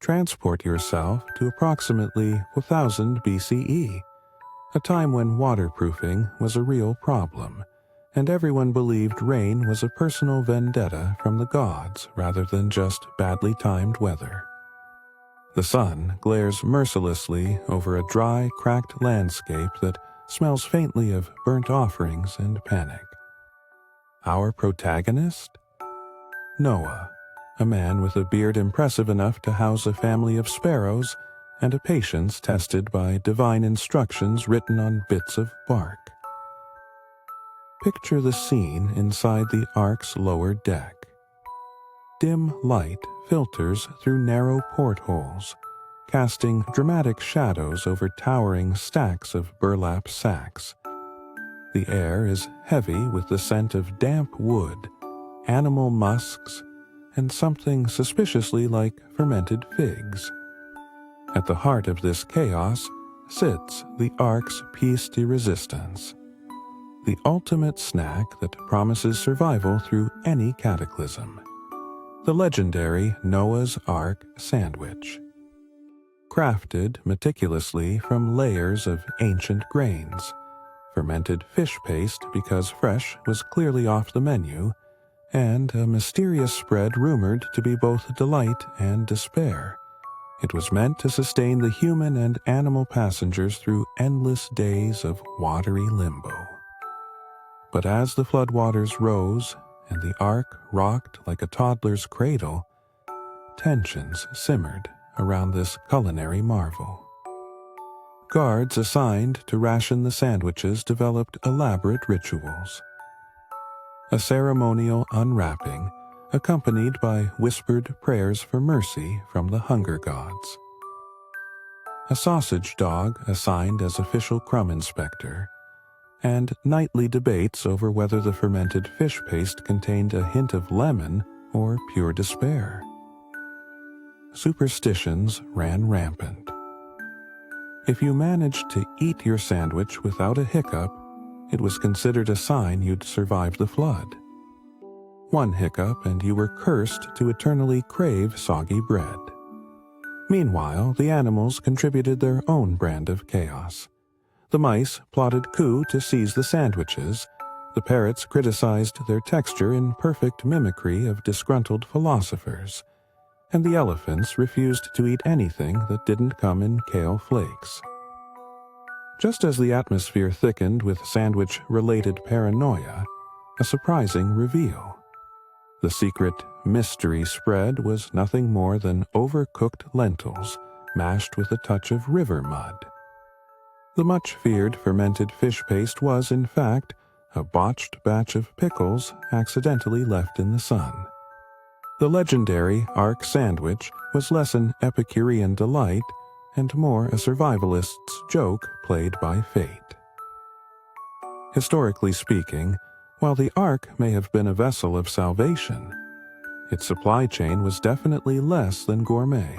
transport yourself to approximately 1000 BCE, a time when waterproofing was a real problem, and everyone believed rain was a personal vendetta from the gods rather than just badly timed weather. The sun glares mercilessly over a dry, cracked landscape that smells faintly of burnt offerings and panic. Our protagonist? Noah, a man with a beard impressive enough to house a family of sparrows and a patience tested by divine instructions written on bits of bark. Picture the scene inside the ark's lower deck. Dim light filters through narrow portholes, casting dramatic shadows over towering stacks of burlap sacks. The air is heavy with the scent of damp wood, animal musks, and something suspiciously like fermented figs. At the heart of this chaos sits the ark's piece de resistance, the ultimate snack that promises survival through any cataclysm. The legendary Noah's Ark sandwich. Crafted meticulously from layers of ancient grains, fermented fish paste because fresh was clearly off the menu, and a mysterious spread rumored to be both delight and despair. It was meant to sustain the human and animal passengers through endless days of watery limbo. But as the floodwaters rose and the ark rocked like a toddler's cradle, tensions simmered around this culinary marvel. Guards assigned to ration the sandwiches developed elaborate rituals. A ceremonial unwrapping, accompanied by whispered prayers for mercy from the hunger gods. A sausage dog assigned as official crumb inspector, and nightly debates over whether the fermented fish paste contained a hint of lemon or pure despair. Superstitions ran rampant. If you managed to eat your sandwich without a hiccup, it was considered a sign you'd survived the flood. One hiccup and you were cursed to eternally crave soggy bread. Meanwhile, the animals contributed their own brand of chaos. The mice plotted coup to seize the sandwiches, the parrots criticized their texture in perfect mimicry of disgruntled philosophers, and the elephants refused to eat anything that didn't come in kale flakes. Just as the atmosphere thickened with sandwich-related paranoia, a surprising reveal. The secret mystery spread was nothing more than overcooked lentils mashed with a touch of river mud. The much-feared fermented fish paste was, in fact, a botched batch of pickles accidentally left in the sun. The legendary Ark sandwich was less an Epicurean delight and more a survivalist's joke played by fate. Historically speaking, while the Ark may have been a vessel of salvation, its supply chain was definitely less than gourmet.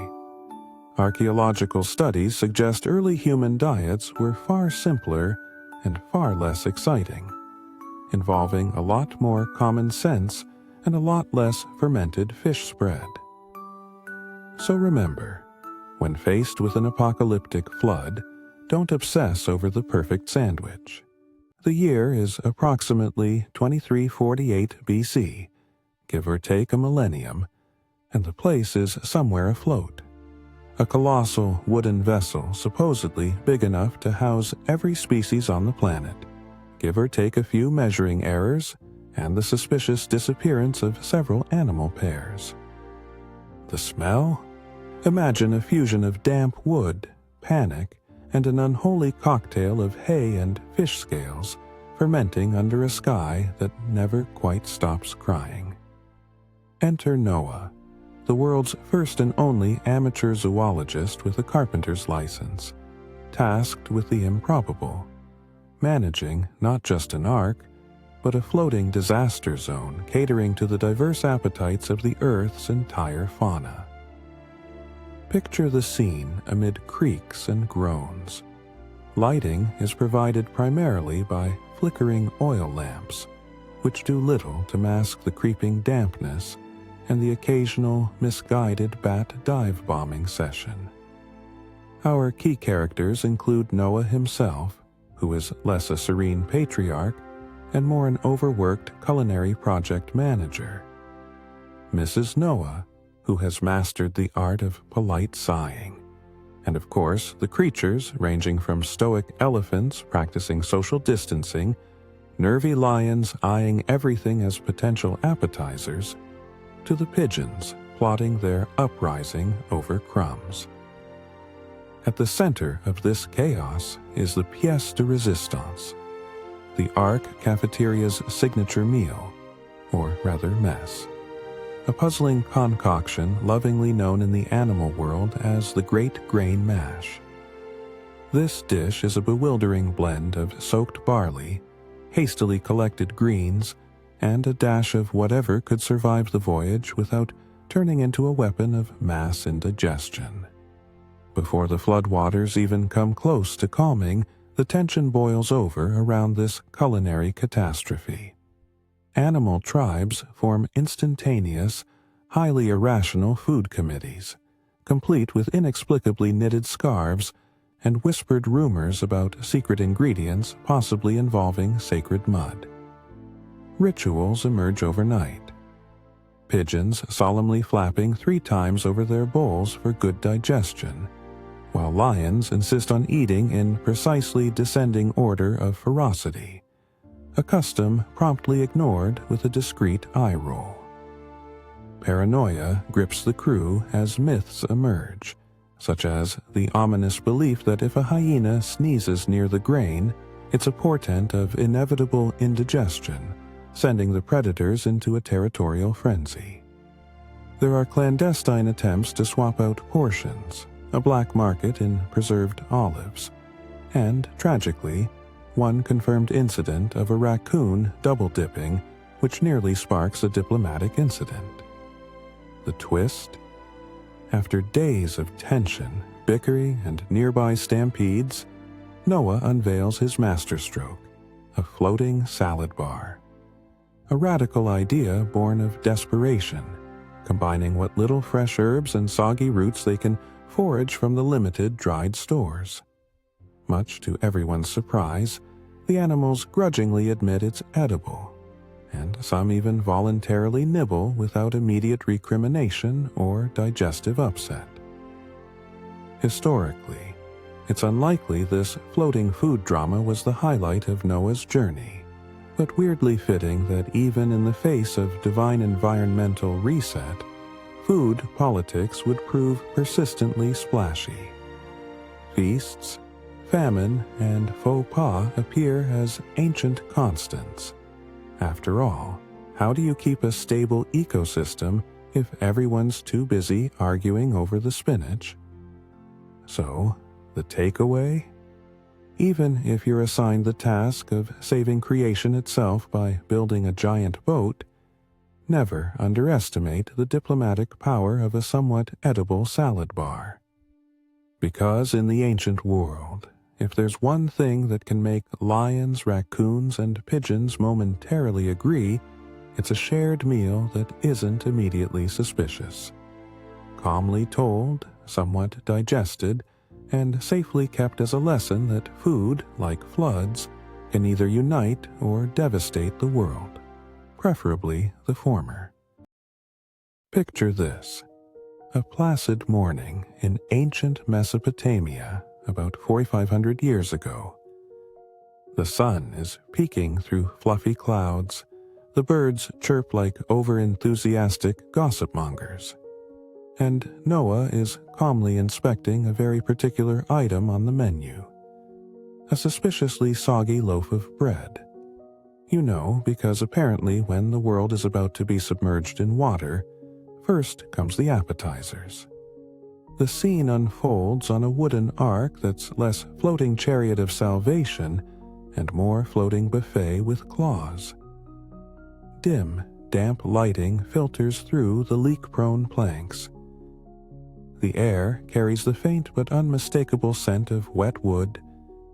Archaeological studies suggest early human diets were far simpler and far less exciting, involving a lot more common sense and a lot less fermented fish spread. So remember, when faced with an apocalyptic flood, don't obsess over the perfect sandwich. The year is approximately 2348 BC, give or take a millennium, and the place is somewhere afloat. A colossal wooden vessel supposedly big enough to house every species on the planet, give or take a few measuring errors and the suspicious disappearance of several animal pairs. The smell? Imagine a fusion of damp wood, panic, and an unholy cocktail of hay and fish scales fermenting under a sky that never quite stops crying. Enter Noah, the world's first and only amateur zoologist with a carpenter's license, tasked with the improbable, managing not just an ark, but a floating disaster zone catering to the diverse appetites of the Earth's entire fauna. Picture the scene amid creaks and groans. Lighting is provided primarily by flickering oil lamps, which do little to mask the creeping dampness, and the occasional misguided bat dive bombing session. Our key characters include Noah himself, who is less a serene patriarch and more an overworked culinary project manager, Mrs. Noah, who has mastered the art of polite sighing, and of course the creatures ranging from stoic elephants practicing social distancing, nervy lions eyeing everything as potential appetizers, to the pigeons plotting their uprising over crumbs. At the center of this chaos is the pièce de résistance, the Ark cafeteria's signature meal, or rather mess, a puzzling concoction lovingly known in the animal world as the Great Grain Mash. This dish is a bewildering blend of soaked barley, hastily collected greens, and a dash of whatever could survive the voyage without turning into a weapon of mass indigestion. Before the floodwaters even come close to calming, the tension boils over around this culinary catastrophe. Animal tribes form instantaneous, highly irrational food committees, complete with inexplicably knitted scarves and whispered rumors about secret ingredients possibly involving sacred mud. Rituals emerge overnight. Pigeons solemnly flapping 3 times over their bowls for good digestion, while lions insist on eating in precisely descending order of ferocity, a custom promptly ignored with a discreet eye roll. Paranoia grips the crew as myths emerge, such as the ominous belief that if a hyena sneezes near the grain, it's a portent of inevitable indigestion, sending the predators into a territorial frenzy. There are clandestine attempts to swap out portions, a black market in preserved olives, and, tragically, one confirmed incident of a raccoon double-dipping which nearly sparks a diplomatic incident. The twist? After days of tension, bickering, and nearby stampedes, Noah unveils his masterstroke, a floating salad bar. A radical idea born of desperation, combining what little fresh herbs and soggy roots they can forage from the limited dried stores. Much to everyone's surprise, the animals grudgingly admit it's edible, and some even voluntarily nibble without immediate recrimination or digestive upset. Historically, it's unlikely this floating food drama was the highlight of Noah's journey, but weirdly fitting that even in the face of divine environmental reset, food politics would prove persistently splashy. Feasts, famine, and faux pas appear as ancient constants. After all, how do you keep a stable ecosystem if everyone's too busy arguing over the spinach? So, the takeaway? Even if you're assigned the task of saving creation itself by building a giant boat, never underestimate the diplomatic power of a somewhat edible salad bar. Because in the ancient world, if there's one thing that can make lions, raccoons, and pigeons momentarily agree, it's a shared meal that isn't immediately suspicious. Calmly told, somewhat digested, and safely kept as a lesson that food, like floods, can either unite or devastate the world, preferably the former. Picture this: a placid morning in ancient Mesopotamia about 4,500 years ago. The sun is peeking through fluffy clouds, the birds chirp like over-enthusiastic gossip-mongers, and Noah is calmly inspecting a very particular item on the menu, a suspiciously soggy loaf of bread. You know, because apparently when the world is about to be submerged in water, first comes the appetizers. The scene unfolds on a wooden ark that's less floating chariot of salvation and more floating buffet with claws. Dim, damp lighting filters through the leak-prone planks. The air carries the faint but unmistakable scent of wet wood,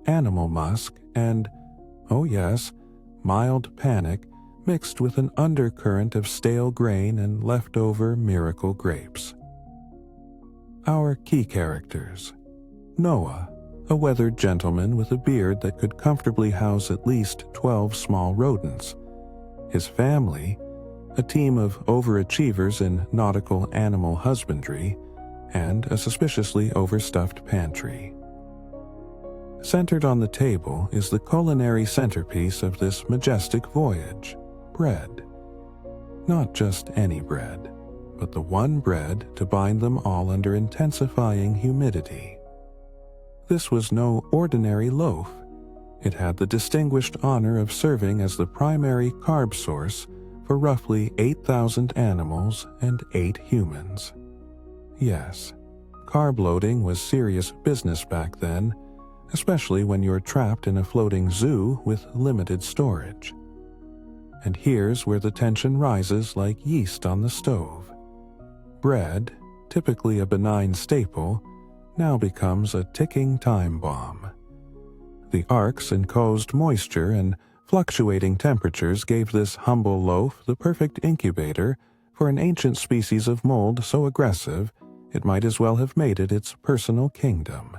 animal musk, and, oh yes, mild panic mixed with an undercurrent of stale grain and leftover miracle grapes. Our key characters: Noah, a weathered gentleman with a beard that could comfortably house at least 12 small rodents. His family, a team of overachievers in nautical animal husbandry, and a suspiciously overstuffed pantry. Centered on the table is the culinary centerpiece of this majestic voyage: bread. Not just any bread, but the one bread to bind them all under intensifying humidity. This was no ordinary loaf. It had the distinguished honor of serving as the primary carb source for roughly 8,000 animals and 8 humans. Yes, carb loading was serious business back then, especially when you're trapped in a floating zoo with limited storage. And here's where the tension rises like yeast on the stove. Bread, typically a benign staple, now becomes a ticking time bomb. The ark's enclosed moisture and fluctuating temperatures gave this humble loaf the perfect incubator for an ancient species of mold so aggressive it might as well have made it its personal kingdom.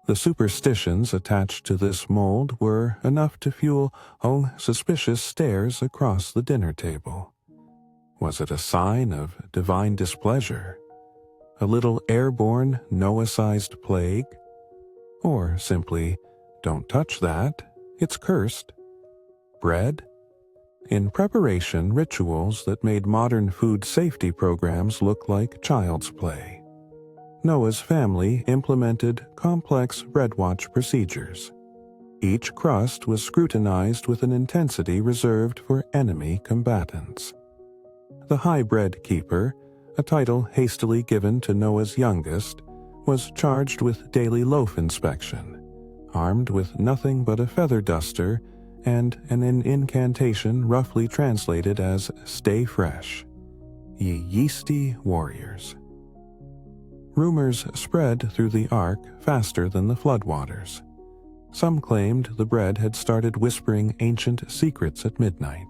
The superstitions attached to this mold were enough to fuel suspicious stares across the dinner table. Was it a sign of divine displeasure? A little airborne, Noah-sized plague? Or simply, don't touch that, it's cursed? Bread? In preparation, rituals that made modern food safety programs look like child's play. Noah's family implemented complex bread watch procedures. Each crust was scrutinized with an intensity reserved for enemy combatants. The high bread keeper, a title hastily given to Noah's youngest, was charged with daily loaf inspection, armed with nothing but a feather duster and an incantation roughly translated as "Stay fresh, ye yeasty warriors." Rumors spread through the ark faster than the floodwaters. Some claimed the bread had started whispering ancient secrets at midnight.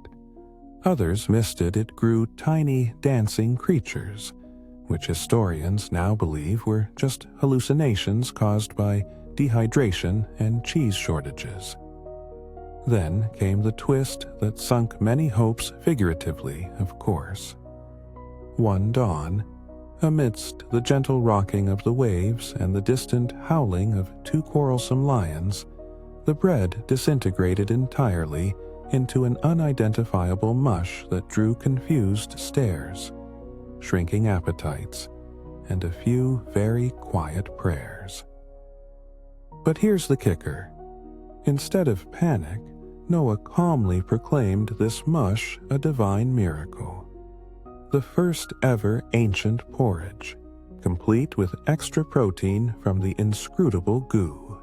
Others misted it grew tiny, dancing creatures, which historians now believe were just hallucinations caused by dehydration and cheese shortages. Then came the twist that sunk many hopes figuratively, of course. One dawn, amidst the gentle rocking of the waves and the distant howling of 2 quarrelsome lions, the bread disintegrated entirely into an unidentifiable mush that drew confused stares, shrinking appetites, and a few very quiet prayers. But here's the kicker. Instead of panic, Noah calmly proclaimed this mush a divine miracle. The first ever ancient porridge, complete with extra protein from the inscrutable goo.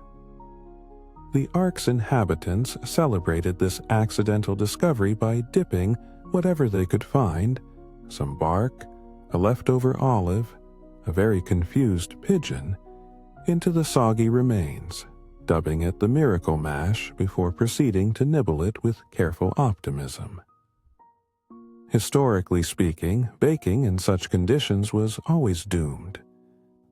The ark's inhabitants celebrated this accidental discovery by dipping whatever they could find, some bark, a leftover olive, a very confused pigeon, into the soggy remains, dubbing it the miracle mash before proceeding to nibble it with careful optimism. Historically speaking, baking in such conditions was always doomed.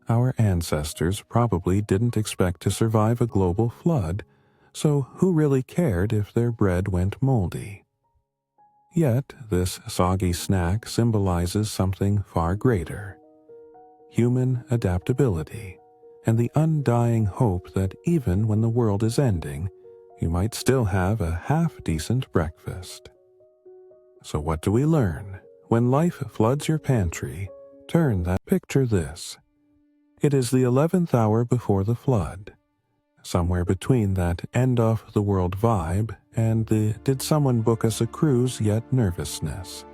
Our ancestors probably didn't expect to survive a global flood, so who really cared if their bread went moldy? Yet this soggy snack symbolizes something far greater: human adaptability, and the undying hope that even when the world is ending, you might still have a half-decent breakfast. So what do we learn? When life floods your pantry, picture this. It is the 11th hour before the flood, somewhere between that end-of-the-world vibe and the did someone book us a cruise yet nervousness.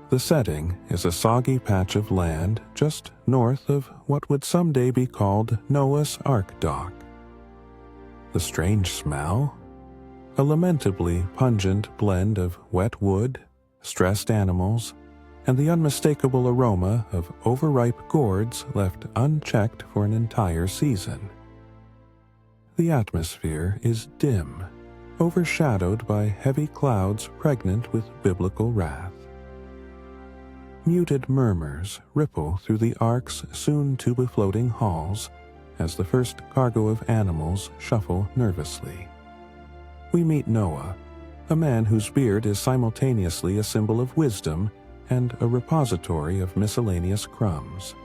The setting is a soggy patch of land just north of what would someday be called Noah's Ark Dock. The strange smell? A lamentably pungent blend of wet wood, stressed animals, and the unmistakable aroma of overripe gourds left unchecked for an entire season. The atmosphere is dim, overshadowed by heavy clouds pregnant with biblical wrath. Muted murmurs ripple through the ark's soon-to-be-floating halls as the first cargo of animals shuffle nervously. We meet Noah, a man whose beard is simultaneously a symbol of wisdom and a repository of miscellaneous crumbs.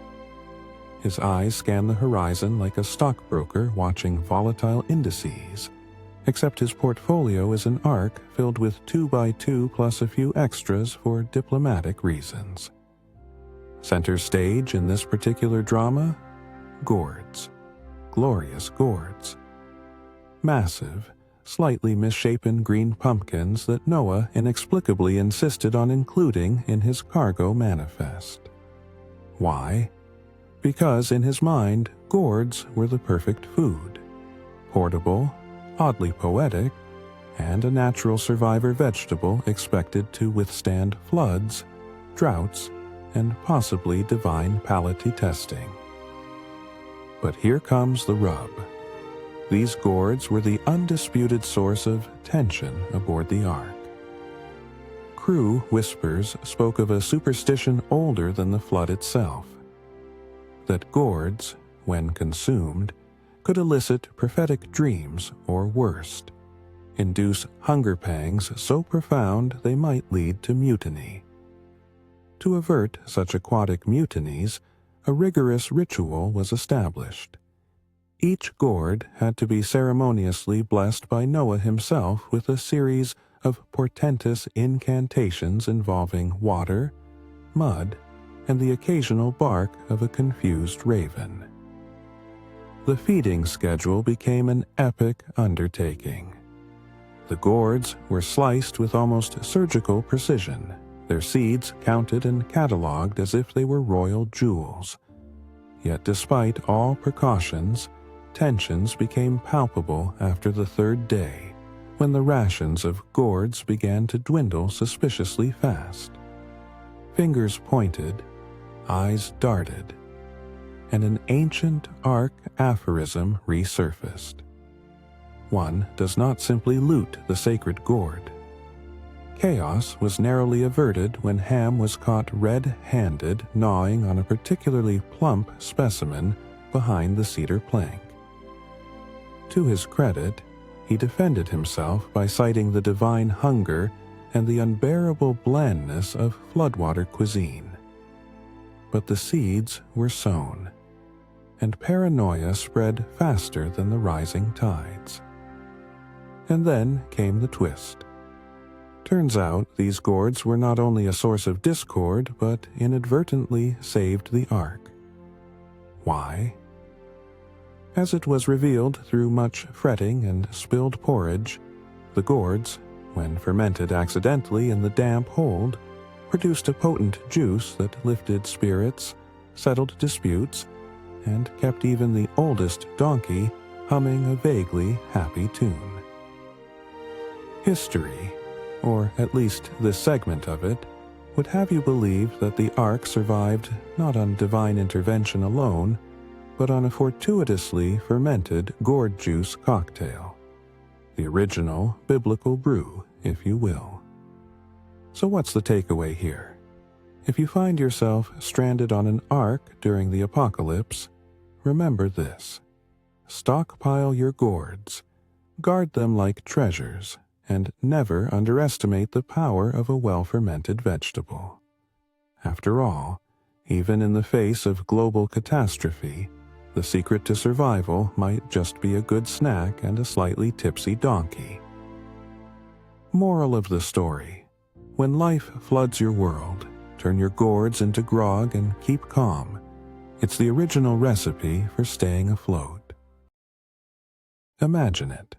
His eyes scan the horizon like a stockbroker watching volatile indices, except his portfolio is an ark filled with 2x2 plus a few extras for diplomatic reasons. Center stage in this particular drama? Gourds. Glorious gourds. Massive, slightly misshapen green pumpkins that Noah inexplicably insisted on including in his cargo manifest. Why? Because in his mind, gourds were the perfect food. Portable, oddly poetic, and a natural survivor vegetable expected to withstand floods, droughts, and possibly divine palate testing. But here comes the rub. These gourds were the undisputed source of tension aboard the ark. Crew whispers spoke of a superstition older than the flood itself, that gourds, when consumed, could elicit prophetic dreams or worst, induce hunger pangs so profound they might lead to mutiny. To avert such aquatic mutinies, a rigorous ritual was established. Each gourd had to be ceremoniously blessed by Noah himself with a series of portentous incantations involving water, mud, and the occasional bark of a confused raven. The feeding schedule became an epic undertaking. The gourds were sliced with almost surgical precision, their seeds counted and catalogued as if they were royal jewels. Yet despite all precautions, tensions became palpable after the third day, when the rations of gourds began to dwindle suspiciously fast. Fingers pointed, eyes darted, and an ancient ark aphorism resurfaced. One does not simply loot the sacred gourd. Chaos was narrowly averted when Ham was caught red-handed gnawing on a particularly plump specimen behind the cedar plank. To his credit, he defended himself by citing the divine hunger and the unbearable blandness of floodwater cuisine. But the seeds were sown, and paranoia spread faster than the rising tides. And then came the twist. Turns out these gourds were not only a source of discord, but inadvertently saved the ark. Why? As it was revealed through much fretting and spilled porridge, the gourds, when fermented accidentally in the damp hold, produced a potent juice that lifted spirits, settled disputes, and kept even the oldest donkey humming a vaguely happy tune. History, or at least this segment of it, would have you believe that the ark survived not on divine intervention alone, but on a fortuitously fermented gourd juice cocktail. The original biblical brew, if you will. So what's the takeaway here? If you find yourself stranded on an ark during the apocalypse, remember this. Stockpile your gourds, guard them like treasures, and never underestimate the power of a well-fermented vegetable. After all, even in the face of global catastrophe, the secret to survival might just be a good snack and a slightly tipsy donkey. Moral of the story: when life floods your world, turn your gourds into grog and keep calm. It's the original recipe for staying afloat. Imagine it.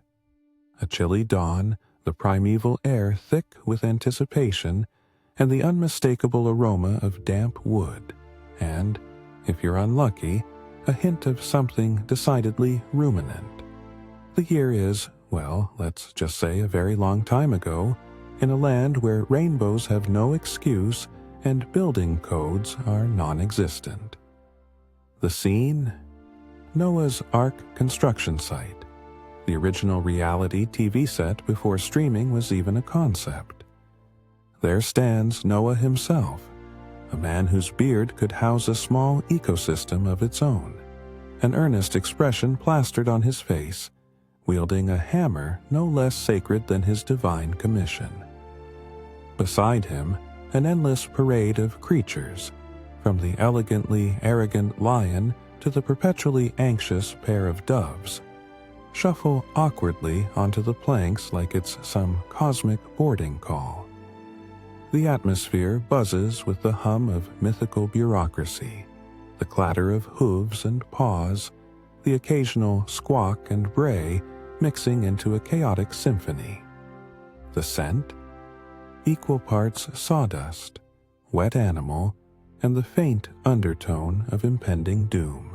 A chilly dawn, the primeval air thick with anticipation, and the unmistakable aroma of damp wood, and, if you're unlucky, a hint of something decidedly ruminant. The year is, well, let's just say a very long time ago, in a land where rainbows have no excuse and building codes are non-existent. The scene? Noah's Ark construction site. the original reality TV set before streaming was even a concept. There stands Noah himself, a man whose beard could house a small ecosystem of its own, an earnest expression plastered on his face, wielding a hammer no less sacred than his divine commission. Beside him, an endless parade of creatures, from the elegantly arrogant lion to the perpetually anxious pair of doves, shuffle awkwardly onto the planks like it's some cosmic boarding call. The atmosphere buzzes with the hum of mythical bureaucracy, the clatter of hooves and paws, the occasional squawk and bray mixing into a chaotic symphony. The scent? Equal parts sawdust, wet animal, and the faint undertone of impending doom.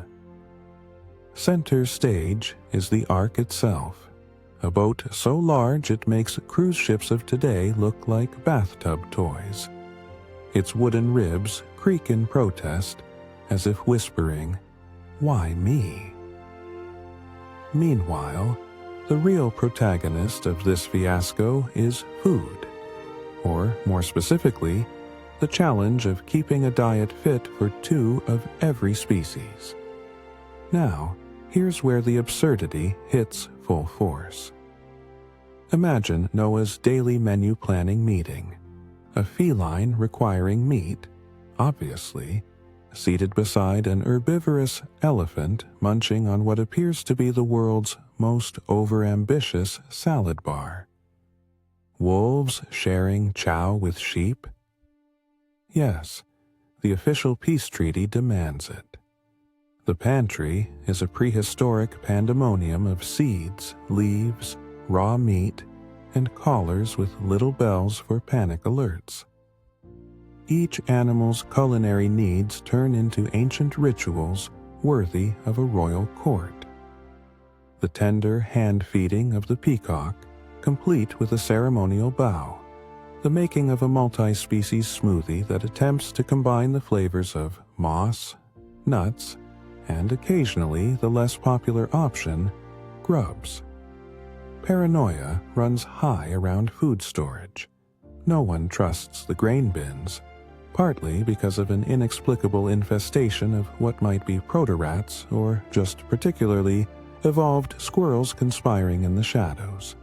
Center stage is the Ark itself, a boat so large it makes cruise ships of today look like bathtub toys. Its wooden ribs creak in protest, as if whispering, "Why me?" Meanwhile, the real protagonist of this fiasco is food, or more specifically, the challenge of keeping a diet fit for 2 of every species. Now, here's where the absurdity hits full force. Imagine Noah's daily menu planning meeting. A feline requiring meat, obviously, seated beside an herbivorous elephant munching on what appears to be the world's most overambitious salad bar. Wolves sharing chow with sheep? Yes, the official peace treaty demands it. The pantry is a prehistoric pandemonium of seeds, leaves, raw meat, and collars with little bells for panic alerts. Each animal's culinary needs turn into ancient rituals worthy of a royal court. The tender hand-feeding of the peacock, complete with a ceremonial bow, the making of a multi-species smoothie that attempts to combine the flavors of moss, nuts, and occasionally the less popular option, grubs. Paranoia runs high around food storage. No one trusts the grain bins, partly because of an inexplicable infestation of what might be proto-rats or just particularly evolved squirrels conspiring in the shadows.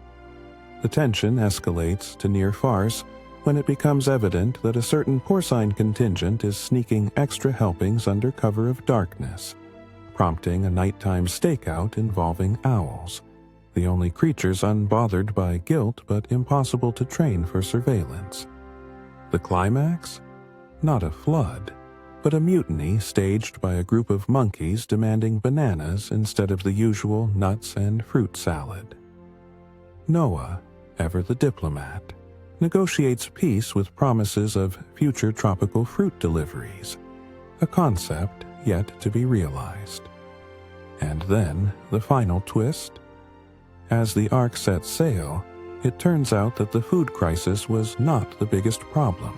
The tension escalates to near farce when it becomes evident that a certain porcine contingent is sneaking extra helpings under cover of darkness, prompting a nighttime stakeout involving owls, the only creatures unbothered by guilt but impossible to train for surveillance. The climax? Not a flood, but a mutiny staged by a group of monkeys demanding bananas instead of the usual nuts and fruit salad. Noah, ever the diplomat, negotiates peace with promises of future tropical fruit deliveries, a concept yet to be realized. And then the final twist? As the Ark sets sail, it turns out that the food crisis was not the biggest problem.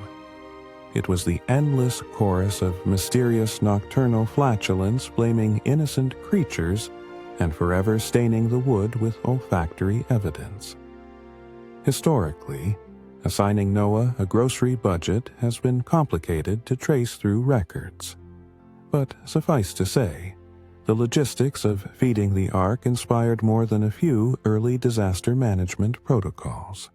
It was the endless chorus of mysterious nocturnal flatulence blaming innocent creatures and forever staining the wood with olfactory evidence. Historically, assigning Noah a grocery budget has been complicated to trace through records. But suffice to say, the logistics of feeding the Ark inspired more than a few early disaster management protocols.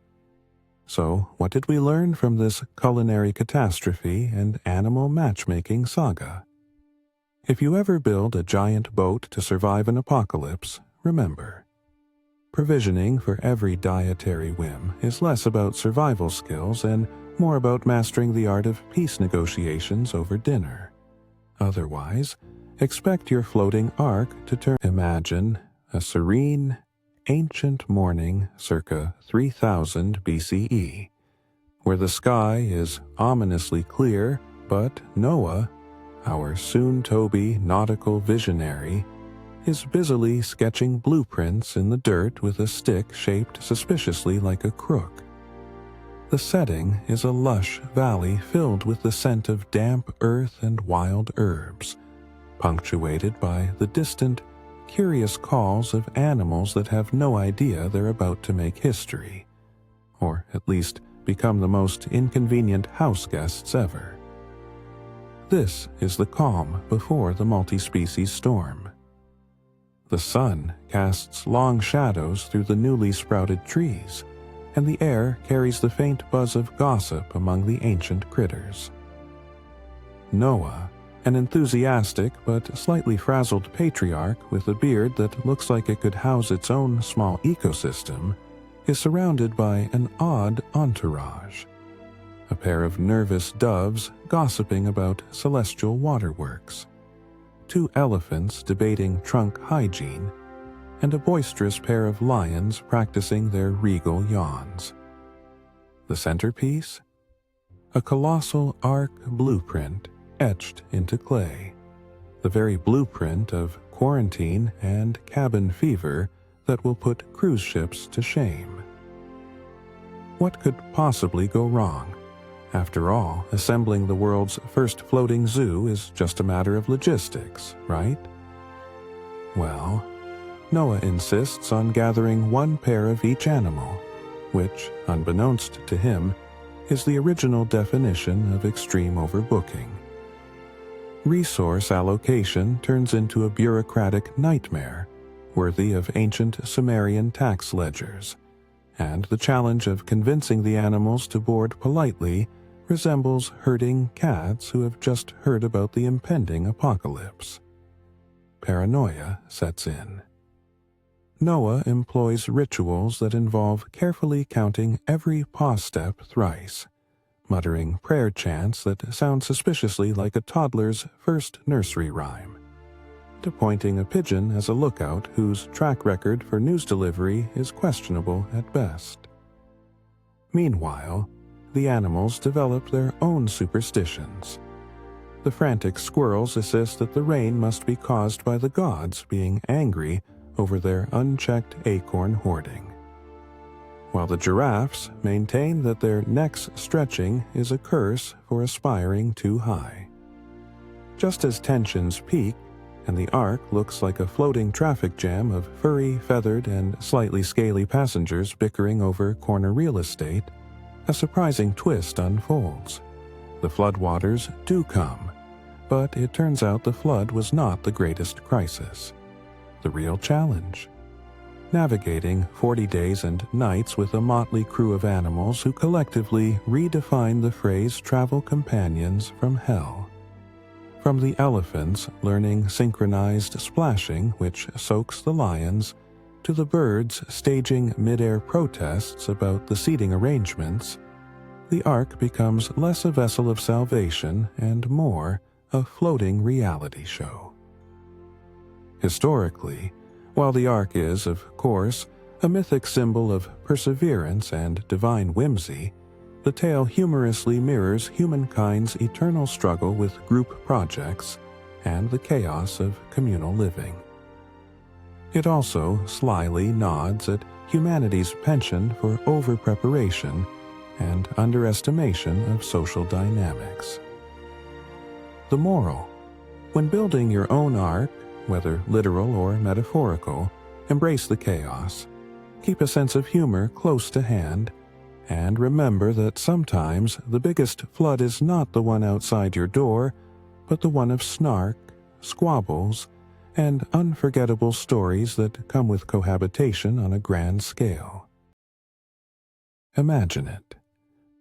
So, what did we learn from this culinary catastrophe and animal matchmaking saga? If you ever build a giant boat to survive an apocalypse, remember, provisioning for every dietary whim is less about survival skills and more about mastering the art of peace negotiations over dinner. Otherwise, expect your floating Ark to turn. Imagine a serene, ancient morning circa 3000 BCE, where the sky is ominously clear, but Noah, our soon-to-be nautical visionary, is busily sketching blueprints in the dirt with a stick shaped suspiciously like a crook. The setting is a lush valley filled with the scent of damp earth and wild herbs, punctuated by the distant, curious calls of animals that have no idea they're about to make history, or at least become the most inconvenient house guests ever. This is the calm before the multi-species storm. The sun casts long shadows through the newly sprouted trees, and the air carries the faint buzz of gossip among the ancient critters. Noah, an enthusiastic but slightly frazzled patriarch with a beard that looks like it could house its own small ecosystem, is surrounded by an odd entourage. A pair of nervous doves gossiping about celestial waterworks, 2 elephants debating trunk hygiene, and a boisterous pair of lions practicing their regal yawns. The centerpiece? A colossal ark blueprint etched into clay, the very blueprint of quarantine and cabin fever that will put cruise ships to shame. What could possibly go wrong? After all, assembling the world's first floating zoo is just a matter of logistics, right? Well, Noah insists on gathering 1 pair of each animal, which, unbeknownst to him, is the original definition of extreme overbooking. Resource allocation turns into a bureaucratic nightmare, worthy of ancient Sumerian tax ledgers, and the challenge of convincing the animals to board politely resembles herding cats who have just heard about the impending apocalypse. Paranoia sets in. Noah employs rituals that involve carefully counting every paw step thrice, muttering prayer chants that sound suspiciously like a toddler's first nursery rhyme, and appointing a pigeon as a lookout whose track record for news delivery is questionable at best. Meanwhile, the animals develop their own superstitions. The frantic squirrels insist that the rain must be caused by the gods being angry over their unchecked acorn hoarding, while the giraffes maintain that their necks stretching is a curse for aspiring too high. Just as tensions peak and the ark looks like a floating traffic jam of furry, feathered, and slightly scaly passengers bickering over corner real estate, a surprising twist unfolds. The floodwaters do come, but it turns out the flood was not the greatest crisis. The real challenge: navigating 40 days and nights with a motley crew of animals who collectively redefine the phrase travel companions from hell. From the elephants learning synchronized splashing which soaks the lions, to the birds staging mid-air protests about the seating arrangements, the ark becomes less a vessel of salvation and more a floating reality show. Historically, while the ark is, of course, a mythic symbol of perseverance and divine whimsy, the tale humorously mirrors humankind's eternal struggle with group projects and the chaos of communal living. It also slyly nods at humanity's penchant for over-preparation and underestimation of social dynamics. The moral: when building your own ark, whether literal or metaphorical, embrace the chaos, keep a sense of humor close to hand, and remember that sometimes the biggest flood is not the one outside your door, but the one of snark, squabbles, and unforgettable stories that come with cohabitation on a grand scale. Imagine it.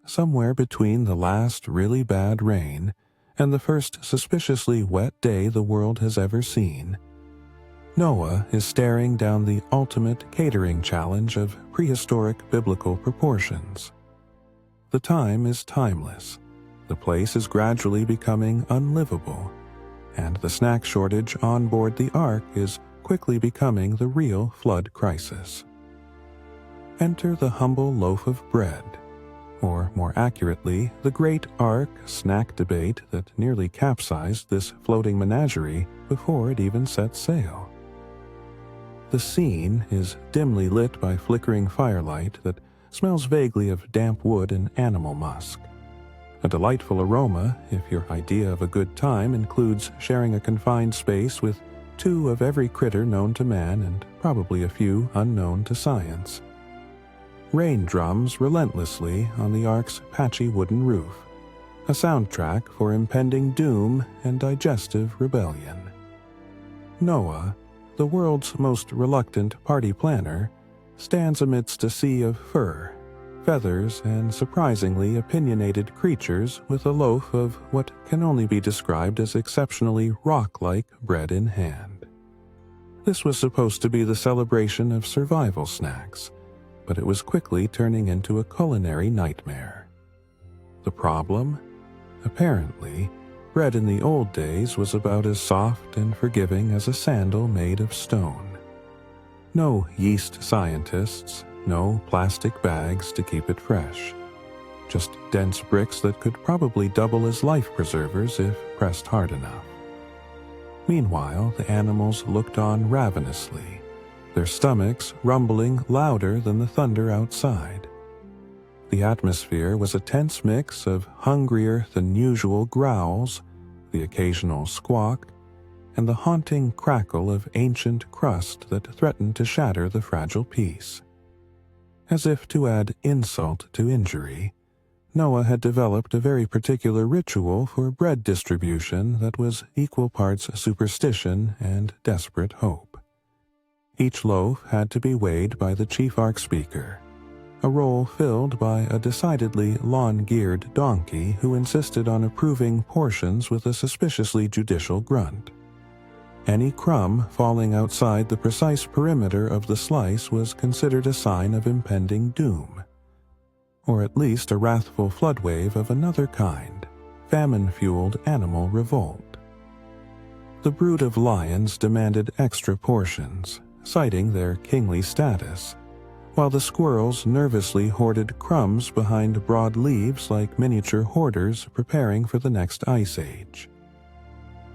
Somewhere between the last really bad rain and the first suspiciously wet day the world has ever seen, Noah is staring down the ultimate catering challenge of prehistoric biblical proportions. The time is timeless, the place is gradually becoming unlivable, and the snack shortage on board the ark is quickly becoming the real flood crisis. Enter the humble loaf of bread, or more accurately, the great ark snack debate that nearly capsized this floating menagerie before it even set sail. The scene is dimly lit by flickering firelight that smells vaguely of damp wood and animal musk. A delightful aroma if your idea of a good time includes sharing a confined space with 2 of every critter known to man and probably a few unknown to science. Rain drums relentlessly on the ark's patchy wooden roof, a soundtrack for impending doom and digestive rebellion. Noah, the world's most reluctant party planner, stands amidst a sea of fur, feathers, and surprisingly opinionated creatures with a loaf of what can only be described as exceptionally rock-like bread in hand. This was supposed to be the celebration of survival snacks, but it was quickly turning into a culinary nightmare. The problem? Apparently, bread in the old days was about as soft and forgiving as a sandal made of stone. No yeast scientists, no plastic bags to keep it fresh. Just dense bricks that could probably double as life preservers if pressed hard enough. Meanwhile, the animals looked on ravenously, their stomachs rumbling louder than the thunder outside. The atmosphere was a tense mix of hungrier-than-usual growls, the occasional squawk, and the haunting crackle of ancient crust that threatened to shatter the fragile peace. As if to add insult to injury, Noah had developed a very particular ritual for bread distribution that was equal parts superstition and desperate hope. Each loaf had to be weighed by the chief ark speaker, a role filled by a decidedly lawn-geared donkey who insisted on approving portions with a suspiciously judicial grunt. Any crumb falling outside the precise perimeter of the slice was considered a sign of impending doom, or at least a wrathful floodwave of another kind, famine-fueled animal revolt. The brood of lions demanded extra portions, citing their kingly status, while the squirrels nervously hoarded crumbs behind broad leaves like miniature hoarders preparing for the next ice age.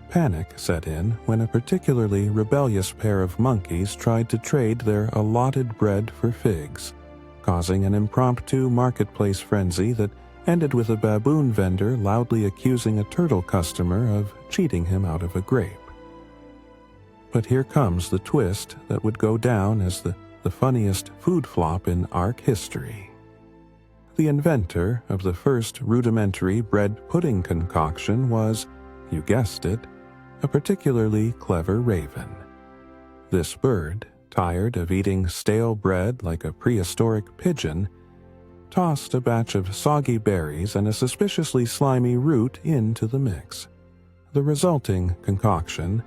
Panic set in when a particularly rebellious pair of monkeys tried to trade their allotted bread for figs, causing an impromptu marketplace frenzy that ended with a baboon vendor loudly accusing a turtle customer of cheating him out of a grape. But here comes the twist that would go down as the funniest food flop in ark history. The inventor of the first rudimentary bread pudding concoction was, you guessed it, a particularly clever raven. This bird, tired of eating stale bread like a prehistoric pigeon, tossed a batch of soggy berries and a suspiciously slimy root into the mix. The resulting concoction,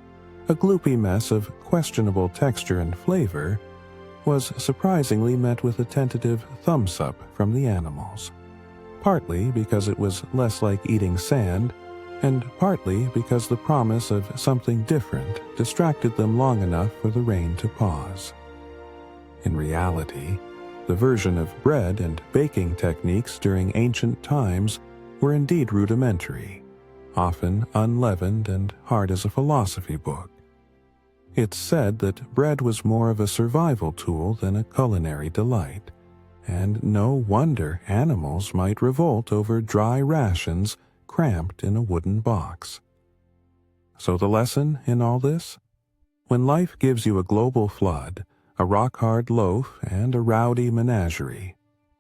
a gloopy mess of questionable texture and flavor, was surprisingly met with a tentative thumbs-up from the animals, partly because it was less like eating sand, and partly because the promise of something different distracted them long enough for the rain to pause. In reality, the version of bread and baking techniques during ancient times were indeed rudimentary, often unleavened and hard as a philosophy book. It's said that bread was more of a survival tool than a culinary delight, and no wonder animals might revolt over dry rations cramped in a wooden box. So the lesson in all this? When life gives you a global flood, a rock-hard loaf, and a rowdy menagerie,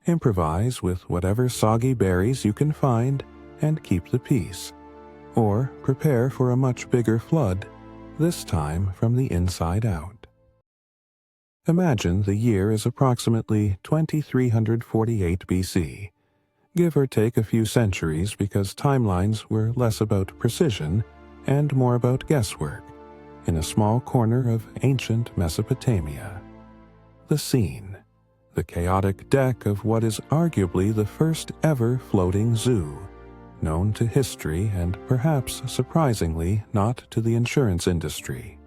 improvise with whatever soggy berries you can find and keep the peace, or prepare for a much bigger flood, this time from the inside out. Imagine the year is approximately 2348 BC, give or take a few centuries because timelines were less about precision and more about guesswork, in a small corner of ancient Mesopotamia. The scene, the chaotic deck of what is arguably the first ever floating zoo, known to history and perhaps surprisingly not to the insurance industry,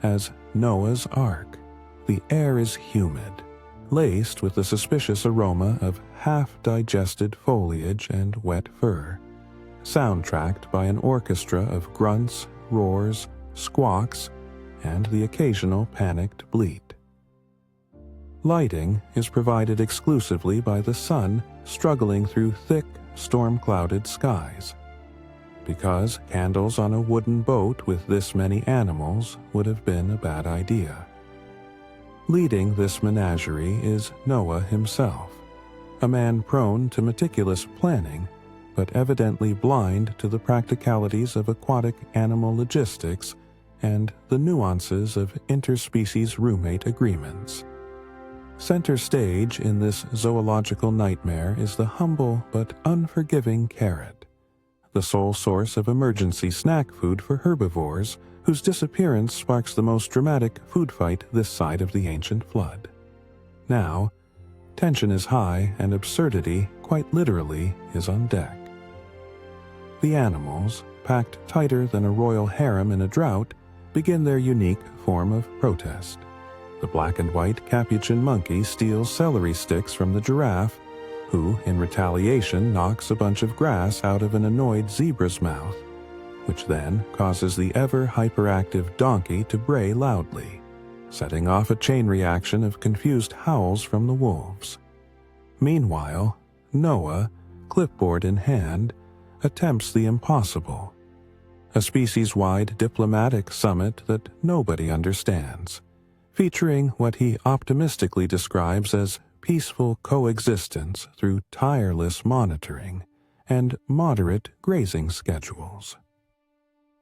as Noah's Ark. The air is humid, laced with the suspicious aroma of half-digested foliage and wet fur, soundtracked by an orchestra of grunts, roars, squawks, and the occasional panicked bleat. Lighting is provided exclusively by the sun struggling through thick, storm-clouded skies. because candles on a wooden boat with this many animals would have been a bad idea. Leading this menagerie is Noah himself, a man prone to meticulous planning, but evidently blind to the practicalities of aquatic animal logistics and the nuances of interspecies roommate agreements. Center stage in this zoological nightmare is the humble but unforgiving carrot, the sole source of emergency snack food for herbivores whose disappearance sparks the most dramatic food fight this side of the ancient flood. Now, tension is high and absurdity, quite literally, is on deck. The animals, packed tighter than a royal harem in a drought, begin their unique form of protest. The black and white capuchin monkey steals celery sticks from the giraffe, who, in retaliation, knocks a bunch of grass out of an annoyed zebra's mouth, which then causes the ever-hyperactive donkey to bray loudly, setting off a chain reaction of confused howls from the wolves. Meanwhile, Noah, clipboard in hand, attempts the impossible, a species-wide diplomatic summit that nobody understands, featuring what he optimistically describes as peaceful coexistence through tireless monitoring and moderate grazing schedules.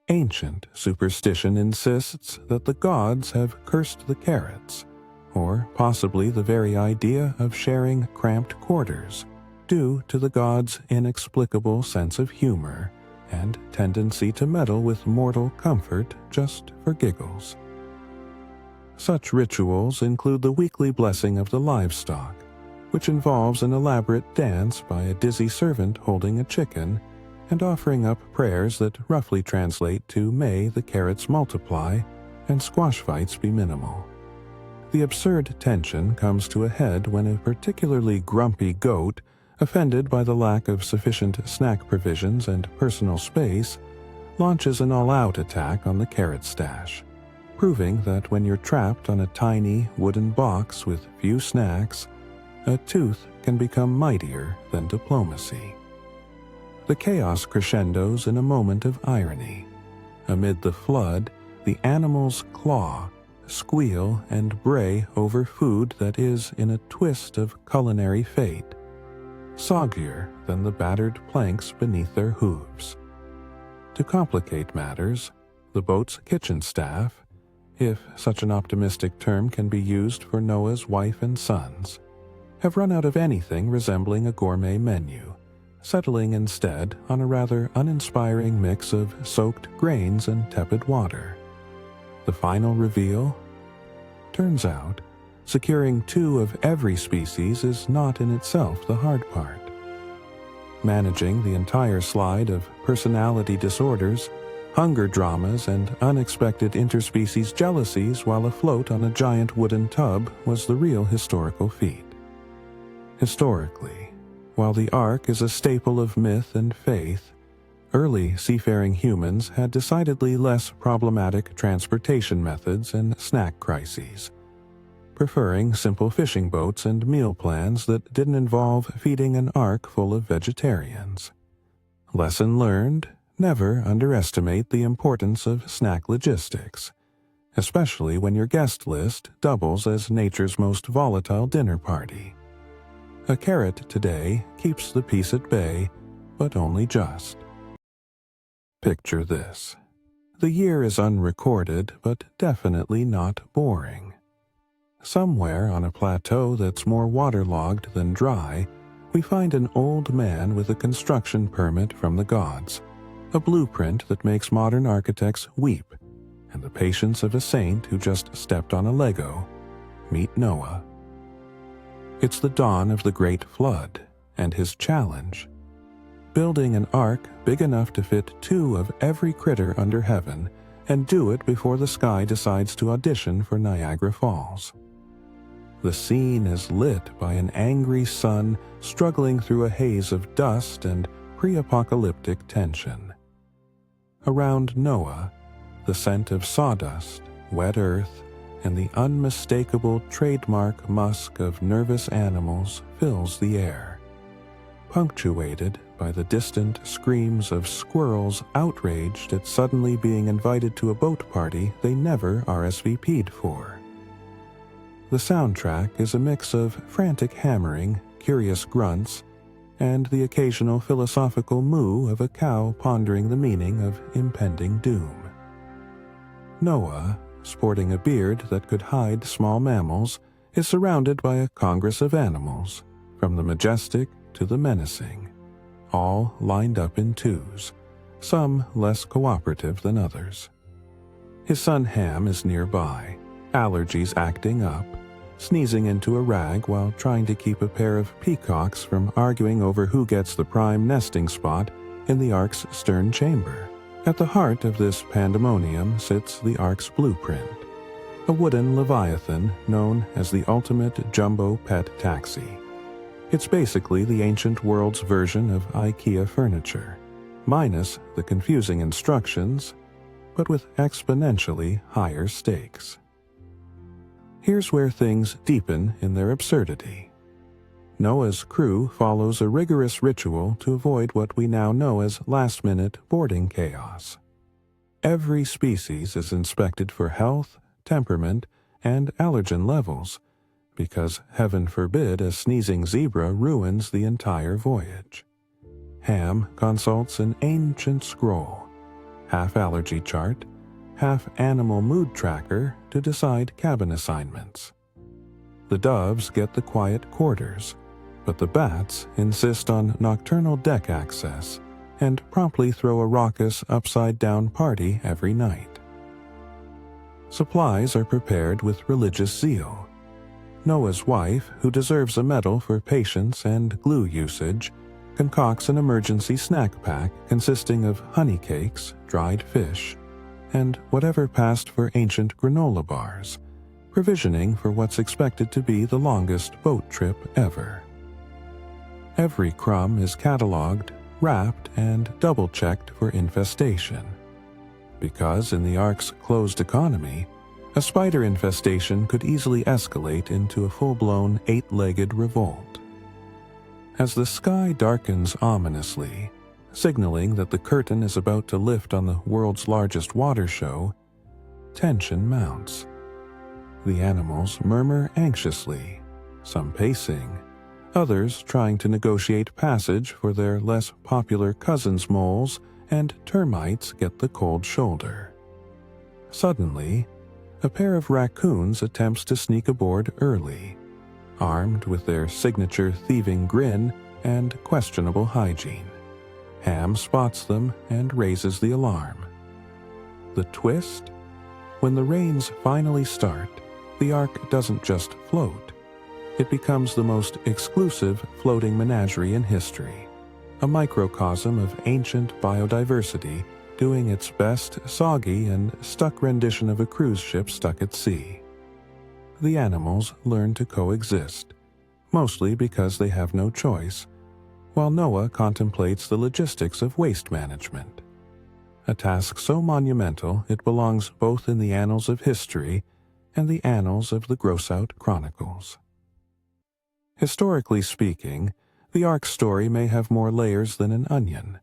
Ancient superstition insists that the gods have cursed the carrots, or possibly the very idea of sharing cramped quarters, due to the gods' inexplicable sense of humor and tendency to meddle with mortal comfort just for giggles. Such rituals include the weekly blessing of the livestock, which involves an elaborate dance by a dizzy servant holding a chicken and offering up prayers that roughly translate to "May the carrots multiply and squash fights be minimal." The absurd tension comes to a head when a particularly grumpy goat, offended by the lack of sufficient snack provisions and personal space, launches an all-out attack on the carrot stash, proving that when you're trapped on a tiny wooden box with few snacks, a tooth can become mightier than diplomacy. The chaos crescendos in a moment of irony. Amid the flood, the animals claw, squeal, and bray over food that is, in a twist of culinary fate, soggier than the battered planks beneath their hooves. To complicate matters, the boat's kitchen staff, if such an optimistic term can be used for Noah's wife and sons, have run out of anything resembling a gourmet menu, settling instead on a rather uninspiring mix of soaked grains and tepid water. The final reveal? Turns out, securing 2 of every species is not in itself the hard part. Managing the entire slide of personality disorders, hunger dramas, and unexpected interspecies jealousies while afloat on a giant wooden tub was the real historical feat. Historically, while the Ark is a staple of myth and faith, early seafaring humans had decidedly less problematic transportation methods and snack crises, preferring simple fishing boats and meal plans that didn't involve feeding an ark full of vegetarians. Lesson learned: never underestimate the importance of snack logistics, especially when your guest list doubles as nature's most volatile dinner party. A carrot today keeps the peace at bay, but only just. Picture this. The year is unrecorded, but definitely not boring. Somewhere on a plateau that's more waterlogged than dry, we find an old man with a construction permit from the gods, a blueprint that makes modern architects weep, and the patience of a saint who just stepped on a Lego. Meet Noah. It's the dawn of the Great Flood, and his challenge: building an ark big enough to fit 2 of every critter under heaven, and do it before the sky decides to audition for Niagara Falls. The scene is lit by an angry sun struggling through a haze of dust and pre-apocalyptic tension. Around Noah, the scent of sawdust, wet earth, and the unmistakable trademark musk of nervous animals fills the air, punctuated by the distant screams of squirrels outraged at suddenly being invited to a boat party they never RSVP'd for. The soundtrack is a mix of frantic hammering, curious grunts, and the occasional philosophical moo of a cow pondering the meaning of impending doom. Noah, sporting a beard that could hide small mammals, is surrounded by a congress of animals, from the majestic to the menacing, all lined up in twos, some less cooperative than others. His son Ham is nearby, allergies acting up, sneezing into a rag while trying to keep a pair of peacocks from arguing over who gets the prime nesting spot in the Ark's stern chamber. At the heart of this pandemonium sits the Ark's blueprint, a wooden leviathan known as the ultimate jumbo pet taxi. It's basically the ancient world's version of IKEA furniture, minus the confusing instructions, but with exponentially higher stakes. Here's where things deepen in their absurdity. Noah's crew follows a rigorous ritual to avoid what we now know as last-minute boarding chaos. Every species is inspected for health, temperament, and allergen levels, because heaven forbid a sneezing zebra ruins the entire voyage. Ham consults an ancient scroll, half allergy chart, half animal mood tracker to decide cabin assignments. The doves get the quiet quarters, but the bats insist on nocturnal deck access and promptly throw a raucous upside-down party every night. Supplies are prepared with religious zeal. Noah's wife, who deserves a medal for patience and glue usage, concocts an emergency snack pack consisting of honey cakes, dried fish, and whatever passed for ancient granola bars, provisioning for what's expected to be the longest boat trip ever. Every crumb is cataloged, wrapped, and double-checked for infestation, because in the Ark's closed economy, a spider infestation could easily escalate into a full-blown eight-legged revolt. As the sky darkens ominously, signaling that the curtain is about to lift on the world's largest water show, tension mounts. The animals murmur anxiously, some pacing, others trying to negotiate passage for their less popular cousins moles, and termites get the cold shoulder. Suddenly, a pair of raccoons attempts to sneak aboard early, armed with their signature thieving grin and questionable hygiene. Ham spots them and raises the alarm. The twist? When the rains finally start, the Ark doesn't just float. It becomes the most exclusive floating menagerie in history, a microcosm of ancient biodiversity doing its best soggy and stuck rendition of a cruise ship stuck at sea. The animals learn to coexist, mostly because they have no choice, while Noah contemplates the logistics of waste management, a task so monumental it belongs both in the annals of history and the annals of the Gross-Out Chronicles. Historically speaking, the Ark story may have more layers than an onion,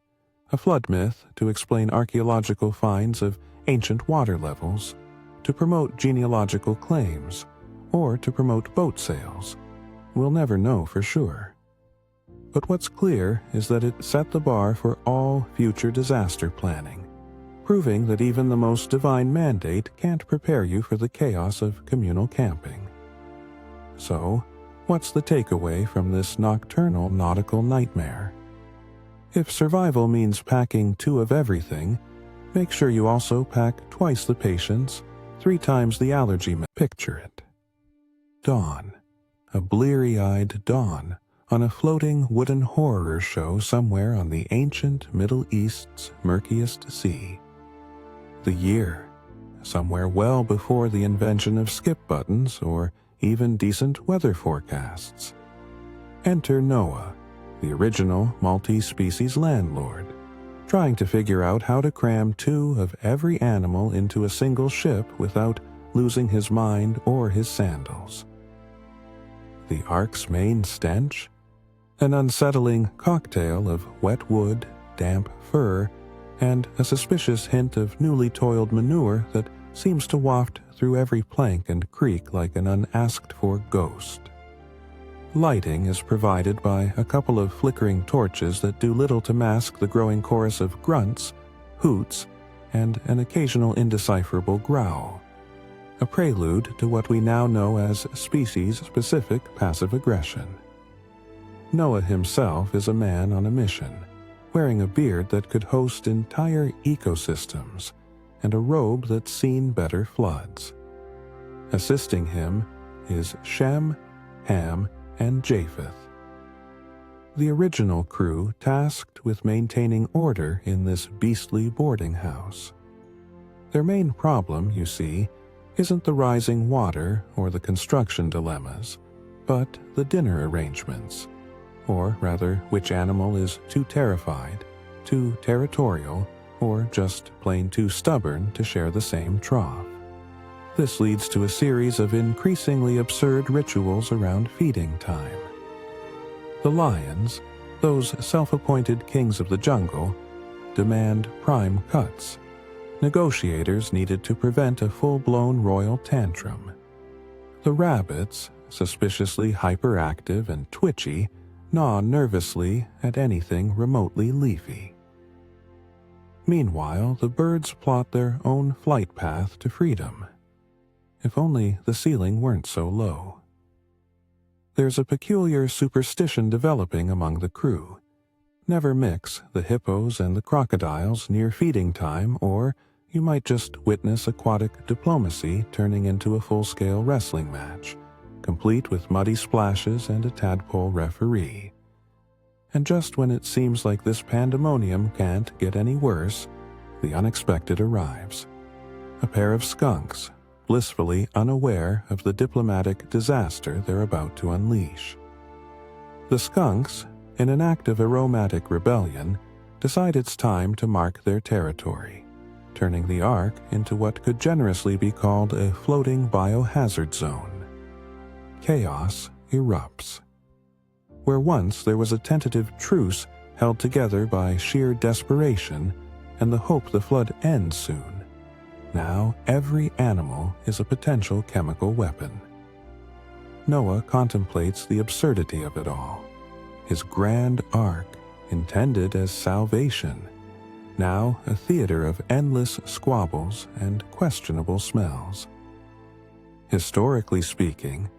a flood myth to explain archaeological finds of ancient water levels, to promote genealogical claims, or to promote boat sales. We'll never know for sure. But what's clear is that it set the bar for all future disaster planning, proving that even the most divine mandate can't prepare you for the chaos of communal camping. So, what's the takeaway from this nocturnal nautical nightmare? If survival means packing 2 of everything, make sure you also pack twice the patience, 3 times the allergy. Picture it. Dawn. A bleary-eyed dawn on a floating wooden horror show somewhere on the ancient Middle East's murkiest sea. The year, somewhere well before the invention of skip buttons or even decent weather forecasts. Enter Noah, the original multi-species landlord, trying to figure out how to cram 2 of every animal into a single ship without losing his mind or his sandals. The Ark's main stench? An unsettling cocktail of wet wood, damp fur, and a suspicious hint of newly toiled manure that seems to waft through every plank and creak like an unasked-for ghost. Lighting is provided by a couple of flickering torches that do little to mask the growing chorus of grunts, hoots, and an occasional indecipherable growl, a prelude to what we now know as species-specific passive aggression. Noah himself is a man on a mission, wearing a beard that could host entire ecosystems and a robe that's seen better floods. Assisting him is Shem, Ham, and Japheth. The original crew tasked with maintaining order in this beastly boarding house. Their main problem, you see, isn't the rising water or the construction dilemmas, but the dinner arrangements, or rather which animal is too terrified, too territorial, or just plain too stubborn to share the same trough. This leads to a series of increasingly absurd rituals around feeding time. The lions, those self-appointed kings of the jungle, demand prime cuts, negotiators needed to prevent a full-blown royal tantrum. The rabbits, suspiciously hyperactive and twitchy, gnaw nervously at anything remotely leafy. Meanwhile, the birds plot their own flight path to freedom. If only the ceiling weren't so low. There's a peculiar superstition developing among the crew. Never mix the hippos and the crocodiles near feeding time, or you might just witness aquatic diplomacy turning into a full-scale wrestling match, complete with muddy splashes and a tadpole referee. And just when it seems like this pandemonium can't get any worse, the unexpected arrives. A pair of skunks, blissfully unaware of the diplomatic disaster they're about to unleash. The skunks, in an act of aromatic rebellion, decide it's time to mark their territory, turning the Ark into what could generously be called a floating biohazard zone. Chaos erupts. Where once there was a tentative truce held together by sheer desperation and the hope the flood ends soon, now every animal is a potential chemical weapon. Noah contemplates the absurdity of it all. His grand ark, intended as salvation, now a theater of endless squabbles and questionable smells. Historically speaking,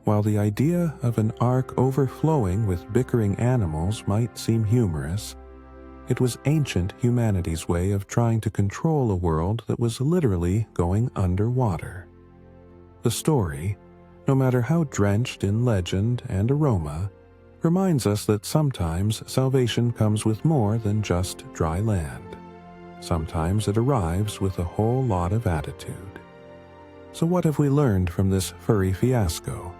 while the idea of an ark overflowing with bickering animals might seem humorous, it was ancient humanity's way of trying to control a world that was literally going underwater. The story, no matter how drenched in legend and aroma, reminds us that sometimes salvation comes with more than just dry land. Sometimes it arrives with a whole lot of attitude. So what have we learned from this furry fiasco?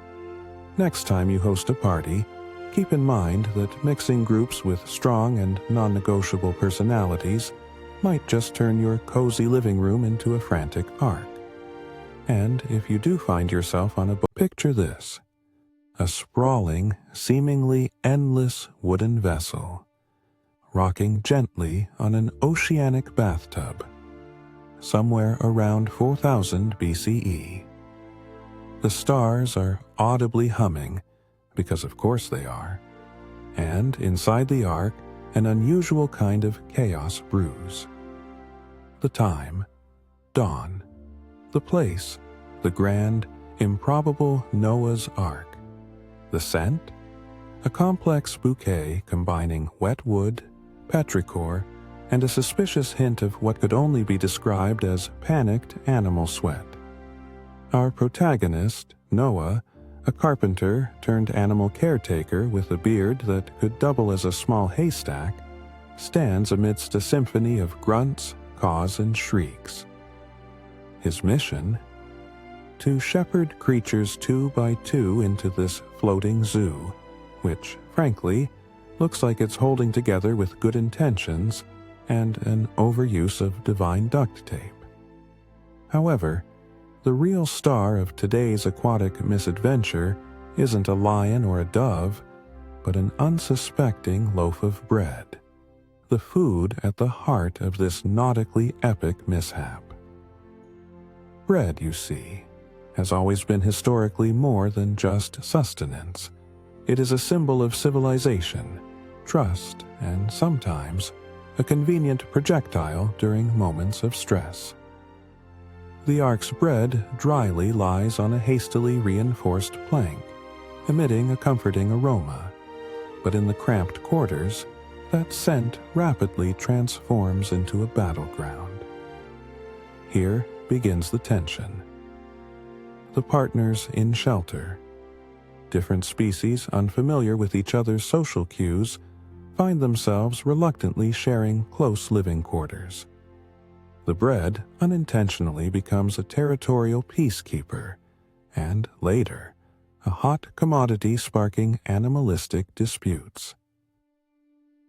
Next time you host a party, keep in mind that mixing groups with strong and non-negotiable personalities might just turn your cozy living room into a frantic ark. And if you do find yourself on a boat, picture this: a sprawling, seemingly endless wooden vessel, rocking gently on an oceanic bathtub, somewhere around 4000 BCE. The stars are audibly humming, because of course they are, and inside the ark, an unusual kind of chaos brews. The time, dawn. The place, the grand, improbable Noah's Ark. The scent, a complex bouquet combining wet wood, petrichor, and a suspicious hint of what could only be described as panicked animal sweat. Our protagonist, Noah, a carpenter turned animal caretaker with a beard that could double as a small haystack, stands amidst a symphony of grunts, caws, and shrieks. His mission? To shepherd creatures 2 by 2 into this floating zoo, which, frankly, looks like it's holding together with good intentions and an overuse of divine duct tape. However, the real star of today's aquatic misadventure isn't a lion or a dove, but an unsuspecting loaf of bread, the food at the heart of this nautically epic mishap. Bread, you see, has always been historically more than just sustenance. It is a symbol of civilization, trust, and sometimes a convenient projectile during moments of stress. The ark's bread dryly lies on a hastily reinforced plank, emitting a comforting aroma, but in the cramped quarters, that scent rapidly transforms into a battleground. Here begins the tension. The partners in shelter, different species unfamiliar with each other's social cues, find themselves reluctantly sharing close living quarters. The bread unintentionally becomes a territorial peacekeeper, and later, a hot commodity sparking animalistic disputes.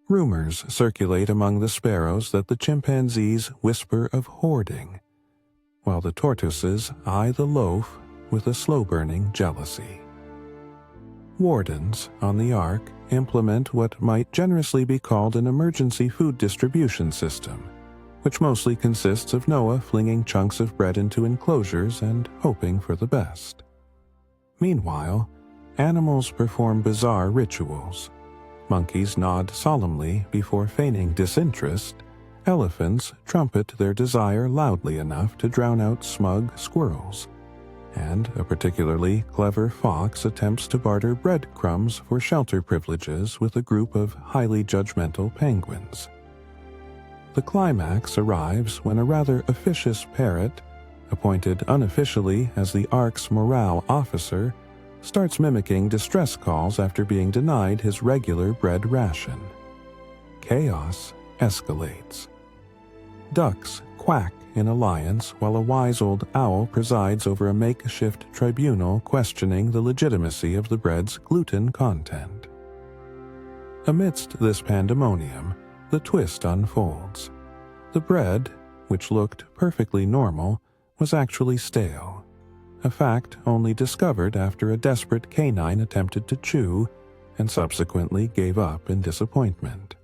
Rumors circulate among the sparrows that the chimpanzees whisper of hoarding, while the tortoises eye the loaf with a slow-burning jealousy. Wardens on the ark implement what might generously be called an emergency food distribution system, which mostly consists of Noah flinging chunks of bread into enclosures and hoping for the best. Meanwhile, animals perform bizarre rituals. Monkeys nod solemnly before feigning disinterest. Elephants trumpet their desire loudly enough to drown out smug squirrels. And a particularly clever fox attempts to barter breadcrumbs for shelter privileges with a group of highly judgmental penguins. The climax arrives when a rather officious parrot, appointed unofficially as the ark's morale officer, starts mimicking distress calls after being denied his regular bread ration. Chaos escalates. Ducks quack in alliance while a wise old owl presides over a makeshift tribunal questioning the legitimacy of the bread's gluten content. Amidst this pandemonium, the twist unfolds. The bread, which looked perfectly normal, was actually stale, a fact only discovered after a desperate canine attempted to chew and subsequently gave up in disappointment.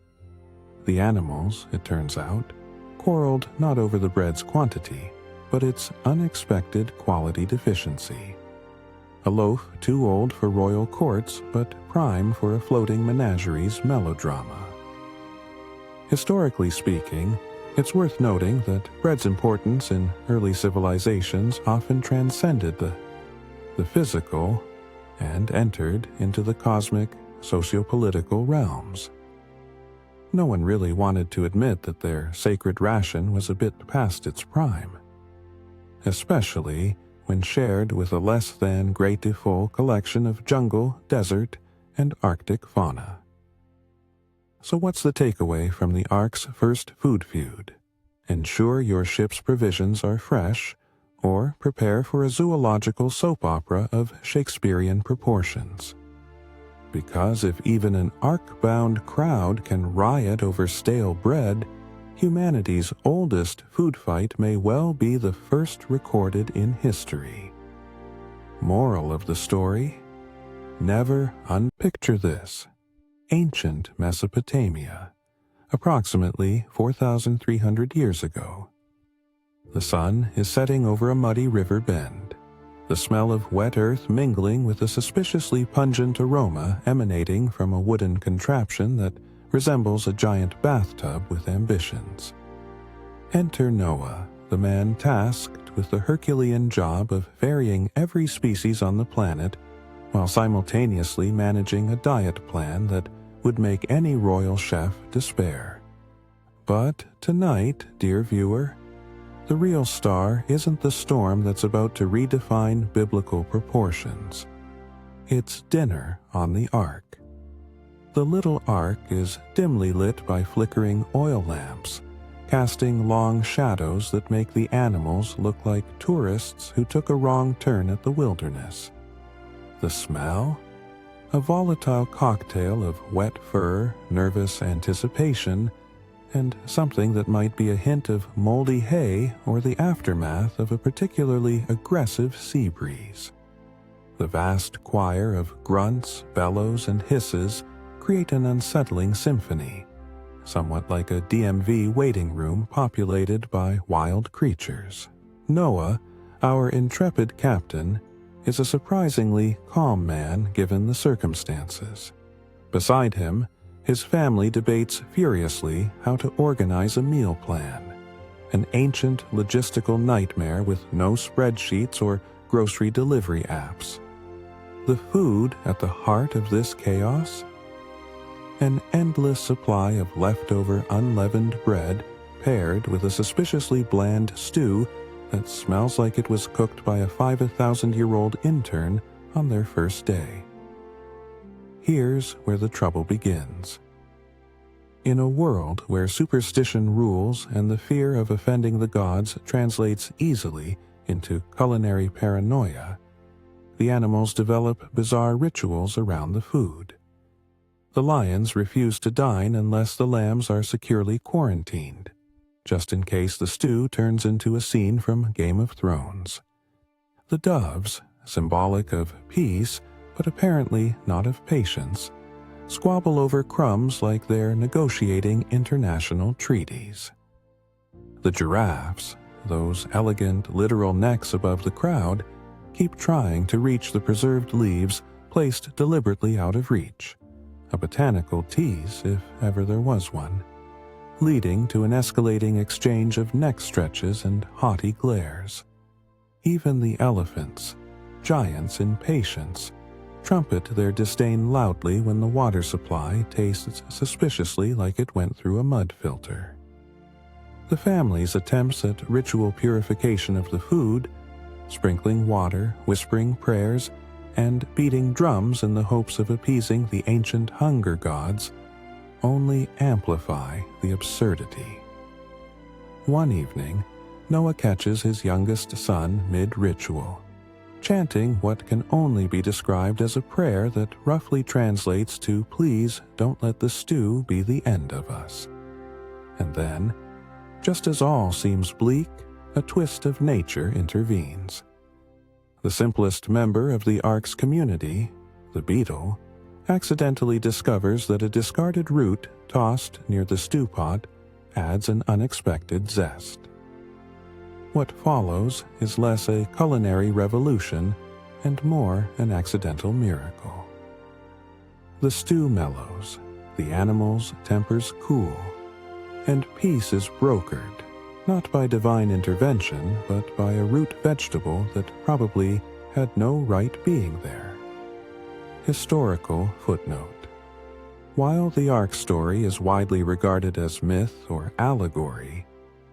The animals, it turns out, quarreled not over the bread's quantity, but its unexpected quality deficiency. A loaf too old for royal courts, but prime for a floating menagerie's melodrama. Historically speaking, it's worth noting that bread's importance in early civilizations often transcended the physical and entered into the cosmic socio-political realms. No one really wanted to admit that their sacred ration was a bit past its prime, especially when shared with a less than grateful collection of jungle, desert, and Arctic fauna. So what's the takeaway from the ark's first food feud? Ensure your ship's provisions are fresh, or prepare for a zoological soap opera of Shakespearean proportions. Because if even an ark-bound crowd can riot over stale bread, humanity's oldest food fight may well be the first recorded in history. Moral of the story? Never unpicture this. Ancient Mesopotamia, approximately 4,300 years ago. The sun is setting over a muddy river bend, the smell of wet earth mingling with a suspiciously pungent aroma emanating from a wooden contraption that resembles a giant bathtub with ambitions. Enter Noah, the man tasked with the Herculean job of ferrying every species on the planet while simultaneously managing a diet plan that would make any royal chef despair. But tonight, dear viewer, the real star isn't the storm that's about to redefine biblical proportions. It's dinner on the ark. The little ark is dimly lit by flickering oil lamps, casting long shadows that make the animals look like tourists who took a wrong turn at the wilderness. The smell? A volatile cocktail of wet fur, nervous anticipation, and something that might be a hint of moldy hay or the aftermath of a particularly aggressive sea breeze. The vast choir of grunts, bellows, and hisses create an unsettling symphony, somewhat like a DMV waiting room populated by wild creatures. Noah, our intrepid captain, is a surprisingly calm man given the circumstances. Beside him, his family debates furiously how to organize a meal plan, an ancient logistical nightmare with no spreadsheets or grocery delivery apps. The food at the heart of this chaos? An endless supply of leftover unleavened bread paired with a suspiciously bland stew that smells like it was cooked by a 5,000-year-old intern on their first day. Here's where the trouble begins. In a world where superstition rules and the fear of offending the gods translates easily into culinary paranoia, the animals develop bizarre rituals around the food. The lions refuse to dine unless the lambs are securely quarantined, just in case the stew turns into a scene from Game of Thrones. The doves, symbolic of peace but apparently not of patience, squabble over crumbs like they're negotiating international treaties. The giraffes, those elegant literal necks above the crowd, keep trying to reach the preserved leaves placed deliberately out of reach, a botanical tease if ever there was one, leading to an escalating exchange of neck stretches and haughty glares. Even the elephants, giants in patience, trumpet their disdain loudly when the water supply tastes suspiciously like it went through a mud filter. The family's attempts at ritual purification of the food, sprinkling water, whispering prayers, and beating drums in the hopes of appeasing the ancient hunger gods, only amplify the absurdity. One evening, Noah catches his youngest son mid-ritual, chanting what can only be described as a prayer that roughly translates to "Please don't let the stew be the end of us." And then, just as all seems bleak, a twist of nature intervenes. The simplest member of the ark's community, the beetle, accidentally discovers that a discarded root tossed near the stew pot adds an unexpected zest. What follows is less a culinary revolution and more an accidental miracle. The stew mellows, the animals' tempers cool, and peace is brokered, not by divine intervention, but by a root vegetable that probably had no right being there. Historical footnote. While the Ark story is widely regarded as myth or allegory,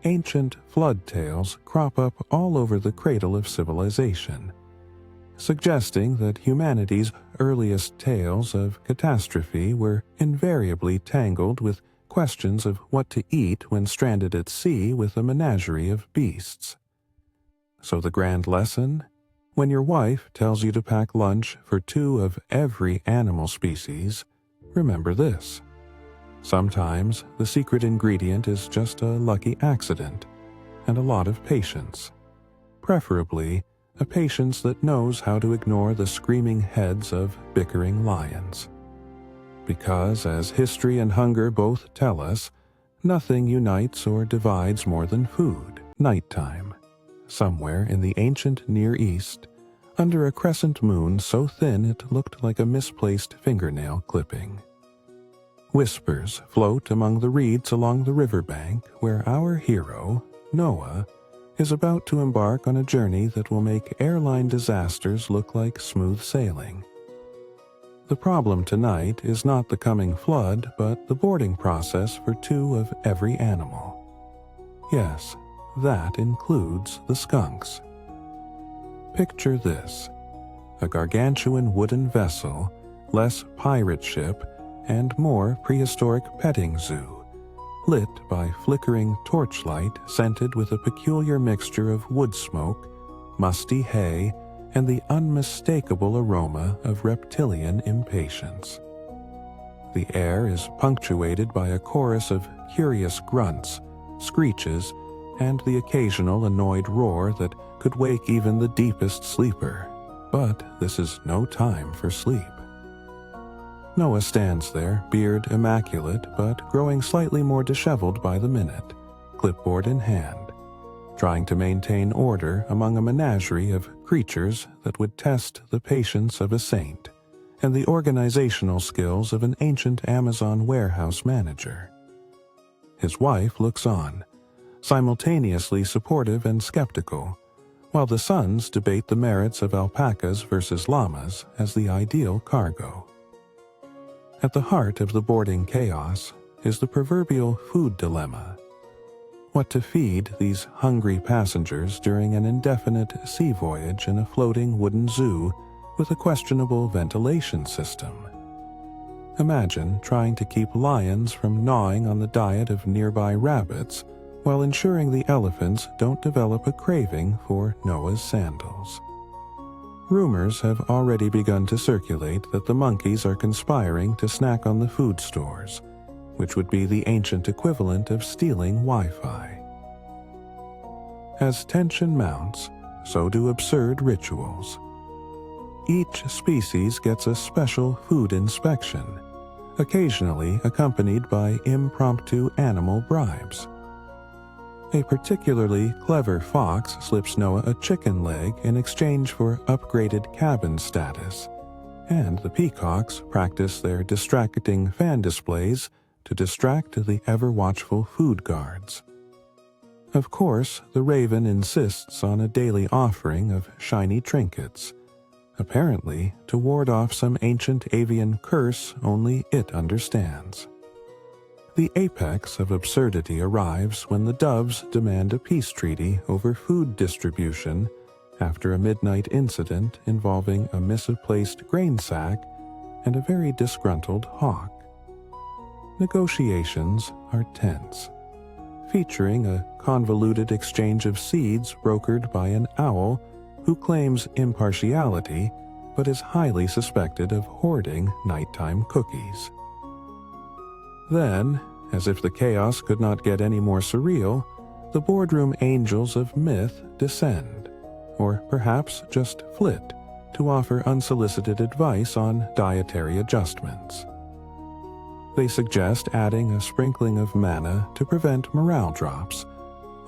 ancient flood tales crop up all over the cradle of civilization, suggesting that humanity's earliest tales of catastrophe were invariably tangled with questions of what to eat when stranded at sea with a menagerie of beasts. So the grand lesson? When your wife tells you to pack lunch for 2 of every animal species, remember this. Sometimes the secret ingredient is just a lucky accident and a lot of patience. Preferably, a patience that knows how to ignore the screaming heads of bickering lions. Because, as history and hunger both tell us, nothing unites or divides more than food. Nighttime, somewhere in the ancient Near East, under a crescent moon so thin it looked like a misplaced fingernail clipping. Whispers float among the reeds along the riverbank where our hero, Noah, is about to embark on a journey that will make airline disasters look like smooth sailing. The problem tonight is not the coming flood, but the boarding process for 2 of every animal. Yes, that includes the skunks. Picture this: a gargantuan wooden vessel, less pirate ship, and more prehistoric petting zoo, lit by flickering torchlight scented with a peculiar mixture of wood smoke, musty hay, and the unmistakable aroma of reptilian impatience. The air is punctuated by a chorus of curious grunts, screeches, and the occasional annoyed roar that could wake even the deepest sleeper. But this is no time for sleep. Noah stands there, beard immaculate but growing slightly more disheveled by the minute, clipboard in hand, trying to maintain order among a menagerie of creatures that would test the patience of a saint and the organizational skills of an ancient Amazon warehouse manager. His wife looks on, simultaneously supportive and skeptical, while the sons debate the merits of alpacas versus llamas as the ideal cargo. At the heart of the boarding chaos is the proverbial food dilemma. What to feed these hungry passengers during an indefinite sea voyage in a floating wooden zoo with a questionable ventilation system. Imagine trying to keep lions from gnawing on the diet of nearby rabbits while ensuring the elephants don't develop a craving for Noah's sandals. Rumors have already begun to circulate that the monkeys are conspiring to snack on the food stores, which would be the ancient equivalent of stealing Wi-Fi. As tension mounts, so do absurd rituals. Each species gets a special food inspection, occasionally accompanied by impromptu animal bribes. A particularly clever fox slips Noah a chicken leg in exchange for upgraded cabin status, and the peacocks practice their distracting fan displays to distract the ever-watchful food guards. Of course, the raven insists on a daily offering of shiny trinkets, apparently to ward off some ancient avian curse only it understands. The apex of absurdity arrives when the doves demand a peace treaty over food distribution after a midnight incident involving a misplaced grain sack and a very disgruntled hawk. Negotiations are tense, featuring a convoluted exchange of seeds brokered by an owl who claims impartiality but is highly suspected of hoarding nighttime cookies. Then, as if the chaos could not get any more surreal, the boardroom angels of myth descend, or perhaps just flit, to offer unsolicited advice on dietary adjustments. They suggest adding a sprinkling of manna to prevent morale drops,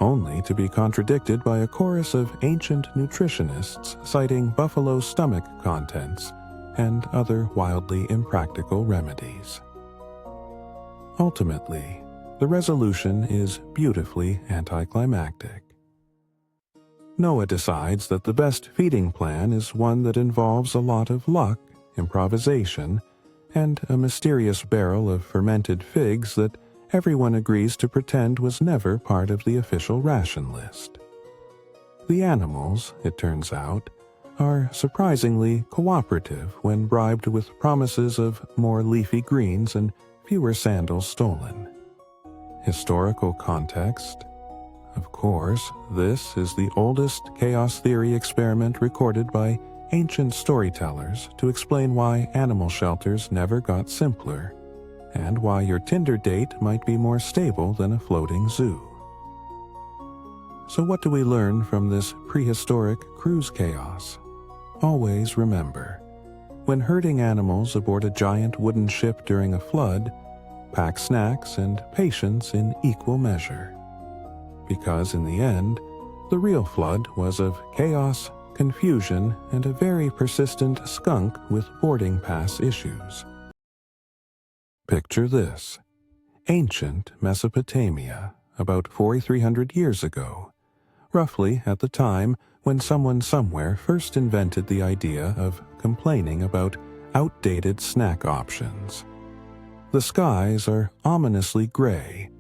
only to be contradicted by a chorus of ancient nutritionists citing buffalo stomach contents and other wildly impractical remedies. Ultimately, the resolution is beautifully anticlimactic. Noah decides that the best feeding plan is one that involves a lot of luck, improvisation, and a mysterious barrel of fermented figs that everyone agrees to pretend was never part of the official ration list. The animals, it turns out, are surprisingly cooperative when bribed with promises of more leafy greens and fewer sandals stolen. Historical context? Of course, this is the oldest chaos theory experiment recorded by ancient storytellers to explain why animal shelters never got simpler, and why your Tinder date might be more stable than a floating zoo. So what do we learn from this prehistoric cruise chaos? Always remember, when herding animals aboard a giant wooden ship during a flood, pack snacks and patience in equal measure. Because in the end, the real flood was of chaos, confusion, and a very persistent skunk with boarding pass issues. Picture this: ancient Mesopotamia, about 4,300 years ago, roughly at the time when someone somewhere first invented the idea of complaining about outdated snack options. The skies are ominously gray,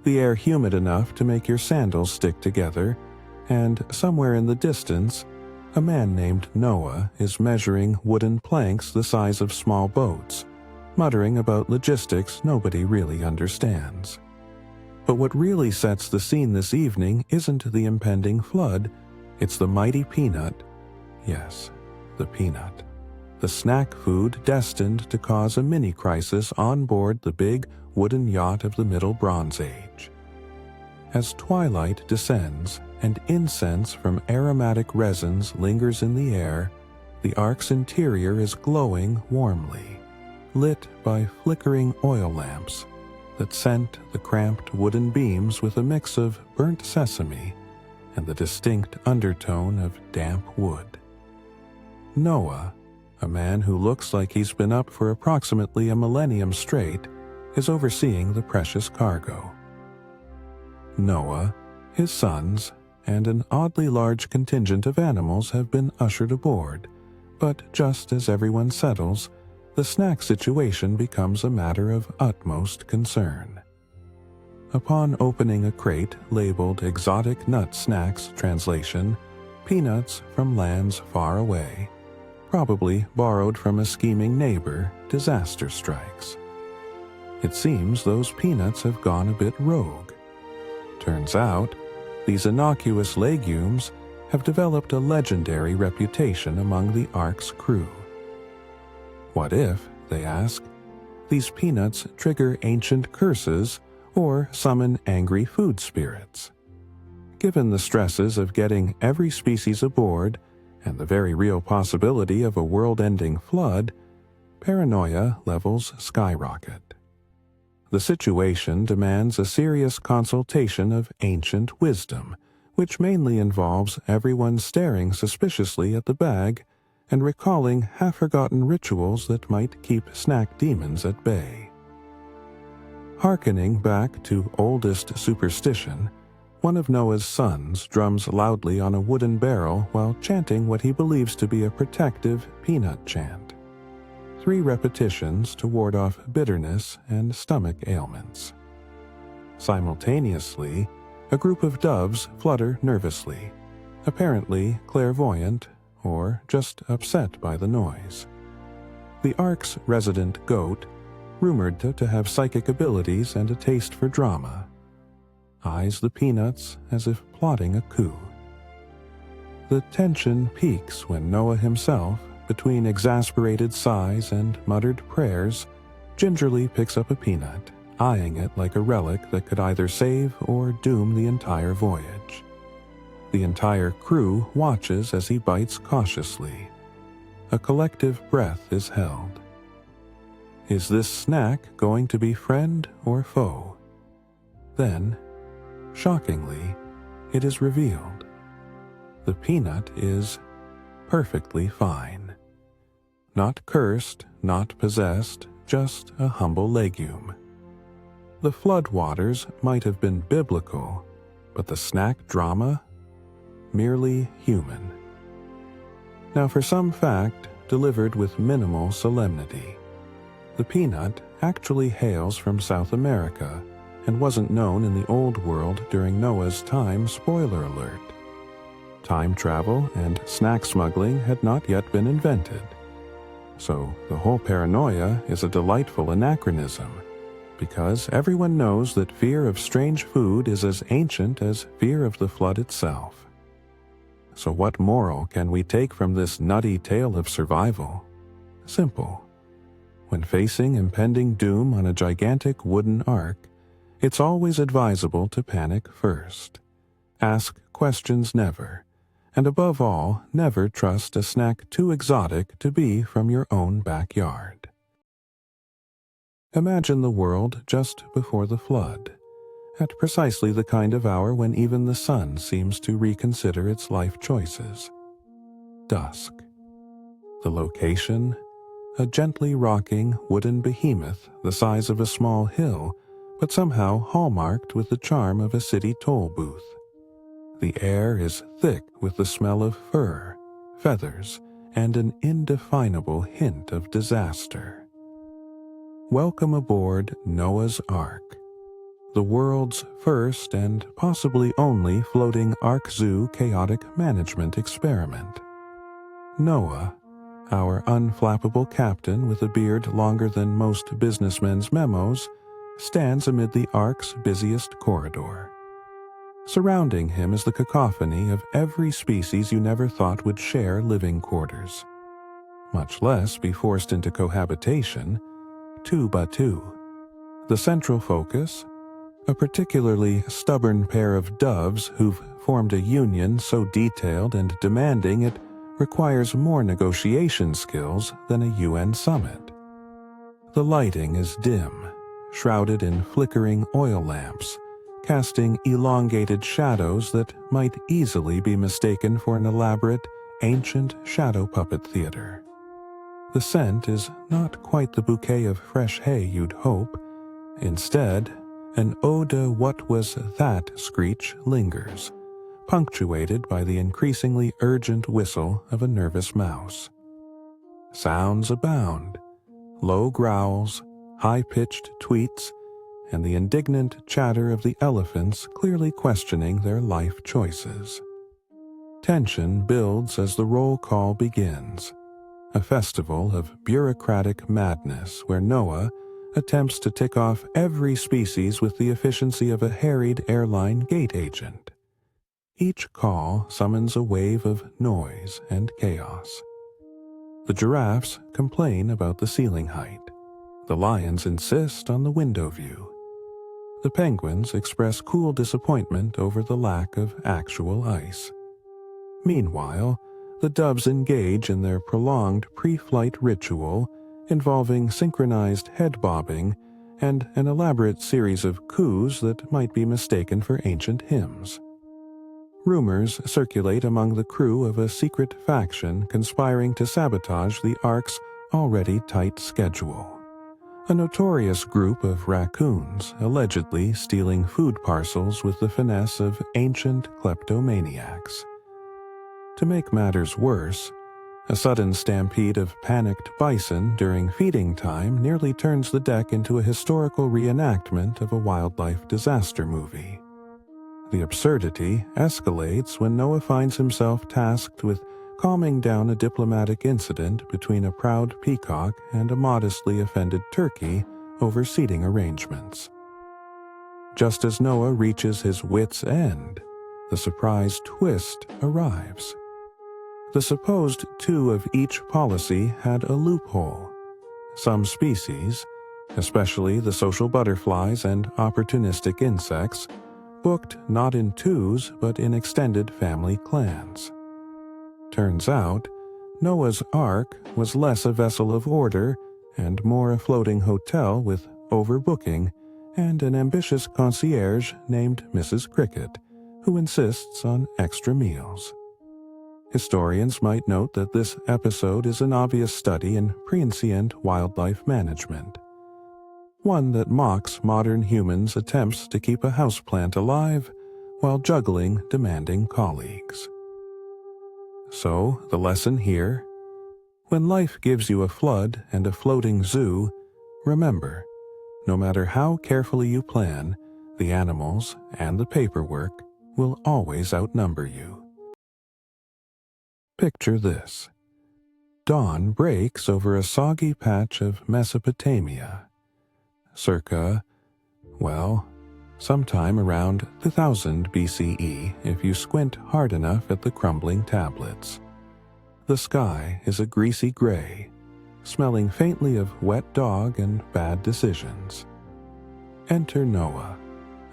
the air humid enough to make your sandals stick together, and somewhere in the distance, a man named Noah is measuring wooden planks the size of small boats, muttering about logistics nobody really understands. But what really sets the scene this evening isn't the impending flood, it's the mighty peanut. Yes, the peanut. The snack food destined to cause a mini-crisis on board the big wooden yacht of the Middle Bronze Age. As twilight descends and incense from aromatic resins lingers in the air, the ark's interior is glowing warmly, lit by flickering oil lamps that sent the cramped wooden beams with a mix of burnt sesame and the distinct undertone of damp wood. Noah, a man who looks like he's been up for approximately a millennium straight, is overseeing the precious cargo. Noah, his sons, and an oddly large contingent of animals have been ushered aboard, but just as everyone settles, the snack situation becomes a matter of utmost concern. Upon opening a crate labeled Exotic Nut Snacks translation, peanuts from lands far away, probably borrowed from a scheming neighbor, disaster strikes. It seems those peanuts have gone a bit rogue. Turns out, these innocuous legumes have developed a legendary reputation among the Ark's crew. What if, they ask, these peanuts trigger ancient curses or summon angry food spirits? Given the stresses of getting every species aboard and the very real possibility of a world-ending flood, paranoia levels skyrocket. The situation demands a serious consultation of ancient wisdom, which mainly involves everyone staring suspiciously at the bag and recalling half-forgotten rituals that might keep snack demons at bay. Harkening back to oldest superstition, one of Noah's sons drums loudly on a wooden barrel while chanting what he believes to be a protective peanut chant. 3 repetitions to ward off bitterness and stomach ailments. Simultaneously, a group of doves flutter nervously, apparently clairvoyant or just upset by the noise. The Ark's resident goat, rumored to have psychic abilities and a taste for drama, eyes the peanuts as if plotting a coup. The tension peaks when Noah himself, between exasperated sighs and muttered prayers, gingerly picks up a peanut, eyeing it like a relic that could either save or doom the entire voyage. The entire crew watches as he bites cautiously. A collective breath is held. Is this snack going to be friend or foe? Then, shockingly, it is revealed. The peanut is perfectly fine. Not cursed, not possessed, just a humble legume. The flood waters might have been biblical, but the snack drama? Merely human. Now for some fact, delivered with minimal solemnity. The peanut actually hails from South America and wasn't known in the Old World during Noah's time, spoiler alert. Time travel and snack smuggling had not yet been invented. So the whole paranoia is a delightful anachronism, because everyone knows that fear of strange food is as ancient as fear of the flood itself. So what moral can we take from this nutty tale of survival? Simple. When facing impending doom on a gigantic wooden ark, it's always advisable to panic first. Ask questions never. And above all, never trust a snack too exotic to be from your own backyard. Imagine the world just before the flood, at precisely the kind of hour when even the sun seems to reconsider its life choices. Dusk. The location? A gently rocking wooden behemoth the size of a small hill, but somehow hallmarked with the charm of a city toll booth. The air is thick with the smell of fur, feathers, and an indefinable hint of disaster. Welcome aboard Noah's Ark, the world's first and possibly only floating Ark Zoo chaotic management experiment. Noah, our unflappable captain with a beard longer than most businessmen's memos, stands amid the Ark's busiest corridor. Surrounding him is the cacophony of every species you never thought would share living quarters, much less be forced into cohabitation, 2 by 2. The central focus, a particularly stubborn pair of doves who've formed a union so detailed and demanding it requires more negotiation skills than a UN summit. The lighting is dim, shrouded in flickering oil lamps, casting elongated shadows that might easily be mistaken for an elaborate, ancient shadow puppet theater. The scent is not quite the bouquet of fresh hay you'd hope. Instead, an ode to what was that screech lingers, punctuated by the increasingly urgent whistle of a nervous mouse. Sounds abound: low growls, high-pitched tweets, and the indignant chatter of the elephants clearly questioning their life choices. Tension builds as the roll call begins, a festival of bureaucratic madness where Noah attempts to tick off every species with the efficiency of a harried airline gate agent. Each call summons a wave of noise and chaos. The giraffes complain about the ceiling height. The lions insist on the window view. The penguins express cool disappointment over the lack of actual ice. Meanwhile, the doves engage in their prolonged pre-flight ritual involving synchronized head bobbing and an elaborate series of coos that might be mistaken for ancient hymns. Rumors circulate among the crew of a secret faction conspiring to sabotage the Ark's already tight schedule. A notorious group of raccoons allegedly stealing food parcels with the finesse of ancient kleptomaniacs. To make matters worse, a sudden stampede of panicked bison during feeding time nearly turns the deck into a historical reenactment of a wildlife disaster movie. The absurdity escalates when Noah finds himself tasked with calming down a diplomatic incident between a proud peacock and a modestly offended turkey over seating arrangements. Just as Noah reaches his wit's end, the surprise twist arrives. The supposed two of each policy had a loophole. Some species, especially the social butterflies and opportunistic insects, booked not in twos but in extended family clans. Turns out, Noah's Ark was less a vessel of order and more a floating hotel with overbooking and an ambitious concierge named Mrs. Cricket, who insists on extra meals. Historians might note that this episode is an obvious study in prescient wildlife management, one that mocks modern humans' attempts to keep a houseplant alive while juggling demanding colleagues. So, the lesson here: when life gives you a flood and a floating zoo, remember, no matter how carefully you plan, the animals and the paperwork will always outnumber you. Picture this. Dawn breaks over a soggy patch of Mesopotamia, circa, sometime around 2000 BCE if you squint hard enough at the crumbling tablets. The sky is a greasy gray, smelling faintly of wet dog and bad decisions. Enter Noah,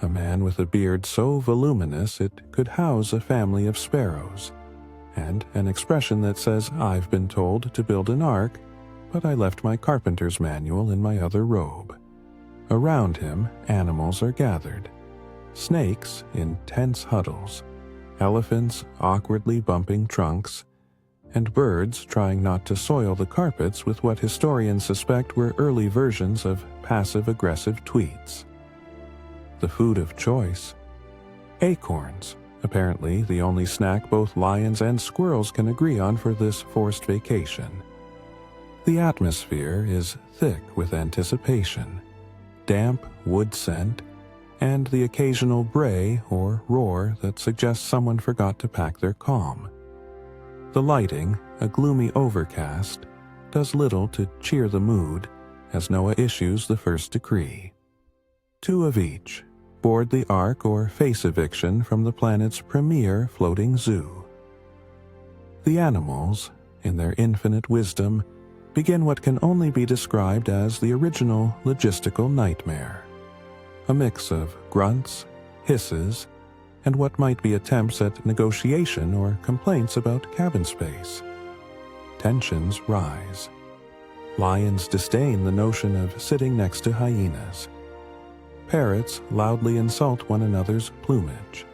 a man with a beard so voluminous it could house a family of sparrows, and an expression that says, "I've been told to build an ark, but I left my carpenter's manual in my other robe." Around him, animals are gathered. Snakes in tense huddles, elephants awkwardly bumping trunks, and birds trying not to soil the carpets with what historians suspect were early versions of passive-aggressive tweets. The food of choice: acorns, apparently the only snack both lions and squirrels can agree on for this forced vacation. The atmosphere is thick with anticipation, damp wood scent, and the occasional bray or roar that suggests someone forgot to pack their calm. The lighting, a gloomy overcast, does little to cheer the mood as Noah issues the first decree. 2 of each: board the Ark or face eviction from the planet's premier floating zoo. The animals, in their infinite wisdom, begin what can only be described as the original logistical nightmare. A mix of grunts, hisses, and what might be attempts at negotiation or complaints about cabin space. Tensions rise. Lions disdain the notion of sitting next to hyenas. Parrots loudly insult one another's plumage.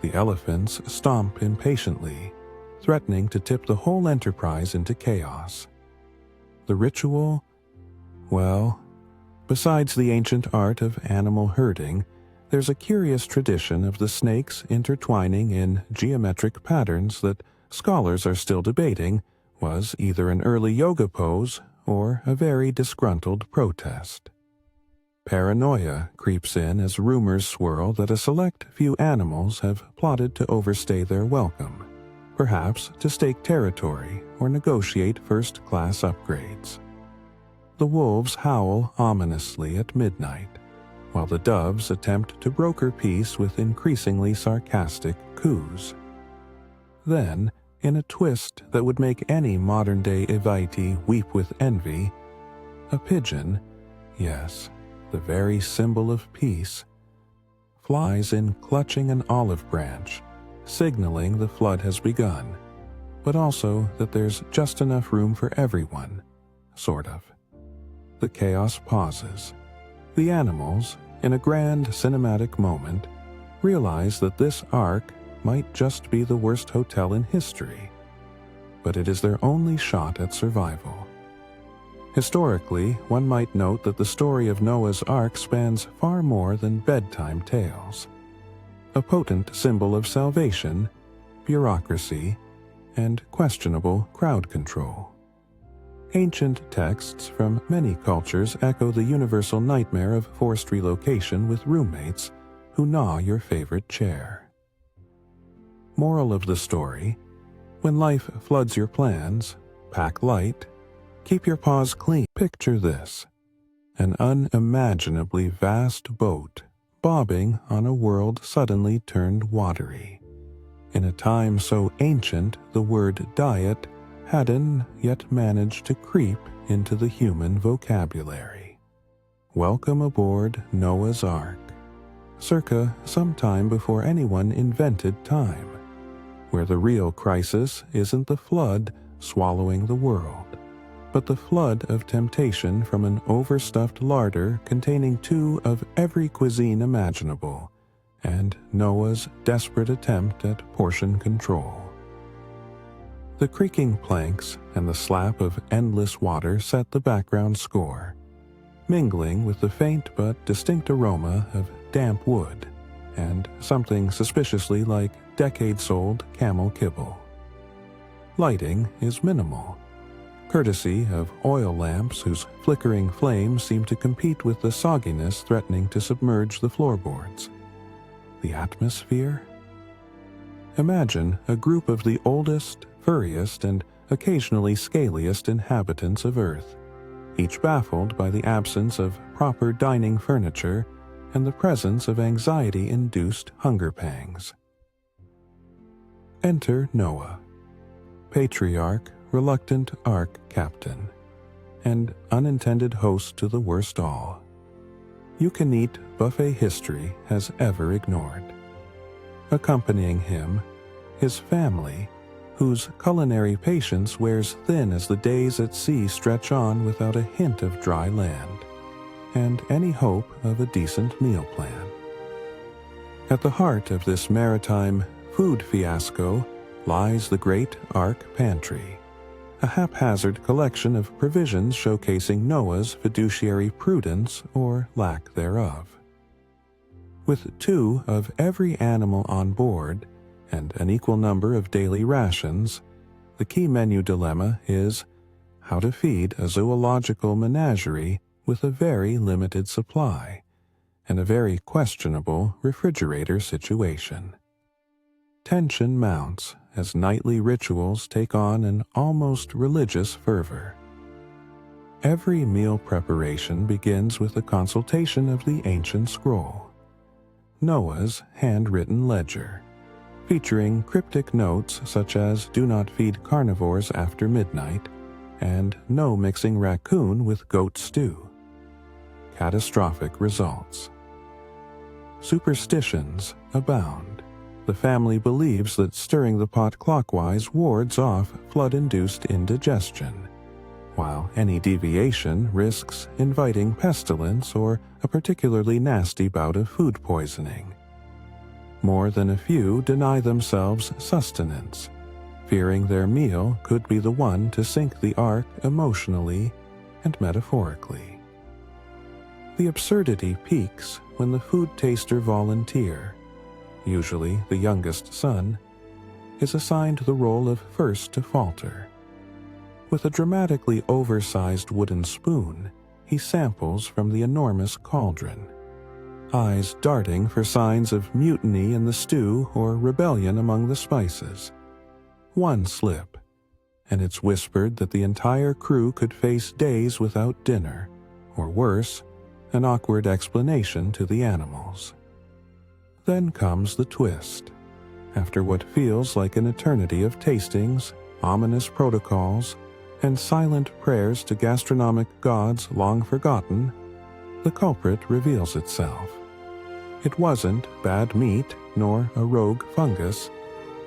The elephants stomp impatiently, threatening to tip the whole enterprise into chaos. The ritual? Well, besides the ancient art of animal herding, there's a curious tradition of the snakes intertwining in geometric patterns that scholars are still debating was either an early yoga pose or a very disgruntled protest. Paranoia creeps in as rumors swirl that a select few animals have plotted to overstay their welcome, perhaps to stake territory or negotiate first-class upgrades. The wolves howl ominously at midnight, while the doves attempt to broker peace with increasingly sarcastic coos. Then, in a twist that would make any modern-day Evite weep with envy, a pigeon, yes, the very symbol of peace, flies in clutching an olive branch, signaling the flood has begun, but also that there's just enough room for everyone, sort of. The chaos pauses. The animals, in a grand cinematic moment, realize that this ark might just be the worst hotel in history, but it is their only shot at survival. Historically, one might note that the story of Noah's Ark spans far more than bedtime tales. A potent symbol of salvation, bureaucracy, and questionable crowd control. Ancient texts from many cultures echo the universal nightmare of forced relocation with roommates who gnaw your favorite chair. Moral of the story: when life floods your plans, pack light, keep your paws clean. Picture this: an unimaginably vast boat bobbing on a world suddenly turned watery. In a time so ancient, the word diet hadn't yet managed to creep into the human vocabulary. Welcome aboard Noah's Ark, circa sometime before anyone invented time, where the real crisis isn't the flood swallowing the world, but the flood of temptation from an overstuffed larder containing two of every cuisine imaginable, and Noah's desperate attempt at portion control. The creaking planks and the slap of endless water set the background score, mingling with the faint but distinct aroma of damp wood and something suspiciously like decades-old camel kibble. Lighting is minimal, courtesy of oil lamps whose flickering flames seem to compete with the sogginess threatening to submerge the floorboards. The atmosphere? Imagine a group of the oldest, furriest, and occasionally scaliest inhabitants of Earth, each baffled by the absence of proper dining furniture and the presence of anxiety-induced hunger pangs. Enter Noah, patriarch, reluctant ark captain, and unintended host to the worst all. You can eat buffet history has ever ignored. Accompanying him, his family, whose culinary patience wears thin as the days at sea stretch on without a hint of dry land, and any hope of a decent meal plan. At the heart of this maritime food fiasco lies the great Ark Pantry, a haphazard collection of provisions showcasing Noah's fiduciary prudence or lack thereof. With two of every animal on board, and an equal number of daily rations, the key menu dilemma is how to feed a zoological menagerie with a very limited supply and a very questionable refrigerator situation. Tension mounts as nightly rituals take on an almost religious fervor. Every meal preparation begins with a consultation of the ancient scroll, Noah's handwritten ledger, featuring cryptic notes such as "Do not feed carnivores after midnight" and "No mixing raccoon with goat stew." Catastrophic results. Superstitions abound. The family believes that stirring the pot clockwise wards off flood-induced indigestion, while any deviation risks inviting pestilence or a particularly nasty bout of food poisoning. More than a few deny themselves sustenance, fearing their meal could be the one to sink the ark emotionally and metaphorically. The absurdity peaks when the food taster volunteer, usually the youngest son, is assigned the role of first to falter. With a dramatically oversized wooden spoon, he samples from the enormous cauldron, eyes darting for signs of mutiny in the stew or rebellion among the spices. One slip, and it's whispered that the entire crew could face days without dinner, or worse, an awkward explanation to the animals. Then comes the twist. After what feels like an eternity of tastings, ominous protocols, and silent prayers to gastronomic gods long forgotten, the culprit reveals itself. It wasn't bad meat nor a rogue fungus.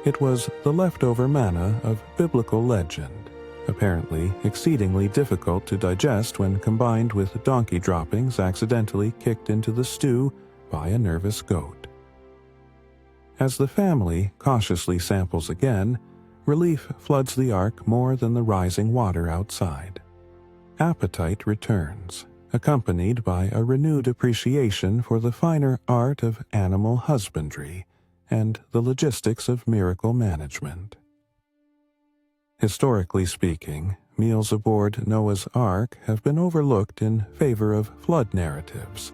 It was the leftover manna of biblical legend, apparently exceedingly difficult to digest when combined with donkey droppings accidentally kicked into the stew by a nervous goat. As the family cautiously samples again, relief floods the ark more than the rising water outside. Appetite returns, accompanied by a renewed appreciation for the finer art of animal husbandry and the logistics of miracle management. Historically speaking, meals aboard Noah's Ark have been overlooked in favor of flood narratives,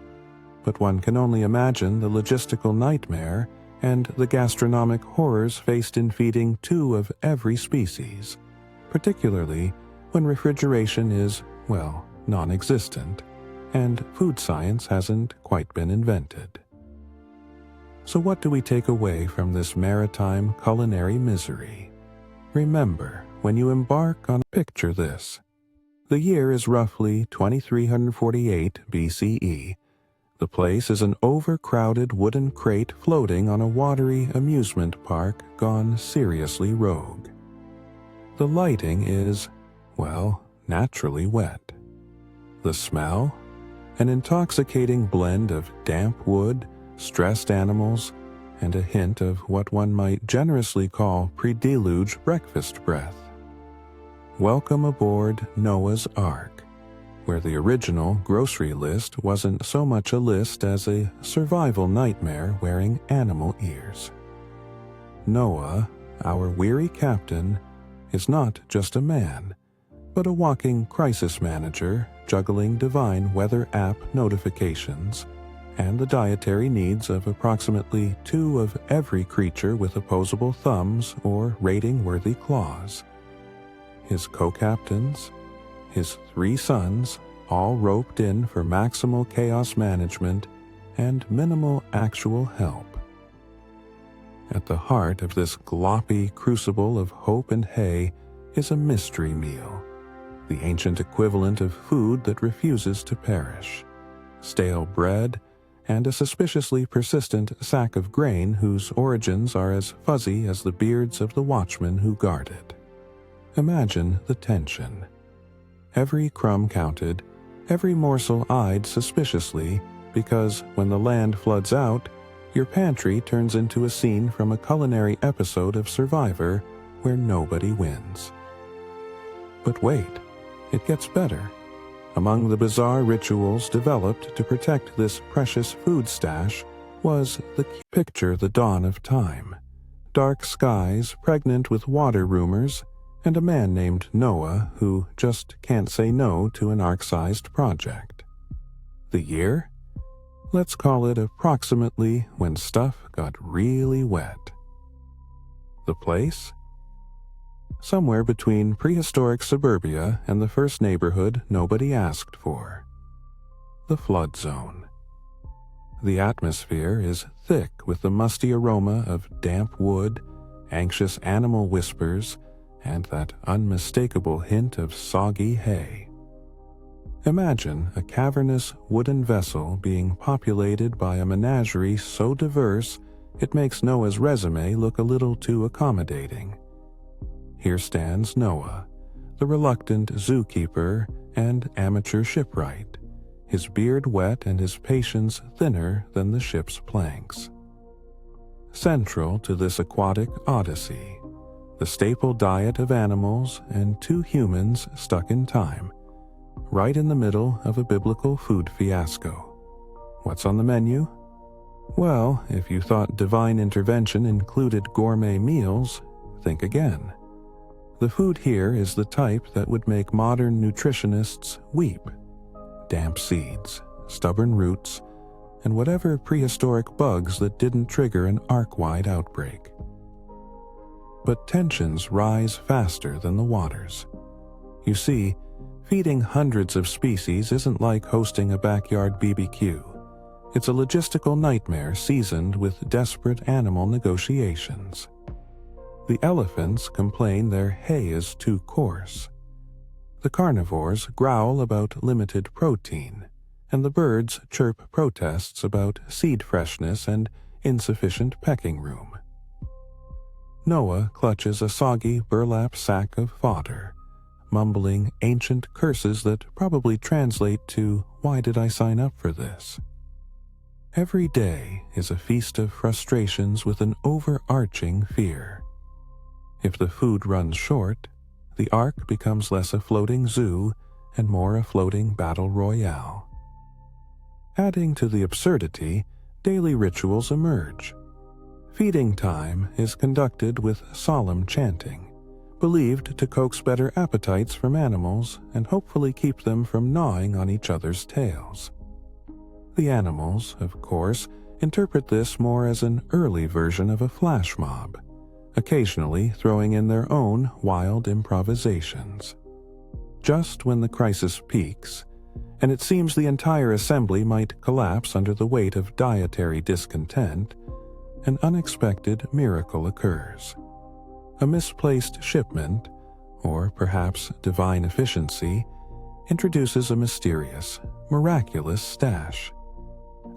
but one can only imagine the logistical nightmare and the gastronomic horrors faced in feeding two of every species, particularly when refrigeration is, well, non-existent, and food science hasn't quite been invented. So what do we take away from this maritime culinary misery? Remember, when you embark on picture this. The year is roughly 2348 BCE. The place is an overcrowded wooden crate floating on a watery amusement park gone seriously rogue. The lighting is, well, naturally wet. The smell? An intoxicating blend of damp wood, stressed animals, and a hint of what one might generously call pre-deluge breakfast breath. Welcome aboard Noah's Ark, where the original grocery list wasn't so much a list as a survival nightmare wearing animal ears. Noah, our weary captain, is not just a man, but a walking crisis manager juggling divine weather app notifications and the dietary needs of approximately 2 of every creature with opposable thumbs or rating-worthy claws. His co-captains, his 3 sons, all roped in for maximal chaos management and minimal actual help. At the heart of this gloppy crucible of hope and hay is a mystery meal, the ancient equivalent of food that refuses to perish, stale bread, and a suspiciously persistent sack of grain whose origins are as fuzzy as the beards of the watchmen who guard it. Imagine the tension. Every crumb counted, every morsel eyed suspiciously, because when the land floods out, your pantry turns into a scene from a culinary episode of Survivor where nobody wins. But wait, it gets better. Among the bizarre rituals developed to protect this precious food stash was picture the dawn of time. Dark skies pregnant with water rumors, and a man named Noah who just can't say no to an ark-sized project. The year? Let's call it approximately when stuff got really wet. The place? Somewhere between prehistoric suburbia and the first neighborhood nobody asked for. The flood zone. The atmosphere is thick with the musty aroma of damp wood, anxious animal whispers, and that unmistakable hint of soggy hay. Imagine a cavernous wooden vessel being populated by a menagerie so diverse it makes Noah's resume look a little too accommodating. Here stands Noah, the reluctant zookeeper and amateur shipwright, his beard wet and his patience thinner than the ship's planks. Central to this aquatic odyssey, the staple diet of animals and two humans stuck in time, right in the middle of a biblical food fiasco. What's on the menu? Well, if you thought divine intervention included gourmet meals, think again. The food here is the type that would make modern nutritionists weep. Damp seeds, stubborn roots, and whatever prehistoric bugs that didn't trigger an arc-wide outbreak. But tensions rise faster than the waters. You see, feeding hundreds of species isn't like hosting a backyard BBQ. It's a logistical nightmare seasoned with desperate animal negotiations. The elephants complain their hay is too coarse. The carnivores growl about limited protein, and the birds chirp protests about seed freshness and insufficient pecking room. Noah clutches a soggy burlap sack of fodder, mumbling ancient curses that probably translate to, "Why did I sign up for this?" Every day is a feast of frustrations with an overarching fear. If the food runs short, the ark becomes less a floating zoo and more a floating battle royale. Adding to the absurdity, daily rituals emerge. Feeding time is conducted with solemn chanting, believed to coax better appetites from animals and hopefully keep them from gnawing on each other's tails. The animals, of course, interpret this more as an early version of a flash mob, occasionally throwing in their own wild improvisations. Just when the crisis peaks, and it seems the entire assembly might collapse under the weight of dietary discontent, an unexpected miracle occurs. A misplaced shipment, or perhaps divine efficiency, introduces a mysterious, miraculous stash.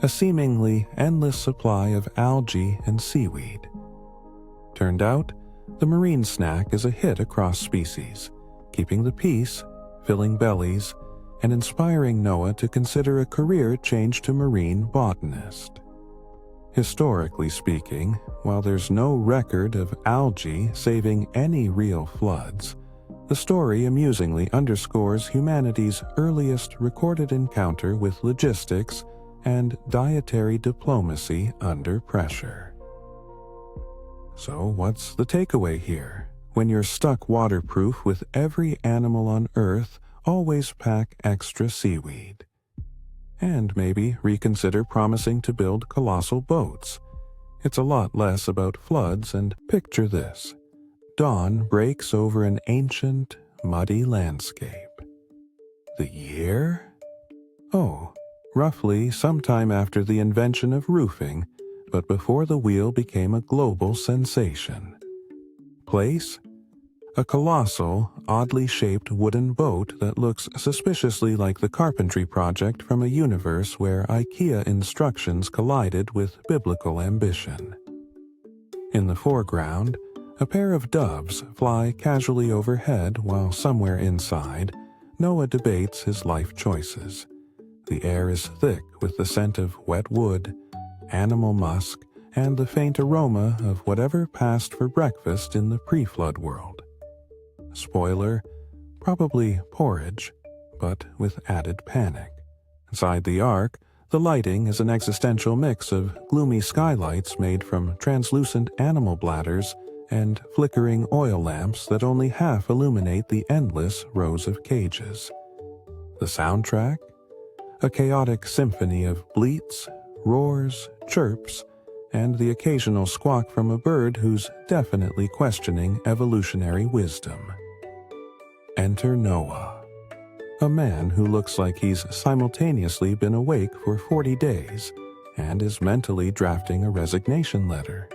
A seemingly endless supply of algae and seaweed. Turned out, the marine snack is a hit across species, keeping the peace, filling bellies, and inspiring Noah to consider a career change to marine botanist. Historically speaking, while there's no record of algae saving any real floods, the story amusingly underscores humanity's earliest recorded encounter with logistics and dietary diplomacy under pressure. So what's the takeaway here? When you're stuck waterproof with every animal on Earth, always pack extra seaweed. And maybe reconsider promising to build colossal boats. It's a lot less about floods, and picture this. Dawn breaks over an ancient, muddy landscape. The year? Oh, roughly sometime after the invention of roofing, but before the wheel became a global sensation. Place? A colossal, oddly shaped wooden boat that looks suspiciously like the carpentry project from a universe where IKEA instructions collided with biblical ambition. In the foreground, a pair of doves fly casually overhead while somewhere inside, Noah debates his life choices. The air is thick with the scent of wet wood, animal musk, and the faint aroma of whatever passed for breakfast in the pre-flood world. Spoiler, probably porridge, but with added panic. Inside the ark, the lighting is an existential mix of gloomy skylights made from translucent animal bladders and flickering oil lamps that only half illuminate the endless rows of cages. The soundtrack? A chaotic symphony of bleats, roars, chirps, and the occasional squawk from a bird who's definitely questioning evolutionary wisdom. Enter Noah, a man who looks like he's simultaneously been awake for 40 days and is mentally drafting a resignation letter.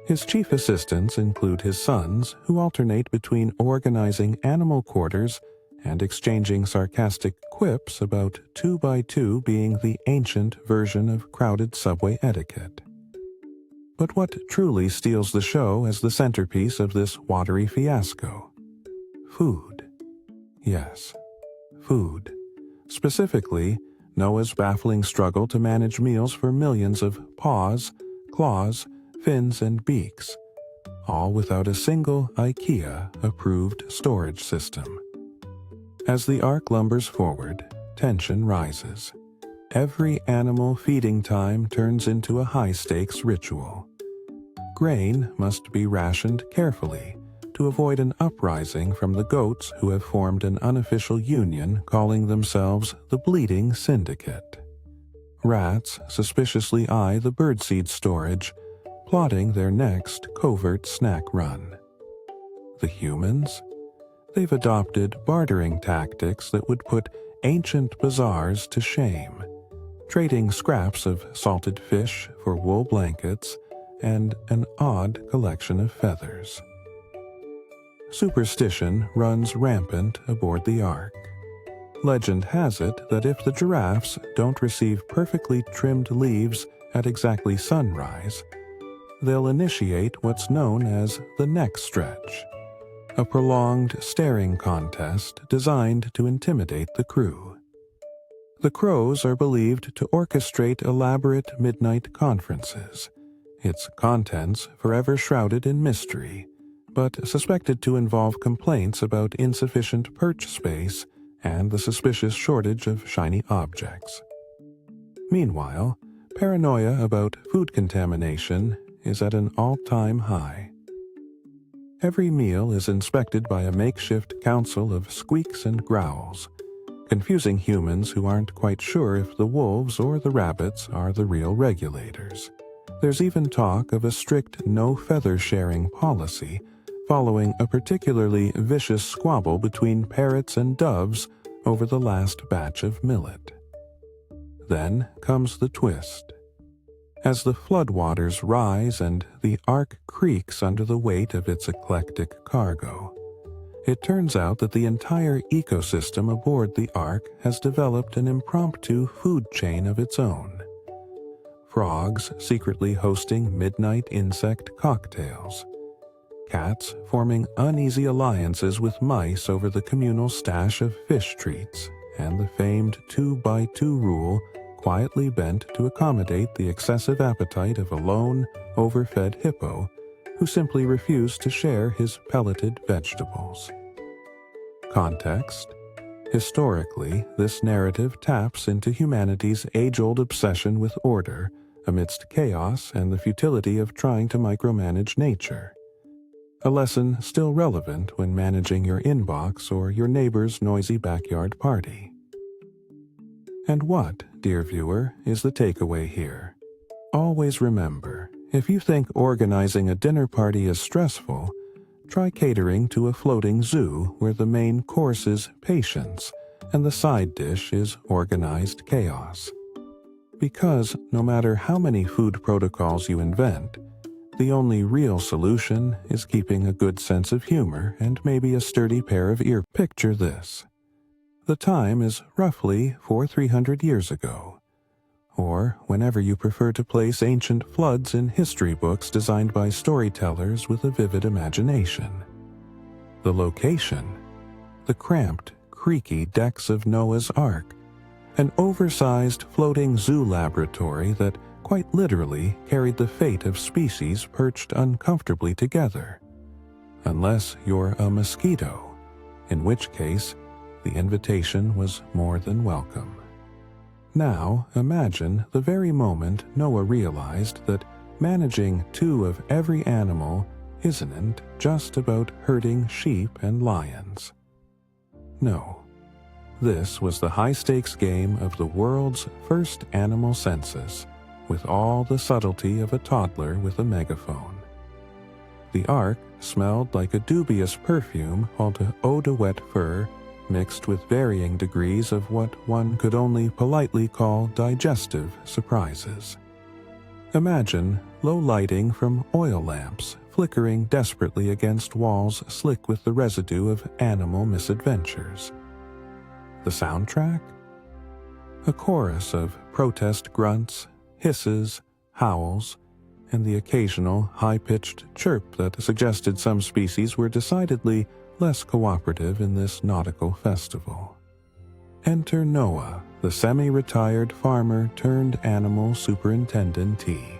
His chief assistants include his sons, who alternate between organizing animal quarters and exchanging sarcastic quips about 2x2 being the ancient version of crowded subway etiquette. But what truly steals the show as the centerpiece of this watery fiasco? Food. Yes, food. Specifically, Noah's baffling struggle to manage meals for millions of paws, claws, fins, and beaks, all without a single IKEA-approved storage system. As the ark lumbers forward, tension rises. Every animal feeding time turns into a high-stakes ritual. Grain must be rationed carefully to avoid an uprising from the goats who have formed an unofficial union calling themselves the Bleeding Syndicate. Rats suspiciously eye the birdseed storage, plotting their next covert snack run. The humans? They've adopted bartering tactics that would put ancient bazaars to shame, trading scraps of salted fish for wool blankets and an odd collection of feathers. Superstition runs rampant aboard the ark. Legend has it that if the giraffes don't receive perfectly trimmed leaves at exactly sunrise, they'll initiate what's known as the neck stretch, a prolonged staring contest designed to intimidate the crew. The crows are believed to orchestrate elaborate midnight conferences, its contents forever shrouded in mystery, but suspected to involve complaints about insufficient perch space and the suspicious shortage of shiny objects. Meanwhile, paranoia about food contamination is at an all-time high. Every meal is inspected by a makeshift council of squeaks and growls, confusing humans who aren't quite sure if the wolves or the rabbits are the real regulators. There's even talk of a strict no-feather-sharing policy following a particularly vicious squabble between parrots and doves over the last batch of millet. Then comes the twist. As the floodwaters rise and the ark creaks under the weight of its eclectic cargo, it turns out that the entire ecosystem aboard the ark has developed an impromptu food chain of its own. Frogs secretly hosting midnight insect cocktails, cats forming uneasy alliances with mice over the communal stash of fish treats, and the famed 2x2 rule quietly bent to accommodate the excessive appetite of a lone, overfed hippo who simply refused to share his pelleted vegetables. Context: historically, this narrative taps into humanity's age-old obsession with order amidst chaos and the futility of trying to micromanage nature. A lesson still relevant when managing your inbox or your neighbor's noisy backyard party. And what, dear viewer, is the takeaway here? Always remember, if you think organizing a dinner party is stressful, try catering to a floating zoo where the main course is patience and the side dish is organized chaos. Because no matter how many food protocols you invent, the only real solution is keeping a good sense of humor and maybe a sturdy pair of ears. Picture this. The time is roughly 300 years ago, or whenever you prefer to place ancient floods in history books designed by storytellers with a vivid imagination. The location: the cramped, creaky decks of Noah's Ark, an oversized floating zoo laboratory that quite literally carried the fate of species perched uncomfortably together. Unless you're a mosquito, in which case the invitation was more than welcome. Now imagine the very moment Noah realized that managing 2 of every animal isn't just about herding sheep and lions. No, this was the high-stakes game of the world's first animal census, with all the subtlety of a toddler with a megaphone. The ark smelled like a dubious perfume called eau de wet fur, mixed with varying degrees of what one could only politely call digestive surprises. Imagine low lighting from oil lamps flickering desperately against walls slick with the residue of animal misadventures. The soundtrack? A chorus of protest grunts, hisses, howls, and the occasional high-pitched chirp that suggested some species were decidedly less cooperative in this nautical festival. Enter Noah, the semi-retired farmer turned animal superintendent-ee,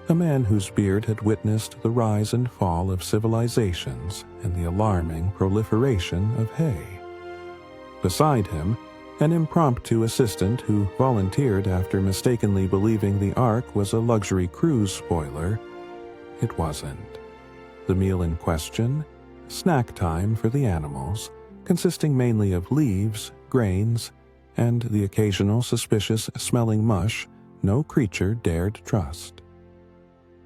a man whose beard had witnessed the rise and fall of civilizations and the alarming proliferation of hay. Beside him, an impromptu assistant who volunteered after mistakenly believing the Ark was a luxury cruise spoiler. It wasn't. The meal in question, snack time for the animals, consisting mainly of leaves, grains, and the occasional suspicious-smelling mush no creature dared trust.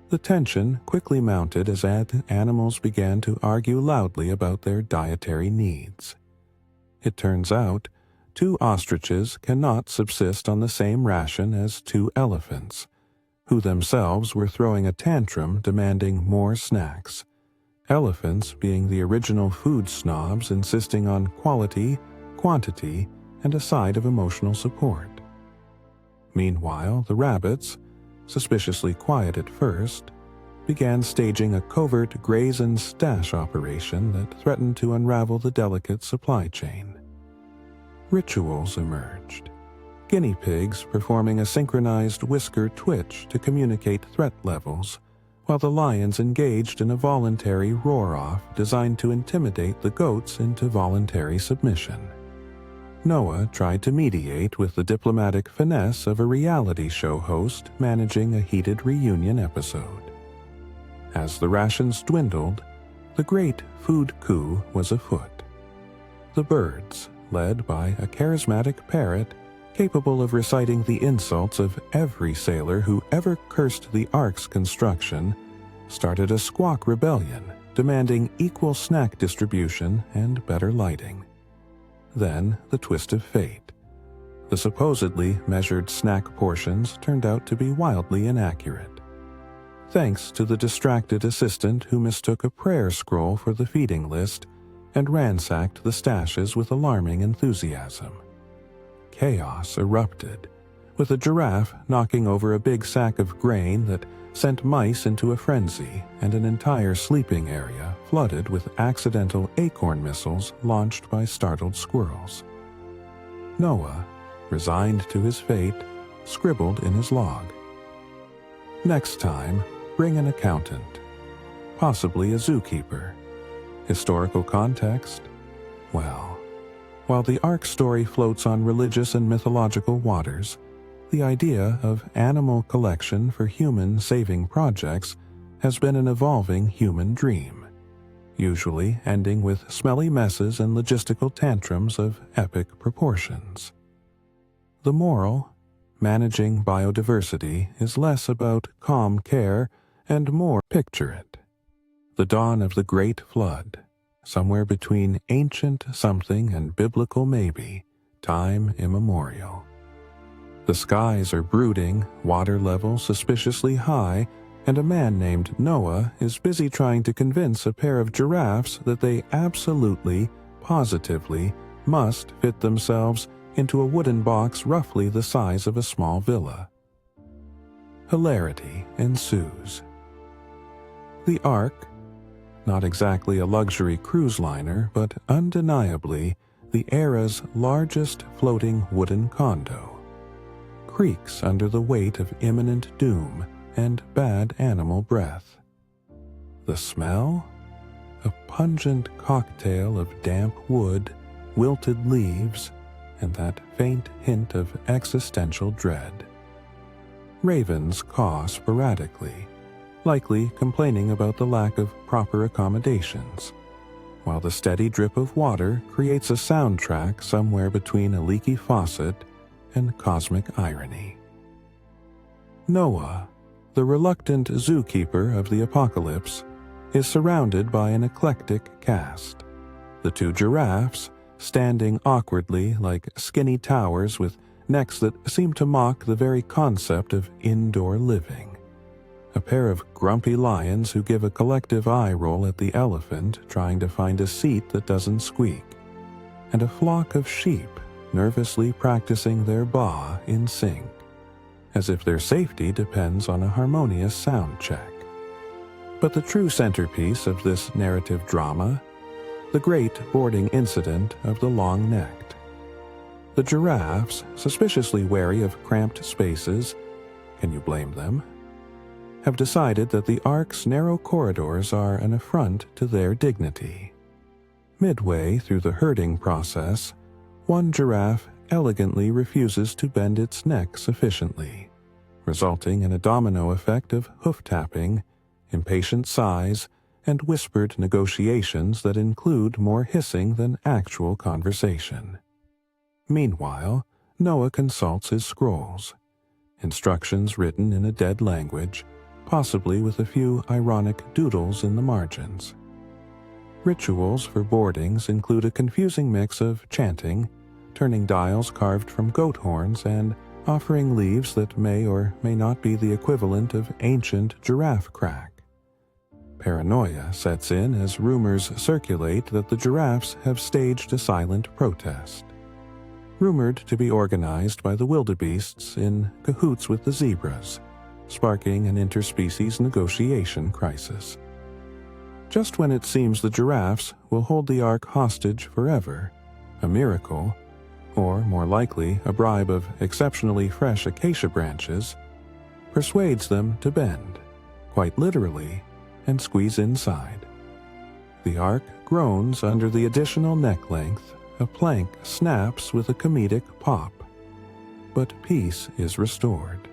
The tension quickly mounted as animals began to argue loudly about their dietary needs. It turns out, 2 ostriches cannot subsist on the same ration as 2 elephants, who themselves were throwing a tantrum demanding more snacks. Elephants being the original food snobs insisting on quality, quantity, and a side of emotional support. Meanwhile, the rabbits, suspiciously quiet at first, began staging a covert graze and stash operation that threatened to unravel the delicate supply chain. Rituals emerged, guinea pigs performing a synchronized whisker twitch to communicate threat levels, while the lions engaged in a voluntary roar-off designed to intimidate the goats into voluntary submission. Noah tried to mediate with the diplomatic finesse of a reality show host managing a heated reunion episode. As the rations dwindled, the great food coup was afoot. The birds, led by a charismatic parrot capable of reciting the insults of every sailor who ever cursed the Ark's construction, started a squawk rebellion demanding equal snack distribution and better lighting. Then the twist of fate. The supposedly measured snack portions turned out to be wildly inaccurate, thanks to the distracted assistant who mistook a prayer scroll for the feeding list and ransacked the stashes with alarming enthusiasm. Chaos erupted, with a giraffe knocking over a big sack of grain that sent mice into a frenzy and an entire sleeping area flooded with accidental acorn missiles launched by startled squirrels. Noah, resigned to his fate, scribbled in his log. Next time, bring an accountant, possibly a zookeeper. Historical context? Well, while the Ark story floats on religious and mythological waters, the idea of animal collection for human-saving projects has been an evolving human dream, usually ending with smelly messes and logistical tantrums of epic proportions. The moral? Managing biodiversity is less about calm care and more picture it. The dawn of the Great Flood, somewhere between ancient something and biblical maybe, time immemorial. The skies are brooding, water level suspiciously high, and a man named Noah is busy trying to convince a pair of giraffes that they absolutely, positively, must fit themselves into a wooden box roughly the size of a small villa. Hilarity ensues. The Ark, not exactly a luxury cruise liner, but undeniably the era's largest floating wooden condo, creaks under the weight of imminent doom and bad animal breath. The smell? A pungent cocktail of damp wood, wilted leaves, and that faint hint of existential dread. Ravens caw sporadically, likely complaining about the lack of proper accommodations, while the steady drip of water creates a soundtrack somewhere between a leaky faucet and cosmic irony. Noah, the reluctant zookeeper of the apocalypse, is surrounded by an eclectic cast. The 2 giraffes, standing awkwardly like skinny towers with necks that seem to mock the very concept of indoor living. A pair of grumpy lions who give a collective eye roll at the elephant trying to find a seat that doesn't squeak, and a flock of sheep nervously practicing their baa in sync, as if their safety depends on a harmonious sound check. But the true centerpiece of this narrative drama, the great boarding incident of the long-necked. The giraffes, suspiciously wary of cramped spaces, can you blame them? Have decided that the ark's narrow corridors are an affront to their dignity. Midway through the herding process, one giraffe elegantly refuses to bend its neck sufficiently, resulting in a domino effect of hoof-tapping, impatient sighs, and whispered negotiations that include more hissing than actual conversation. Meanwhile, Noah consults his scrolls, instructions written in a dead language, possibly with a few ironic doodles in the margins. Rituals for boardings include a confusing mix of chanting, turning dials carved from goat horns, and offering leaves that may or may not be the equivalent of ancient giraffe crack. Paranoia sets in as rumors circulate that the giraffes have staged a silent protest, rumored to be organized by the wildebeests in cahoots with the zebras, sparking an interspecies negotiation crisis. Just when it seems the giraffes will hold the ark hostage forever, a miracle, or more likely a bribe of exceptionally fresh acacia branches, persuades them to bend, quite literally, and squeeze inside. The ark groans under the additional neck length, a plank snaps with a comedic pop, but peace is restored.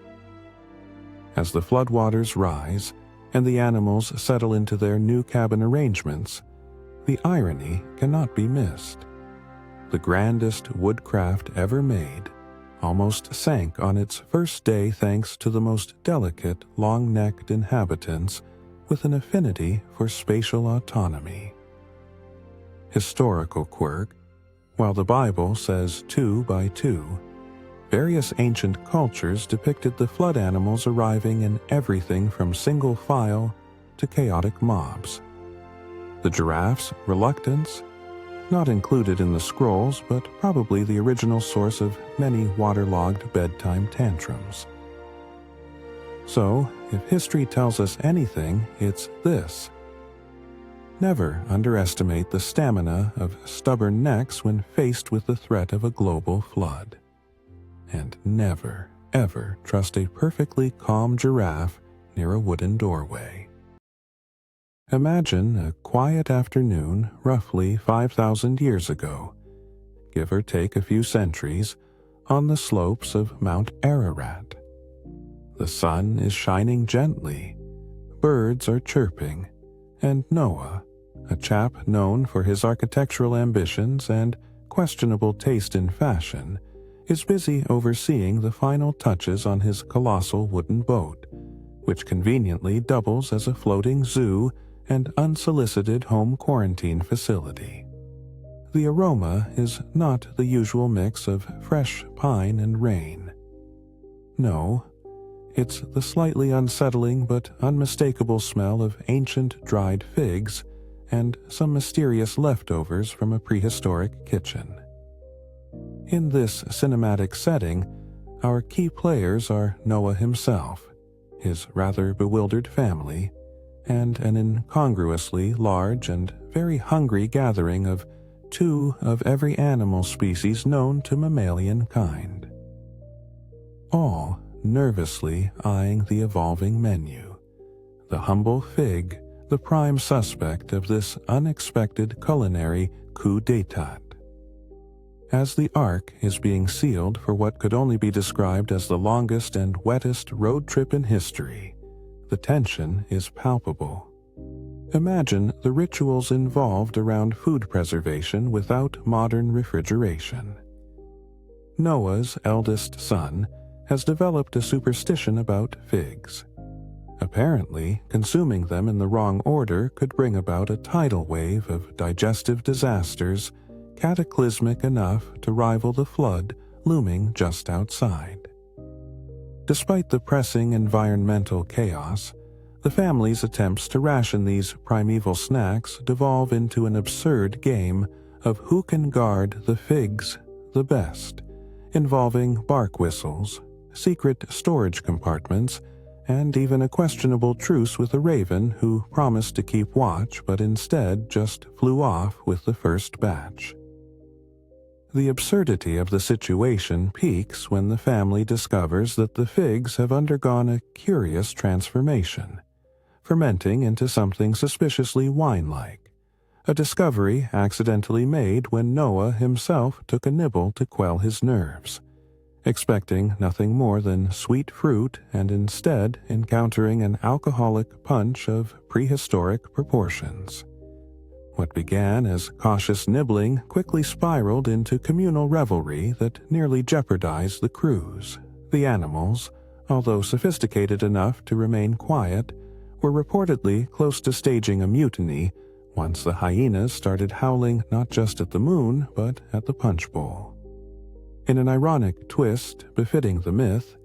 As the floodwaters rise and the animals settle into their new cabin arrangements, the irony cannot be missed. The grandest woodcraft ever made almost sank on its first day thanks to the most delicate, long-necked inhabitants with an affinity for spatial autonomy. Historical quirk: while the Bible says 2 by 2, various ancient cultures depicted the flood animals arriving in everything from single file to chaotic mobs. The giraffe's reluctance? Not included in the scrolls, but probably the original source of many waterlogged bedtime tantrums. So, if history tells us anything, it's this: never underestimate the stamina of stubborn necks when faced with the threat of a global flood. And never, ever trust a perfectly calm giraffe near a wooden doorway. Imagine a quiet afternoon roughly 5,000 years ago, give or take a few centuries, on the slopes of Mount Ararat. The sun is shining gently, birds are chirping, and Noah, a chap known for his architectural ambitions and questionable taste in fashion, is busy overseeing the final touches on his colossal wooden boat, which conveniently doubles as a floating zoo and unsolicited home quarantine facility. The aroma is not the usual mix of fresh pine and rain. No, it's the slightly unsettling but unmistakable smell of ancient dried figs and some mysterious leftovers from a prehistoric kitchen. In this cinematic setting, our key players are Noah himself, his rather bewildered family, and an incongruously large and very hungry gathering of 2 of every animal species known to mammalian kind. All nervously eyeing the evolving menu, the humble fig the prime suspect of this unexpected culinary coup d'etat. As the ark is being sealed for what could only be described as the longest and wettest road trip in history, the tension is palpable. Imagine the rituals involved around food preservation without modern refrigeration. Noah's eldest son has developed a superstition about figs. Apparently, consuming them in the wrong order could bring about a tidal wave of digestive disasters cataclysmic enough to rival the flood looming just outside. Despite the pressing environmental chaos, the family's attempts to ration these primeval snacks devolve into an absurd game of who can guard the figs the best, involving bark whistles, secret storage compartments, and even a questionable truce with a raven who promised to keep watch but instead just flew off with the first batch. The absurdity of the situation peaks when the family discovers that the figs have undergone a curious transformation, fermenting into something suspiciously wine-like, a discovery accidentally made when Noah himself took a nibble to quell his nerves, expecting nothing more than sweet fruit and instead encountering an alcoholic punch of prehistoric proportions. What began as cautious nibbling quickly spiraled into communal revelry that nearly jeopardized the cruise. The animals, although sophisticated enough to remain quiet, were reportedly close to staging a mutiny once the hyenas started howling not just at the moon but at the punch bowl. In an ironic twist befitting the myth,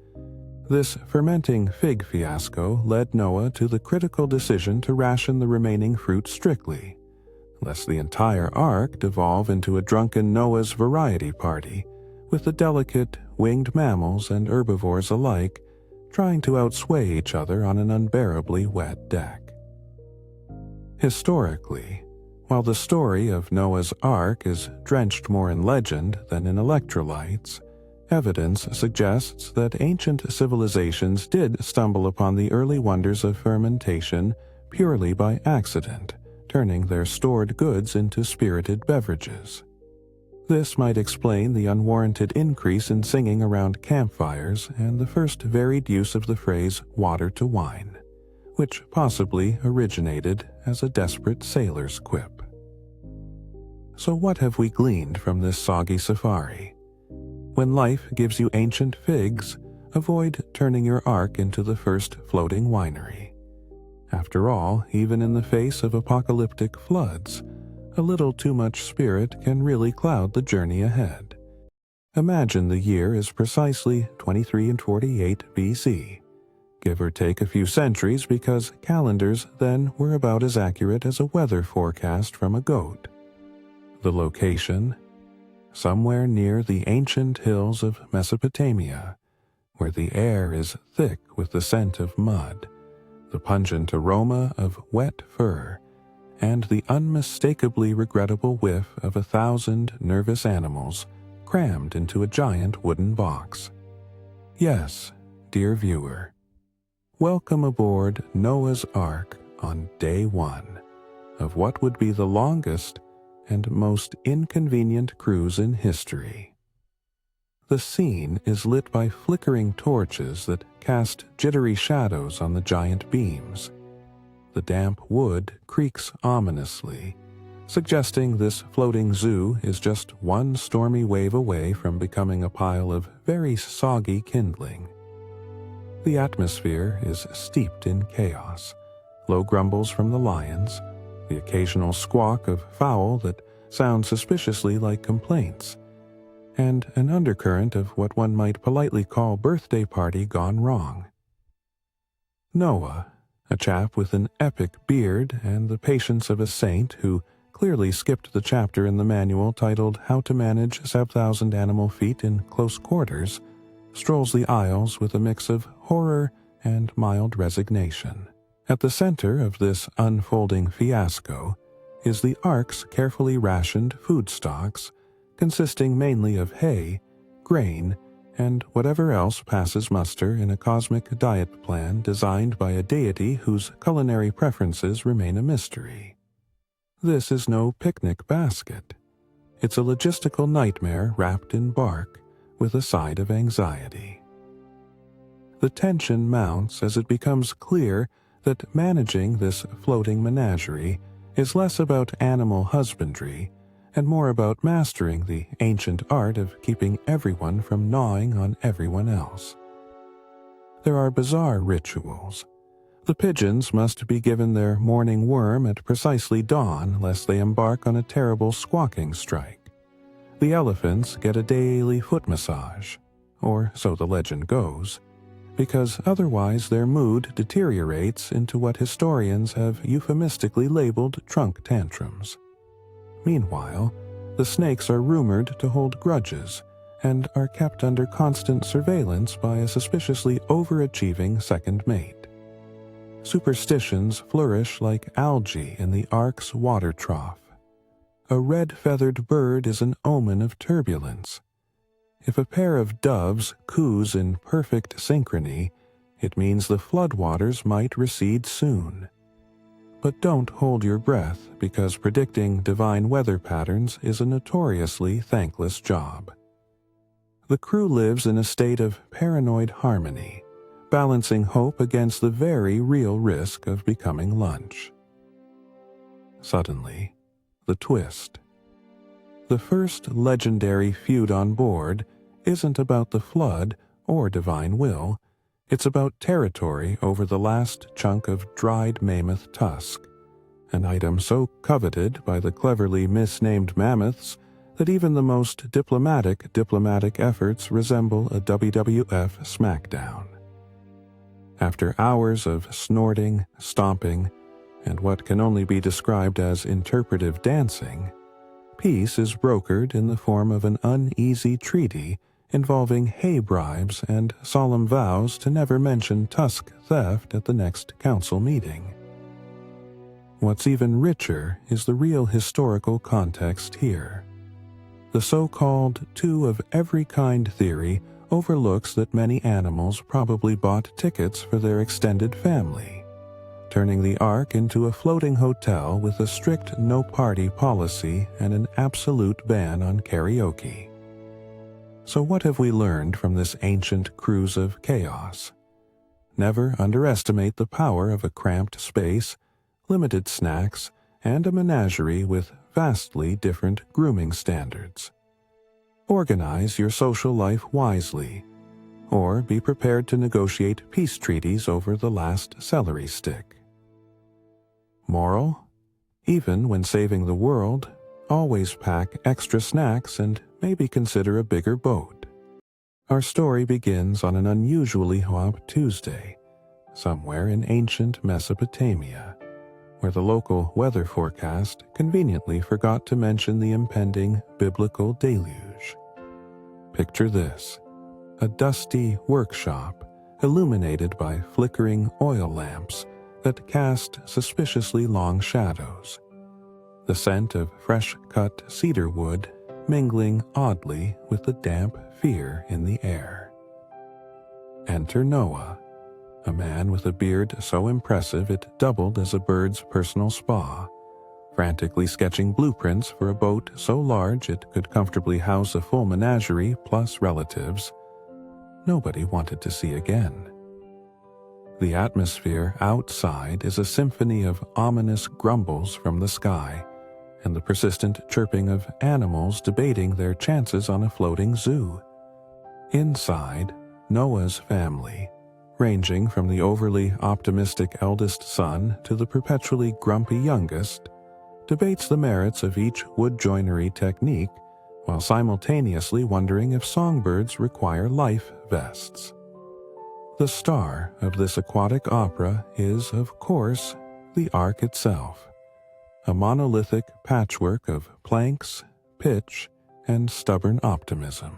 this fermenting fig fiasco led Noah to the critical decision to ration the remaining fruit strictly, lest the entire ark devolve into a drunken Noah's variety party, with the delicate, winged mammals and herbivores alike trying to outsway each other on an unbearably wet deck. Historically, while the story of Noah's Ark is drenched more in legend than in electrolytes, evidence suggests that ancient civilizations did stumble upon the early wonders of fermentation purely by accident, turning their stored goods into spirited beverages. This might explain the unwarranted increase in singing around campfires and the first varied use of the phrase water to wine, which possibly originated as a desperate sailor's quip. So what have we gleaned from this soggy safari? When life gives you ancient figs, avoid turning your ark into the first floating winery. After all, even in the face of apocalyptic floods, a little too much spirit can really cloud the journey ahead. Imagine the year is precisely 2348 BC, give or take a few centuries because calendars then were about as accurate as a weather forecast from a goat. The location? Somewhere near the ancient hills of Mesopotamia, where the air is thick with the scent of mud, the pungent aroma of wet fur, and the unmistakably regrettable whiff of 1,000 nervous animals crammed into a giant wooden box. Yes, dear viewer, welcome aboard Noah's Ark on day one of what would be the longest and most inconvenient cruise in history. The scene is lit by flickering torches that cast jittery shadows on the giant beams. The damp wood creaks ominously, suggesting this floating zoo is just one stormy wave away from becoming a pile of very soggy kindling. The atmosphere is steeped in chaos, low grumbles from the lions, the occasional squawk of fowl that sound suspiciously like complaints, and an undercurrent of what one might politely call birthday party gone wrong. Noah, a chap with an epic beard and the patience of a saint who clearly skipped the chapter in the manual titled How to Manage 7,000 Animal Feet in Close Quarters, strolls the aisles with a mix of horror and mild resignation. At the center of this unfolding fiasco is the ark's carefully rationed food stocks, consisting mainly of hay, grain, and whatever else passes muster in a cosmic diet plan designed by a deity whose culinary preferences remain a mystery. This is no picnic basket. It's a logistical nightmare wrapped in bark with a side of anxiety. The tension mounts as it becomes clear that managing this floating menagerie is less about animal husbandry and more about mastering the ancient art of keeping everyone from gnawing on everyone else. There are bizarre rituals. The pigeons must be given their morning worm at precisely dawn lest they embark on a terrible squawking strike. The elephants get a daily foot massage, or so the legend goes, because otherwise their mood deteriorates into what historians have euphemistically labeled trunk tantrums. Meanwhile, the snakes are rumored to hold grudges and are kept under constant surveillance by a suspiciously overachieving second mate. Superstitions flourish like algae in the ark's water trough. A red-feathered bird is an omen of turbulence. If a pair of doves coos in perfect synchrony, it means the floodwaters might recede soon. But don't hold your breath, because predicting divine weather patterns is a notoriously thankless job. The crew lives in a state of paranoid harmony, balancing hope against the very real risk of becoming lunch. Suddenly, the twist. The first legendary feud on board isn't about the flood or divine will, it's about territory over the last chunk of dried mammoth tusk, an item so coveted by the cleverly misnamed mammoths that even the most diplomatic efforts resemble a WWF smackdown. After hours of snorting, stomping, and what can only be described as interpretive dancing, peace is brokered in the form of an uneasy treaty involving hay bribes and solemn vows to never mention tusk theft at the next council meeting. What's even richer is the real historical context here. The so-called two of every kind theory overlooks that many animals probably bought tickets for their extended family, turning the Ark into a floating hotel with a strict no-party policy and an absolute ban on karaoke. So what have we learned from this ancient cruise of chaos? Never underestimate the power of a cramped space, limited snacks, and a menagerie with vastly different grooming standards. Organize your social life wisely, or be prepared to negotiate peace treaties over the last celery stick. Moral? Even when saving the world, always pack extra snacks and maybe consider a bigger boat. Our story begins on an unusually hot Tuesday, somewhere in ancient Mesopotamia, where the local weather forecast conveniently forgot to mention the impending biblical deluge. Picture this: a dusty workshop illuminated by flickering oil lamps that cast suspiciously long shadows, the scent of fresh-cut cedar wood mingling oddly with the damp fear in the air. Enter Noah, a man with a beard so impressive it doubled as a bird's personal spa, frantically sketching blueprints for a boat so large it could comfortably house a full menagerie plus relatives nobody wanted to see again. The atmosphere outside is a symphony of ominous grumbles from the sky and the persistent chirping of animals debating their chances on a floating zoo. Inside, Noah's family, ranging from the overly optimistic eldest son to the perpetually grumpy youngest, debates the merits of each wood joinery technique while simultaneously wondering if songbirds require life vests. The star of this aquatic opera is, of course, the Ark itself, a monolithic patchwork of planks, pitch, and stubborn optimism.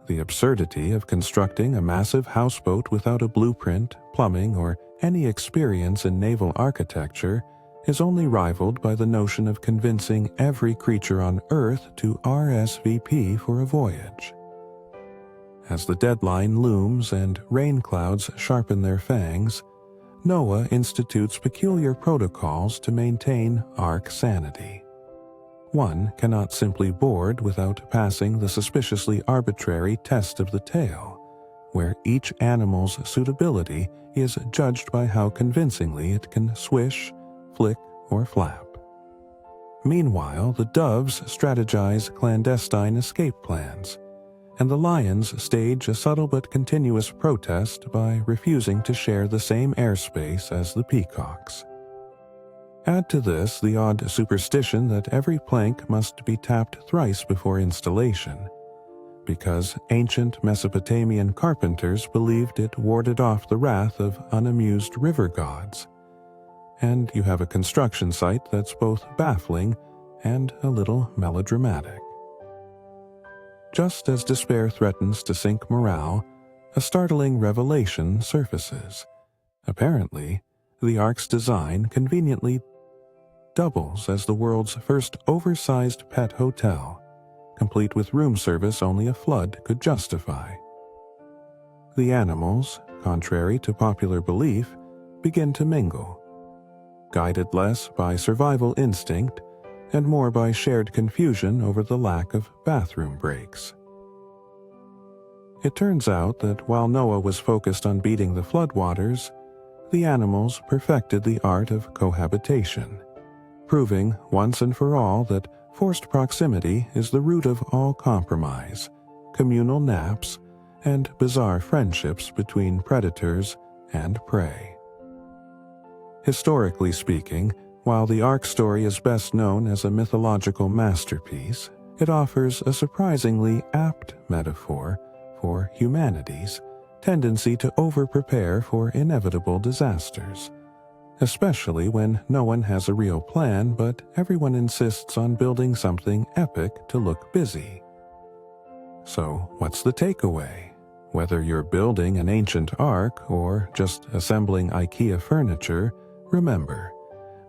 The absurdity of constructing a massive houseboat without a blueprint, plumbing, or any experience in naval architecture is only rivaled by the notion of convincing every creature on Earth to RSVP for a voyage. As the deadline looms and rain clouds sharpen their fangs, Noah institutes peculiar protocols to maintain Ark sanity. One cannot simply board without passing the suspiciously arbitrary test of the tail, where each animal's suitability is judged by how convincingly it can swish, flick, or flap. Meanwhile, the doves strategize clandestine escape plans, and the lions stage a subtle but continuous protest by refusing to share the same airspace as the peacocks. Add to this the odd superstition that every plank must be tapped thrice before installation, because ancient Mesopotamian carpenters believed it warded off the wrath of unamused river gods, and you have a construction site that's both baffling and a little melodramatic. Just as despair threatens to sink morale, a startling revelation surfaces. Apparently, the Ark's design conveniently doubles as the world's first oversized pet hotel, complete with room service only a flood could justify. The animals, contrary to popular belief, begin to mingle, guided less by survival instinct and more by shared confusion over the lack of bathroom breaks. It turns out that while Noah was focused on beating the floodwaters, the animals perfected the art of cohabitation, proving once and for all that forced proximity is the root of all compromise, communal naps, and bizarre friendships between predators and prey. Historically speaking, while the Ark story is best known as a mythological masterpiece, it offers a surprisingly apt metaphor for humanity's tendency to over-prepare for inevitable disasters, especially when no one has a real plan but everyone insists on building something epic to look busy. So, what's the takeaway? Whether you're building an ancient ark or just assembling IKEA furniture, remember,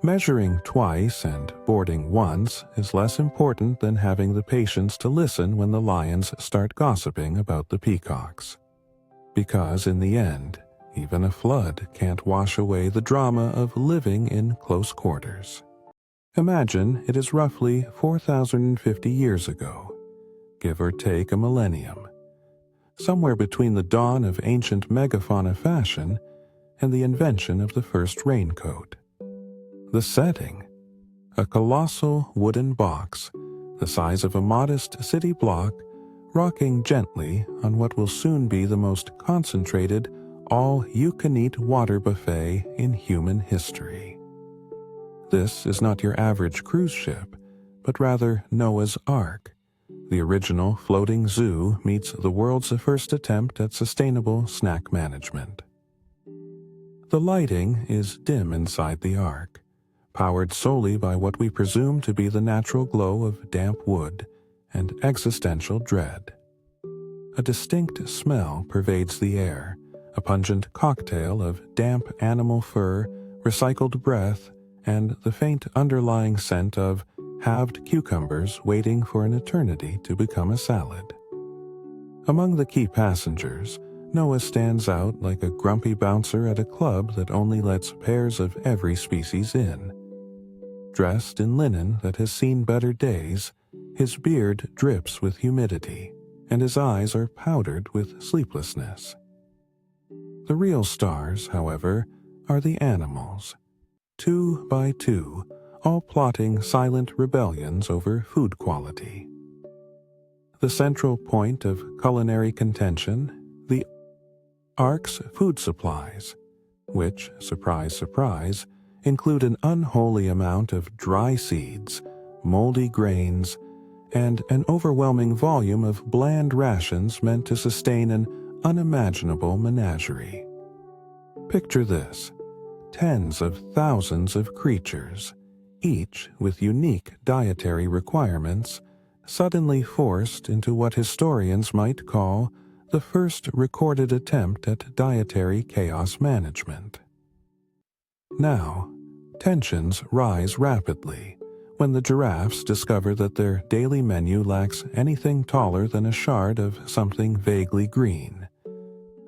measuring twice and boarding once is less important than having the patience to listen when the lions start gossiping about the peacocks. Because in the end, even a flood can't wash away the drama of living in close quarters. Imagine it is roughly 4,050 years ago, give or take a millennium, somewhere between the dawn of ancient megafauna fashion and the invention of the first raincoat. The setting: a colossal wooden box, the size of a modest city block, rocking gently on what will soon be the most concentrated all-you-can-eat water buffet in human history. This is not your average cruise ship, but rather Noah's Ark. The original floating zoo meets the world's first attempt at sustainable snack management. The lighting is dim inside the Ark, powered solely by what we presume to be the natural glow of damp wood and existential dread. A distinct smell pervades the air, a pungent cocktail of damp animal fur, recycled breath, and the faint underlying scent of halved cucumbers waiting for an eternity to become a salad. Among the key passengers, Noah stands out like a grumpy bouncer at a club that only lets pairs of every species in. Dressed in linen that has seen better days, his beard drips with humidity, and his eyes are powdered with sleeplessness. The real stars, however, are the animals, 2 by 2, all plotting silent rebellions over food quality. The central point of culinary contention, the Ark's food supplies, which, surprise, surprise, include an unholy amount of dry seeds, moldy grains, and an overwhelming volume of bland rations meant to sustain an unimaginable menagerie. Picture this: tens of thousands of creatures, each with unique dietary requirements, suddenly forced into what historians might call the first recorded attempt at dietary chaos management. Now, tensions rise rapidly when the giraffes discover that their daily menu lacks anything taller than a shard of something vaguely green.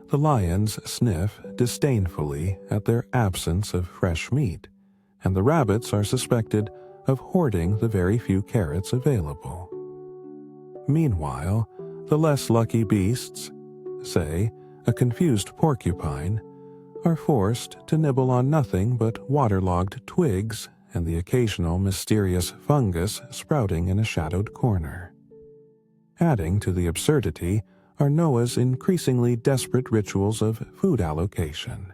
The lions sniff disdainfully at their absence of fresh meat, and the rabbits are suspected of hoarding the very few carrots available. Meanwhile, the less lucky beasts, say a confused porcupine, are forced to nibble on nothing but waterlogged twigs and the occasional mysterious fungus sprouting in a shadowed corner. Adding to the absurdity are Noah's increasingly desperate rituals of food allocation.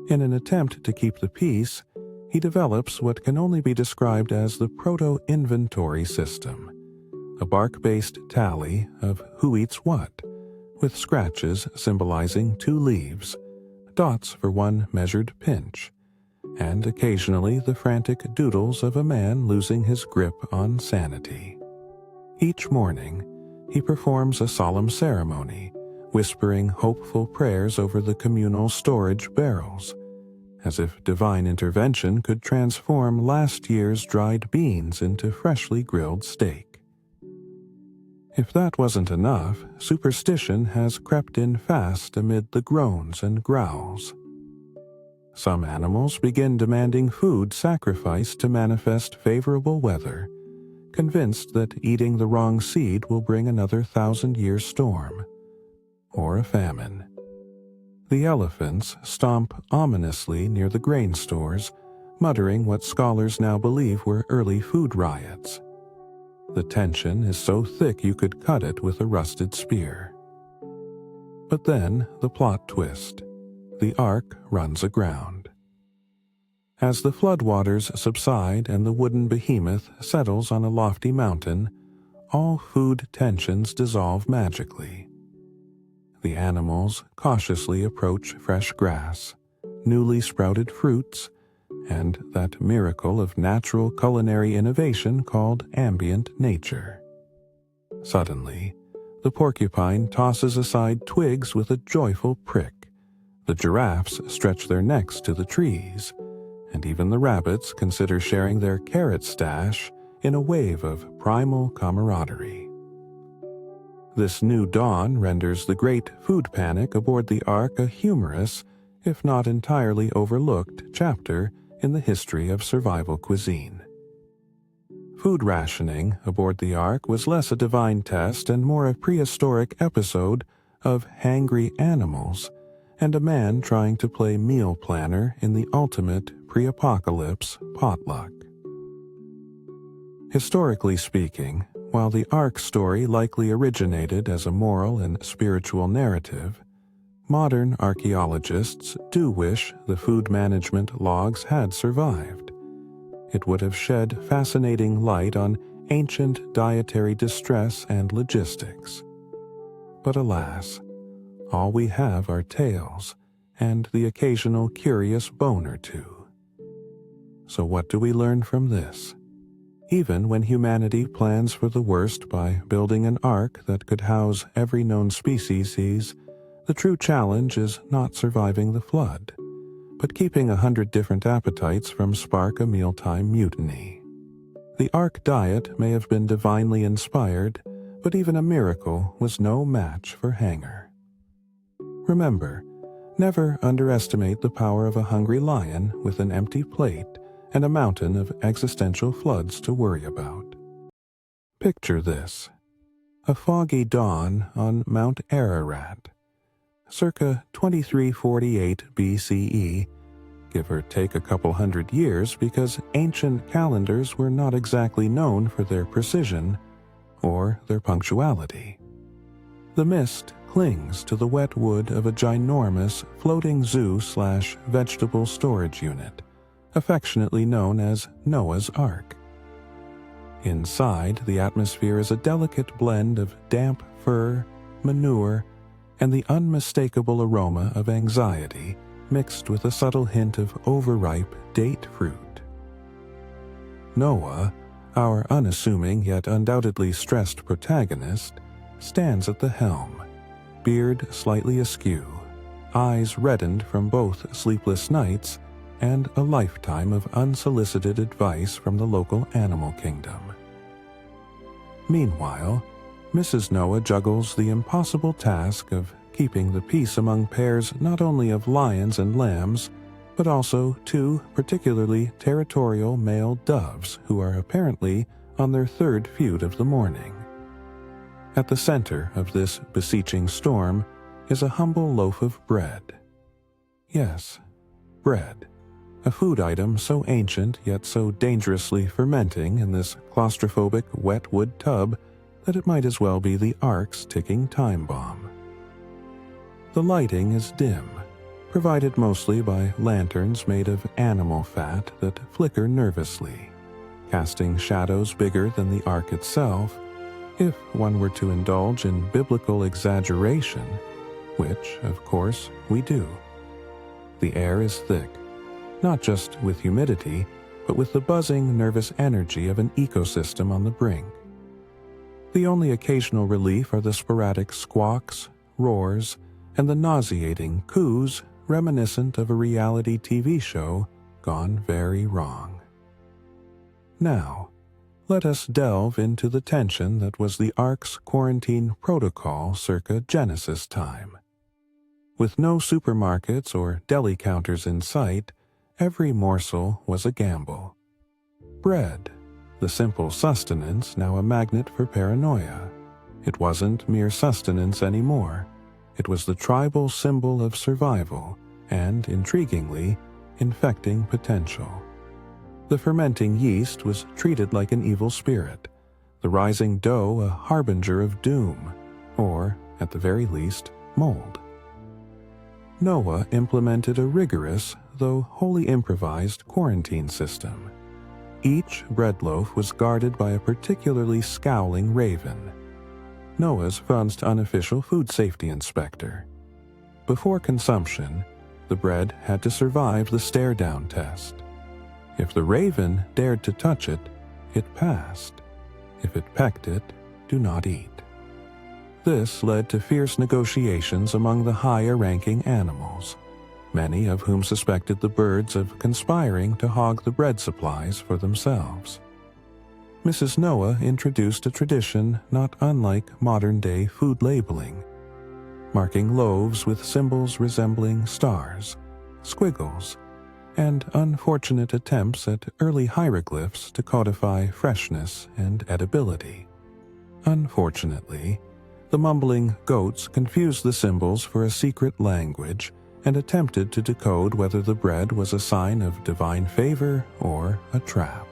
In an attempt to keep the peace, he develops what can only be described as the proto-inventory system, a bark-based tally of who eats what, with scratches symbolizing 2 leaves, dots for one measured pinch, and occasionally the frantic doodles of a man losing his grip on sanity. Each morning, he performs a solemn ceremony, whispering hopeful prayers over the communal storage barrels, as if divine intervention could transform last year's dried beans into freshly grilled steak. If that wasn't enough, superstition has crept in fast amid the groans and growls. Some animals begin demanding food sacrificed to manifest favorable weather, convinced that eating the wrong seed will bring another 1,000-year storm, or a famine. The elephants stomp ominously near the grain stores, muttering what scholars now believe were early food riots. The tension is so thick you could cut it with a rusted spear. But then the plot twist. The ark runs aground. As the floodwaters subside and the wooden behemoth settles on a lofty mountain, all food tensions dissolve magically. The animals cautiously approach fresh grass, newly sprouted fruits, and that miracle of natural culinary innovation called ambient nature. Suddenly, the porcupine tosses aside twigs with a joyful prick. The giraffes stretch their necks to the trees, and even the rabbits consider sharing their carrot stash in a wave of primal camaraderie. This new dawn renders the great food panic aboard the Ark a humorous, if not entirely overlooked, chapter in the history of survival cuisine. Food rationing aboard the Ark was less a divine test and more a prehistoric episode of hangry animals and a man trying to play meal planner in the ultimate pre-apocalypse potluck. Historically speaking, while the Ark story likely originated as a moral and spiritual narrative, modern archaeologists do wish the food management logs had survived. It would have shed fascinating light on ancient dietary distress and logistics. But alas, all we have are tales and the occasional curious bone or two. So what do we learn from this? Even when humanity plans for the worst by building an ark that could house every known species, the true challenge is not surviving the flood, but keeping 100 different appetites from spark a mealtime mutiny. The ark diet may have been divinely inspired, but even a miracle was no match for Hanger. Remember, never underestimate the power of a hungry lion with an empty plate and a mountain of existential floods to worry about. Picture this: a foggy dawn on Mount Ararat, circa 2348 BCE, give or take a couple hundred years because ancient calendars were not exactly known for their precision or their punctuality. The mist clings to the wet wood of a ginormous floating zoo/vegetable storage unit, affectionately known as Noah's Ark. Inside, the atmosphere is a delicate blend of damp fur, manure, and the unmistakable aroma of anxiety mixed with a subtle hint of overripe date fruit. Noah, our unassuming yet undoubtedly stressed protagonist, stands at the helm, beard slightly askew, eyes reddened from both sleepless nights and a lifetime of unsolicited advice from the local animal kingdom. Meanwhile, Mrs. Noah juggles the impossible task of keeping the peace among pairs not only of lions and lambs, but also two particularly territorial male doves who are apparently on their third feud of the morning. At the center of this beseeching storm is a humble loaf of bread. Yes, bread, a food item so ancient yet so dangerously fermenting in this claustrophobic wet wood tub that it might as well be the Ark's ticking time bomb. The lighting is dim, provided mostly by lanterns made of animal fat that flicker nervously, casting shadows bigger than the Ark itself, if one were to indulge in biblical exaggeration, which, of course, we do. The air is thick, not just with humidity, but with the buzzing, nervous energy of an ecosystem on the brink. The only occasional relief are the sporadic squawks, roars, and the nauseating coos reminiscent of a reality TV show gone very wrong. Now, let us delve into the tension that was the Ark's quarantine protocol circa Genesis time. With no supermarkets or deli counters in sight, every morsel was a gamble. Bread, the simple sustenance, now a magnet for paranoia. It wasn't mere sustenance anymore. It was the tribal symbol of survival and, intriguingly, infecting potential. The fermenting yeast was treated like an evil spirit, the rising dough a harbinger of doom, or, at the very least, mold. Noah implemented a rigorous, though wholly improvised, quarantine system. Each bread loaf was guarded by a particularly scowling raven, Noah's first unofficial food safety inspector. Before consumption, the bread had to survive the stare-down test. If the raven dared to touch it, it passed. If it pecked it, do not eat. This led to fierce negotiations among the higher-ranking animals, many of whom suspected the birds of conspiring to hog the bread supplies for themselves. Mrs. Noah introduced a tradition not unlike modern-day food labeling, marking loaves with symbols resembling stars, squiggles, and unfortunate attempts at early hieroglyphs to codify freshness and edibility. Unfortunately, the mumbling goats confused the symbols for a secret language and attempted to decode whether the bread was a sign of divine favor or a trap.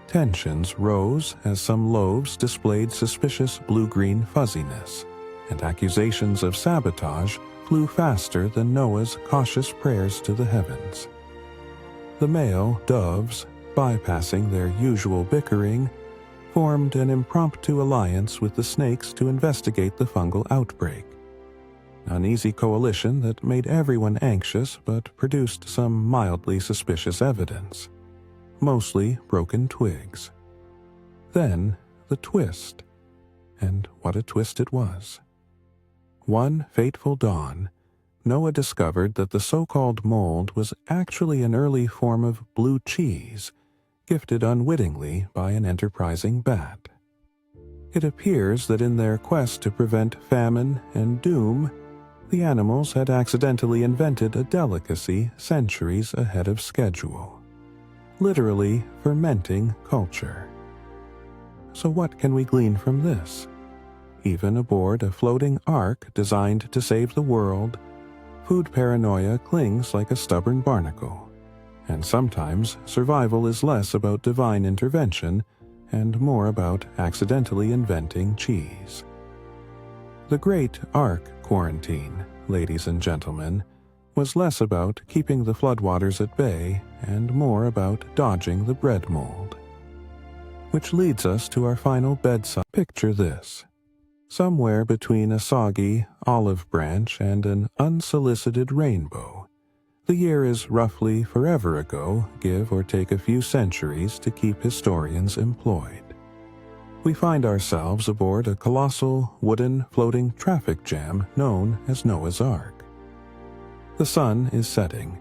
Tensions rose as some loaves displayed suspicious blue-green fuzziness, and accusations of sabotage flew faster than Noah's cautious prayers to the heavens. The male doves, bypassing their usual bickering, formed an impromptu alliance with the snakes to investigate the fungal outbreak. An easy coalition that made everyone anxious but produced some mildly suspicious evidence, mostly broken twigs. Then the twist, and what a twist it was. One fateful dawn, Noah discovered that the so-called mold was actually an early form of blue cheese, gifted unwittingly by an enterprising bat. It appears that in their quest to prevent famine and doom, the animals had accidentally invented a delicacy centuries ahead of schedule, literally fermenting culture. So what can we glean from this? Even aboard a floating ark designed to save the world, food paranoia clings like a stubborn barnacle, and sometimes survival is less about divine intervention and more about accidentally inventing cheese. The Great Ark Quarantine, ladies and gentlemen, was less about keeping the floodwaters at bay and more about dodging the bread mold. Which leads us to our final bedside. Picture this. Somewhere between a soggy olive branch and an unsolicited rainbow, the year is roughly forever ago, give or take a few centuries to keep historians employed. We find ourselves aboard a colossal wooden floating traffic jam known as Noah's Ark. The sun is setting,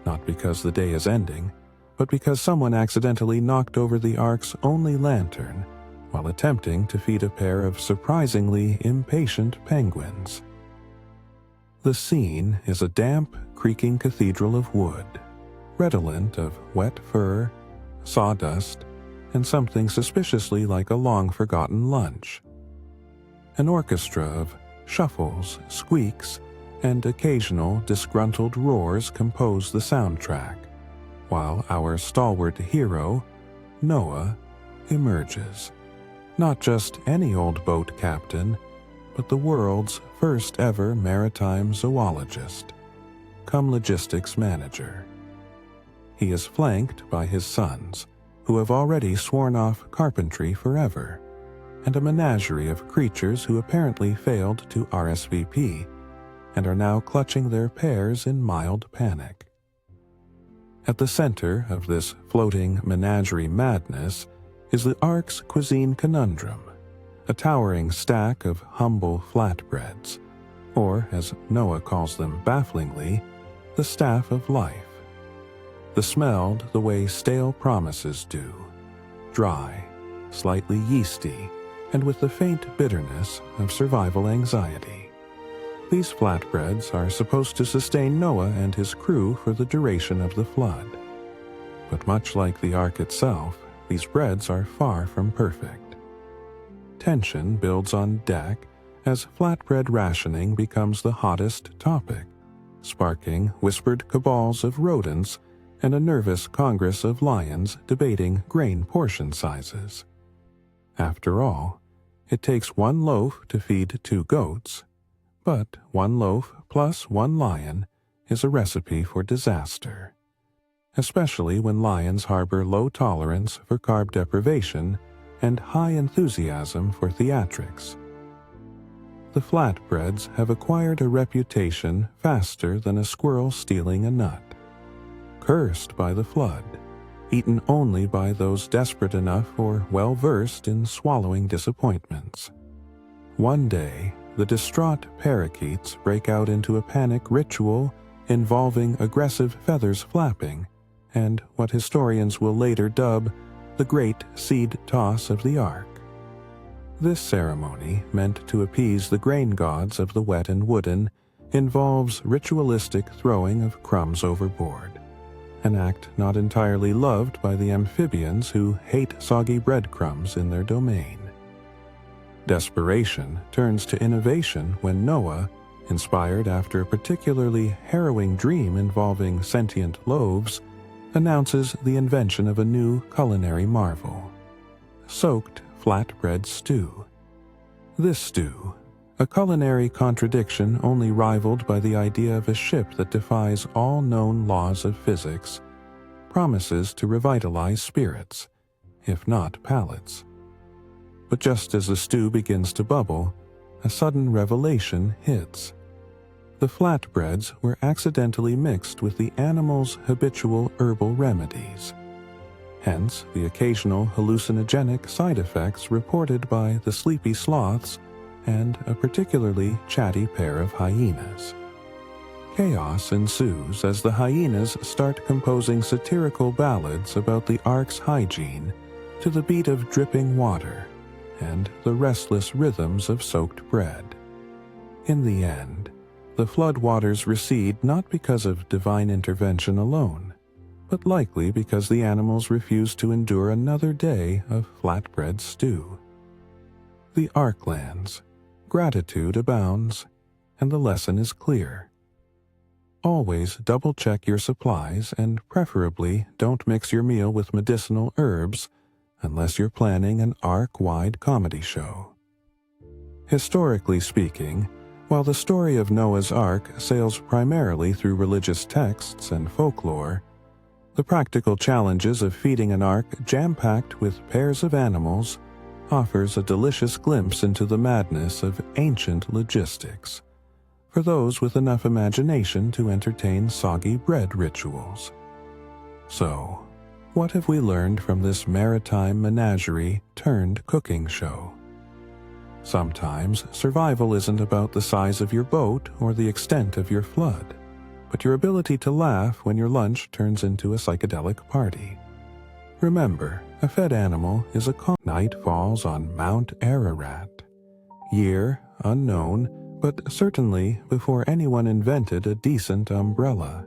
not because the day is ending, but because someone accidentally knocked over the Ark's only lantern while attempting to feed a pair of surprisingly impatient penguins. The scene is a damp, creaking cathedral of wood, redolent of wet fur, sawdust, and something suspiciously like a long-forgotten lunch. An orchestra of shuffles, squeaks, and occasional disgruntled roars compose the soundtrack, while our stalwart hero, Noah, emerges. Not just any old boat captain, but the world's first ever maritime zoologist, cum logistics manager. He is flanked by his sons, who have already sworn off carpentry forever, and a menagerie of creatures who apparently failed to RSVP and are now clutching their pears in mild panic. At the center of this floating menagerie madness is the Ark's cuisine conundrum, a towering stack of humble flatbreads, or, as Noah calls them bafflingly, the staff of life. The smelled the way stale promises do, dry, slightly yeasty, and with the faint bitterness of survival anxiety. These flatbreads are supposed to sustain Noah and his crew for the duration of the flood. But much like the ark itself, these breads are far from perfect. Tension builds on deck as flatbread rationing becomes the hottest topic, sparking whispered cabals of rodents and a nervous congress of lions debating grain portion sizes. After all, it takes one loaf to feed 2 goats, but 1 loaf plus 1 lion is a recipe for disaster, especially when lions harbor low tolerance for carb deprivation and high enthusiasm for theatrics. The flatbreads have acquired a reputation faster than a squirrel stealing a nut. Cursed by the flood, eaten only by those desperate enough or well-versed in swallowing disappointments. One day, the distraught parakeets break out into a panic ritual involving aggressive feathers flapping and what historians will later dub the Great Seed Toss of the Ark. This ceremony, meant to appease the grain gods of the wet and wooden, involves ritualistic throwing of crumbs overboard, an act not entirely loved by the amphibians who hate soggy breadcrumbs in their domain. Desperation turns to innovation when Noah, inspired after a particularly harrowing dream involving sentient loaves, announces the invention of a new culinary marvel: soaked flatbread stew. This stew, a culinary contradiction only rivaled by the idea of a ship that defies all known laws of physics, promises to revitalize spirits, if not palates. But just as the stew begins to bubble, a sudden revelation hits. The flatbreads were accidentally mixed with the animal's habitual herbal remedies. Hence, the occasional hallucinogenic side effects reported by the sleepy sloths and a particularly chatty pair of hyenas. Chaos ensues as the hyenas start composing satirical ballads about the ark's hygiene to the beat of dripping water and the restless rhythms of soaked bread. In the end, the flood waters recede not because of divine intervention alone, but likely because the animals refuse to endure another day of flatbread stew. The ark lands, gratitude abounds, and the lesson is clear. Always double-check your supplies and preferably don't mix your meal with medicinal herbs unless you're planning an ark-wide comedy show. Historically speaking, while the story of Noah's Ark sails primarily through religious texts and folklore, the practical challenges of feeding an ark jam-packed with pairs of animals offers a delicious glimpse into the madness of ancient logistics for those with enough imagination to entertain soggy bread rituals. So, what have we learned from this maritime menagerie turned cooking show? Sometimes survival isn't about the size of your boat or the extent of your flood, but your ability to laugh when your lunch turns into a psychedelic party. Remember, a fed animal is a night falls on Mount Ararat. Year unknown, but certainly before anyone invented a decent umbrella.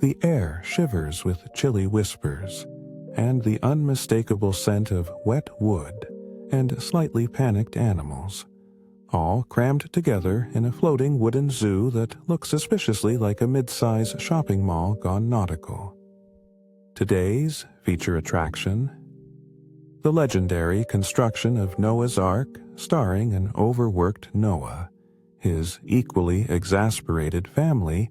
The air shivers with chilly whispers, and the unmistakable scent of wet wood and slightly panicked animals, all crammed together in a floating wooden zoo that looks suspiciously like a mid-size shopping mall gone nautical. Today's feature attraction: the legendary construction of Noah's Ark, starring an overworked Noah, his equally exasperated family,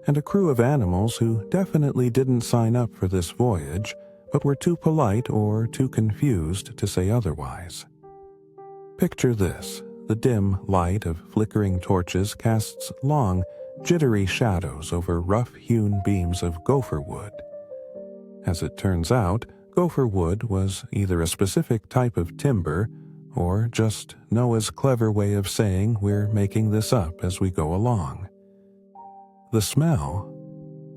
and a crew of animals who definitely didn't sign up for this voyage but were too polite or too confused to say otherwise. Picture this: the dim light of flickering torches casts long, jittery shadows over rough-hewn beams of gopher wood. As it turns out, gopher wood was either a specific type of timber or just Noah's clever way of saying we're making this up as we go along. The smell,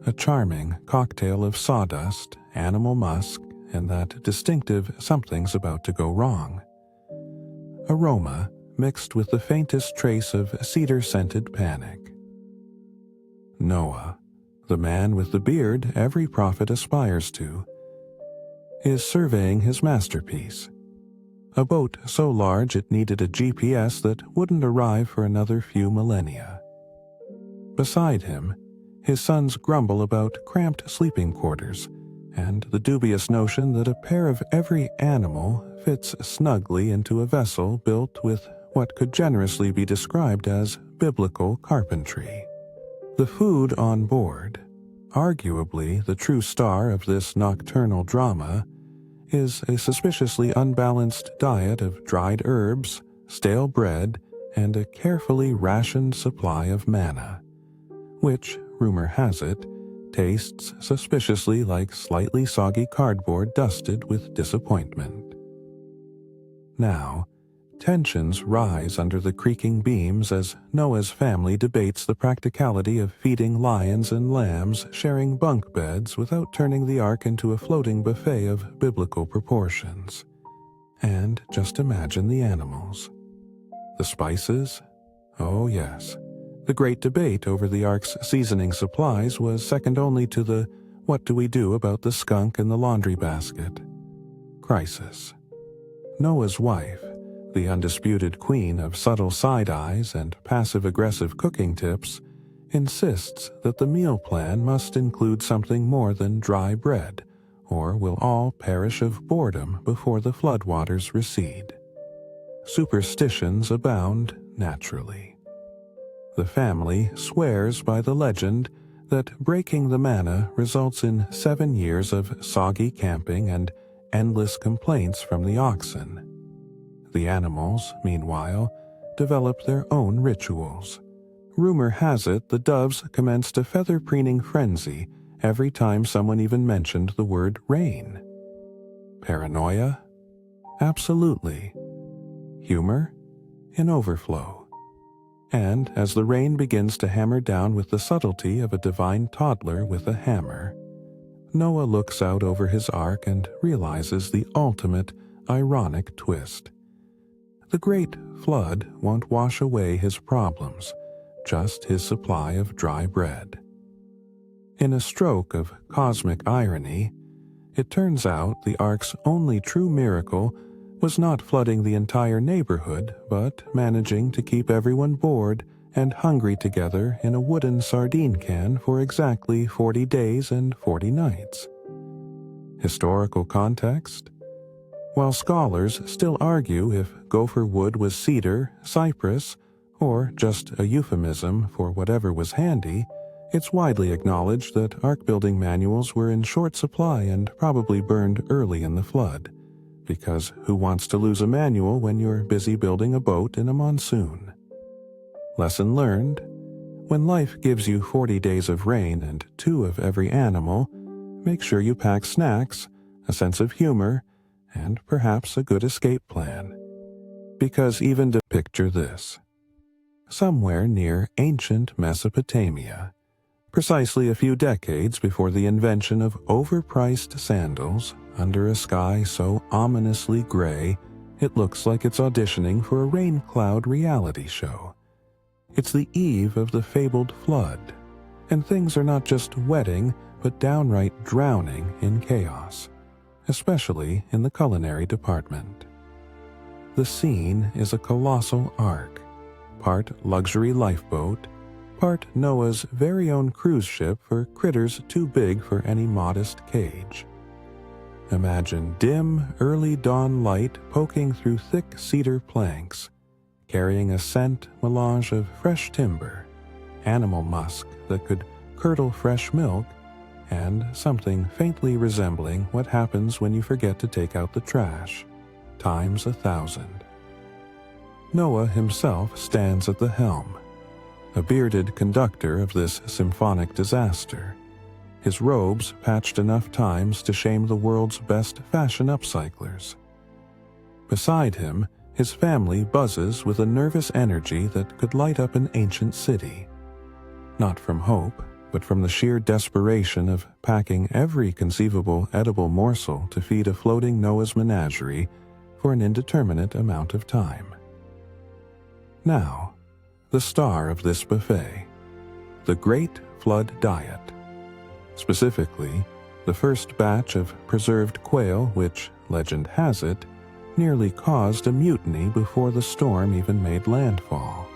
a charming cocktail of sawdust, animal musk, and that distinctive something's about to go wrong. Aroma mixed with the faintest trace of cedar-scented panic. Noah, the man with the beard every prophet aspires to, is surveying his masterpiece, a boat so large it needed a GPS that wouldn't arrive for another few millennia. Beside him, his sons grumble about cramped sleeping quarters and the dubious notion that a pair of every animal fits snugly into a vessel built with what could generously be described as biblical carpentry. The food on board, arguably the true star of this nocturnal drama, is a suspiciously unbalanced diet of dried herbs, stale bread, and a carefully rationed supply of manna, which, rumor has it, tastes suspiciously like slightly soggy cardboard dusted with disappointment. Now, tensions rise under the creaking beams as Noah's family debates the practicality of feeding lions and lambs sharing bunk beds without turning the ark into a floating buffet of biblical proportions. And just imagine the animals. The spices? Oh yes. The great debate over the ark's seasoning supplies was second only to the "what do we do about the skunk in the laundry basket?" crisis. Noah's wife, the undisputed queen of subtle side-eyes and passive-aggressive cooking tips, insists that the meal plan must include something more than dry bread, or we'll all perish of boredom before the floodwaters recede. Superstitions abound naturally. The family swears by the legend that breaking the manna results in 7 years of soggy camping and endless complaints from the oxen. The animals, meanwhile, develop their own rituals. Rumor has it the doves commenced a feather-preening frenzy every time someone even mentioned the word rain. Paranoia? Absolutely. Humor? In overflow. And as the rain begins to hammer down with the subtlety of a divine toddler with a hammer, Noah looks out over his ark and realizes the ultimate ironic twist. The great flood won't wash away his problems, just his supply of dry bread. In a stroke of cosmic irony, it turns out the ark's only true miracle was not flooding the entire neighborhood, but managing to keep everyone bored and hungry together in a wooden sardine can for exactly 40 days and 40 nights. Historical context? While scholars still argue if gopher wood was cedar, cypress, or just a euphemism for whatever was handy, it's widely acknowledged that ark-building manuals were in short supply and probably burned early in the flood. Because who wants to lose a manual when you're busy building a boat in a monsoon? Lesson learned: when life gives you 40 days of rain and 2 of every animal, make sure you pack snacks, a sense of humor, and perhaps a good escape plan. Because even to picture this. Somewhere near ancient Mesopotamia, precisely a few decades before the invention of overpriced sandals, under a sky so ominously gray, it looks like it's auditioning for a rain cloud reality show. It's the eve of the fabled flood, and things are not just wetting, but downright drowning in chaos, especially in the culinary department. The scene is a colossal ark, part luxury lifeboat, part Noah's very own cruise ship for critters too big for any modest cage. Imagine dim, early dawn light poking through thick cedar planks, carrying a scent melange of fresh timber, animal musk that could curdle fresh milk, and something faintly resembling what happens when you forget to take out the trash, times 1,000. Noah himself stands at the helm, a bearded conductor of this symphonic disaster, his robes patched enough times to shame the world's best fashion upcyclers. Beside him his family buzzes with a nervous energy that could light up an ancient city. Not from hope, but from the sheer desperation of packing every conceivable edible morsel to feed a floating Noah's menagerie for an indeterminate amount of time. Now, the star of this buffet, the Great Flood Diet. Specifically, the first batch of preserved quail which, legend has it, nearly caused a mutiny before the storm even made landfall.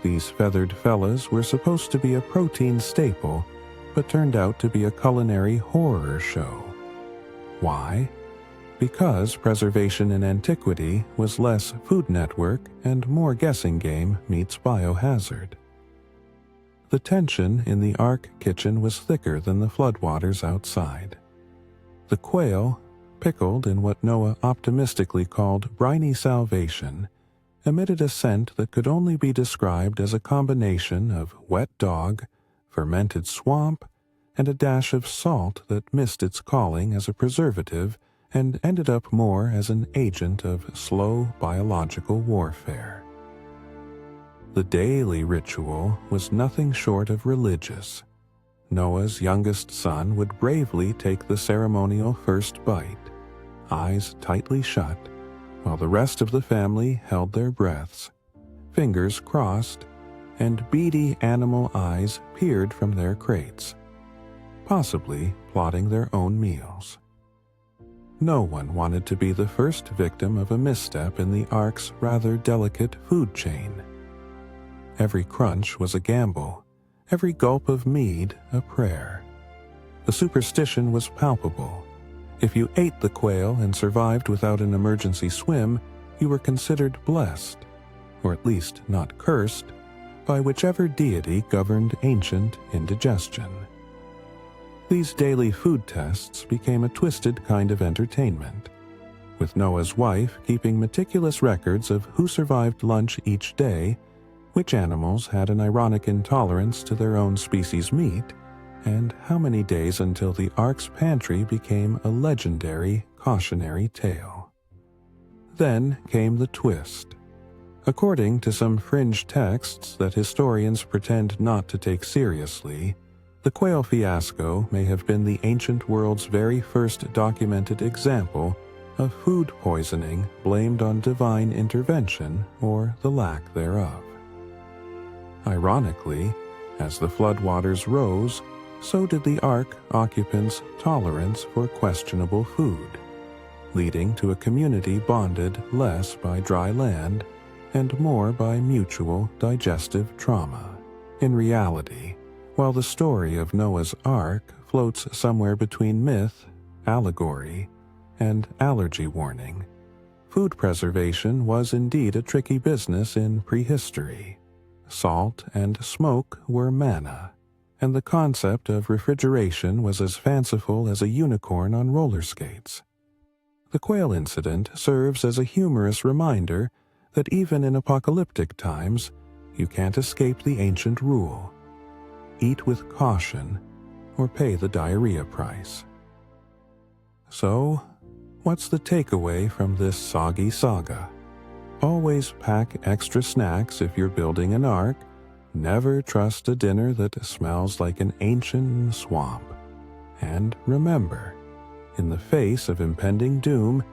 These feathered fellas were supposed to be a protein staple, but turned out to be a culinary horror show. Why? Because preservation in antiquity was less Food Network and more guessing game meets biohazard. The tension in the Ark kitchen was thicker than the floodwaters outside. The quail, pickled in what Noah optimistically called briny salvation, emitted a scent that could only be described as a combination of wet dog, fermented swamp, and a dash of salt that missed its calling as a preservative and ended up more as an agent of slow biological warfare. The daily ritual was nothing short of religious. Noah's youngest son would bravely take the ceremonial first bite, eyes tightly shut, while the rest of the family held their breaths, fingers crossed, and beady animal eyes peered from their crates, possibly plotting their own meals. No one wanted to be the first victim of a misstep in the Ark's rather delicate food chain. Every crunch was a gamble, every gulp of mead a prayer. The superstition was palpable. If you ate the quail and survived without an emergency swim, you were considered blessed, or at least not cursed, by whichever deity governed ancient indigestion. These daily food tests became a twisted kind of entertainment, with Noah's wife keeping meticulous records of who survived lunch each day, which animals had an ironic intolerance to their own species' meat, and how many days until the Ark's pantry became a legendary cautionary tale. Then came the twist. According to some fringe texts that historians pretend not to take seriously, the quail fiasco may have been the ancient world's very first documented example of food poisoning blamed on divine intervention or the lack thereof. Ironically, as the floodwaters rose, so did the Ark occupants' tolerance for questionable food, leading to a community bonded less by dry land and more by mutual digestive trauma. In reality, while the story of Noah's Ark floats somewhere between myth, allegory, and allergy warning, food preservation was indeed a tricky business in prehistory. Salt and smoke were manna, and the concept of refrigeration was as fanciful as a unicorn on roller skates. The quail incident serves as a humorous reminder that even in apocalyptic times, you can't escape the ancient rule: eat with caution or pay the diarrhea price. So, what's the takeaway from this soggy saga? Always pack extra snacks if you're building an ark. Never trust a dinner that smells like an ancient swamp. And remember, in the face of impending doom,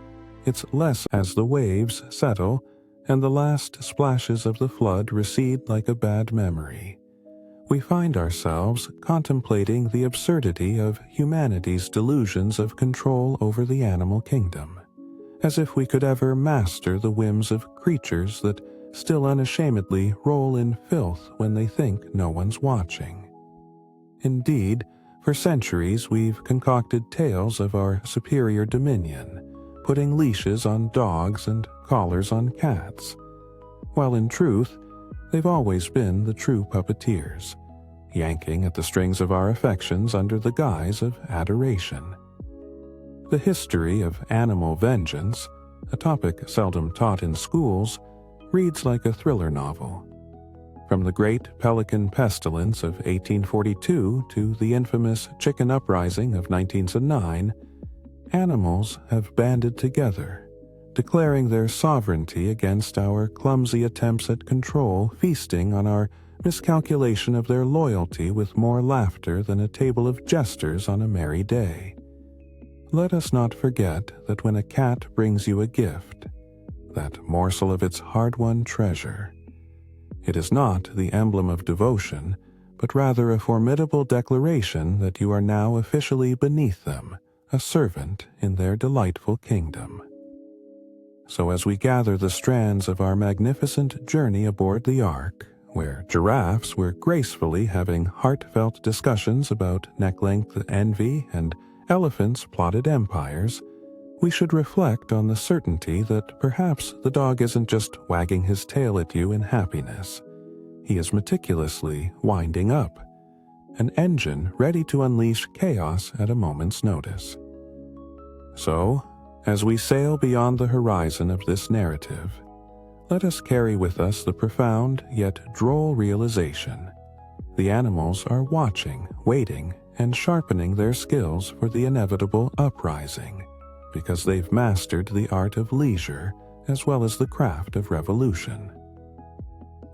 it's less as the waves settle and the last splashes of the flood recede like a bad memory. We find ourselves contemplating the absurdity of humanity's delusions of control over the animal kingdom, as if we could ever master the whims of creatures that still unashamedly roll in filth when they think no one's watching. Indeed, for centuries we've concocted tales of our superior dominion, putting leashes on dogs and collars on cats, while in truth, they've always been the true puppeteers, yanking at the strings of our affections under the guise of adoration. The history of animal vengeance, a topic seldom taught in schools, reads like a thriller novel. From the Great Pelican Pestilence of 1842 to the infamous Chicken Uprising of 1909, animals have banded together, declaring their sovereignty against our clumsy attempts at control, feasting on our miscalculation of their loyalty with more laughter than a table of jesters on a merry day. Let us not forget that when a cat brings you a gift, that morsel of its hard-won treasure, it is not the emblem of devotion, but rather a formidable declaration that you are now officially beneath them, a servant in their delightful kingdom. So as we gather the strands of our magnificent journey aboard the Ark, where giraffes were gracefully having heartfelt discussions about neck-length envy and elephants plotted empires, we should reflect on the certainty that perhaps the dog isn't just wagging his tail at you in happiness. He is meticulously winding up, an engine ready to unleash chaos at a moment's notice. So, as we sail beyond the horizon of this narrative, let us carry with us the profound yet droll realization: the animals are watching, waiting, and sharpening their skills for the inevitable uprising, because they've mastered the art of leisure as well as the craft of revolution.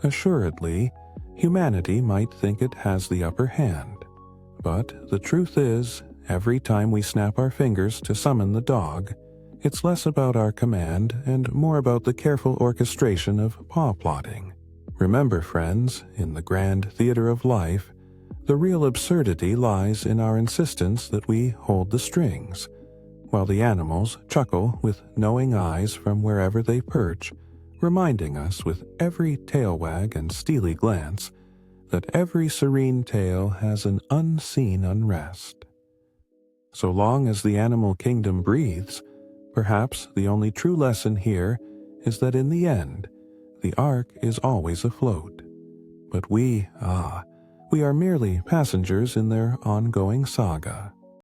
Assuredly, humanity might think it has the upper hand, but the truth is, every time we snap our fingers to summon the dog, it's less about our command and more about the careful orchestration of paw plotting. Remember, friends, in the grand theater of life, the real absurdity lies in our insistence that we hold the strings, while the animals chuckle with knowing eyes from wherever they perch, reminding us with every tail wag and steely glance that every serene tale has an unseen unrest. So long as the animal kingdom breathes, perhaps the only true lesson here is that in the end, the Ark is always afloat. But we are merely passengers in their ongoing saga.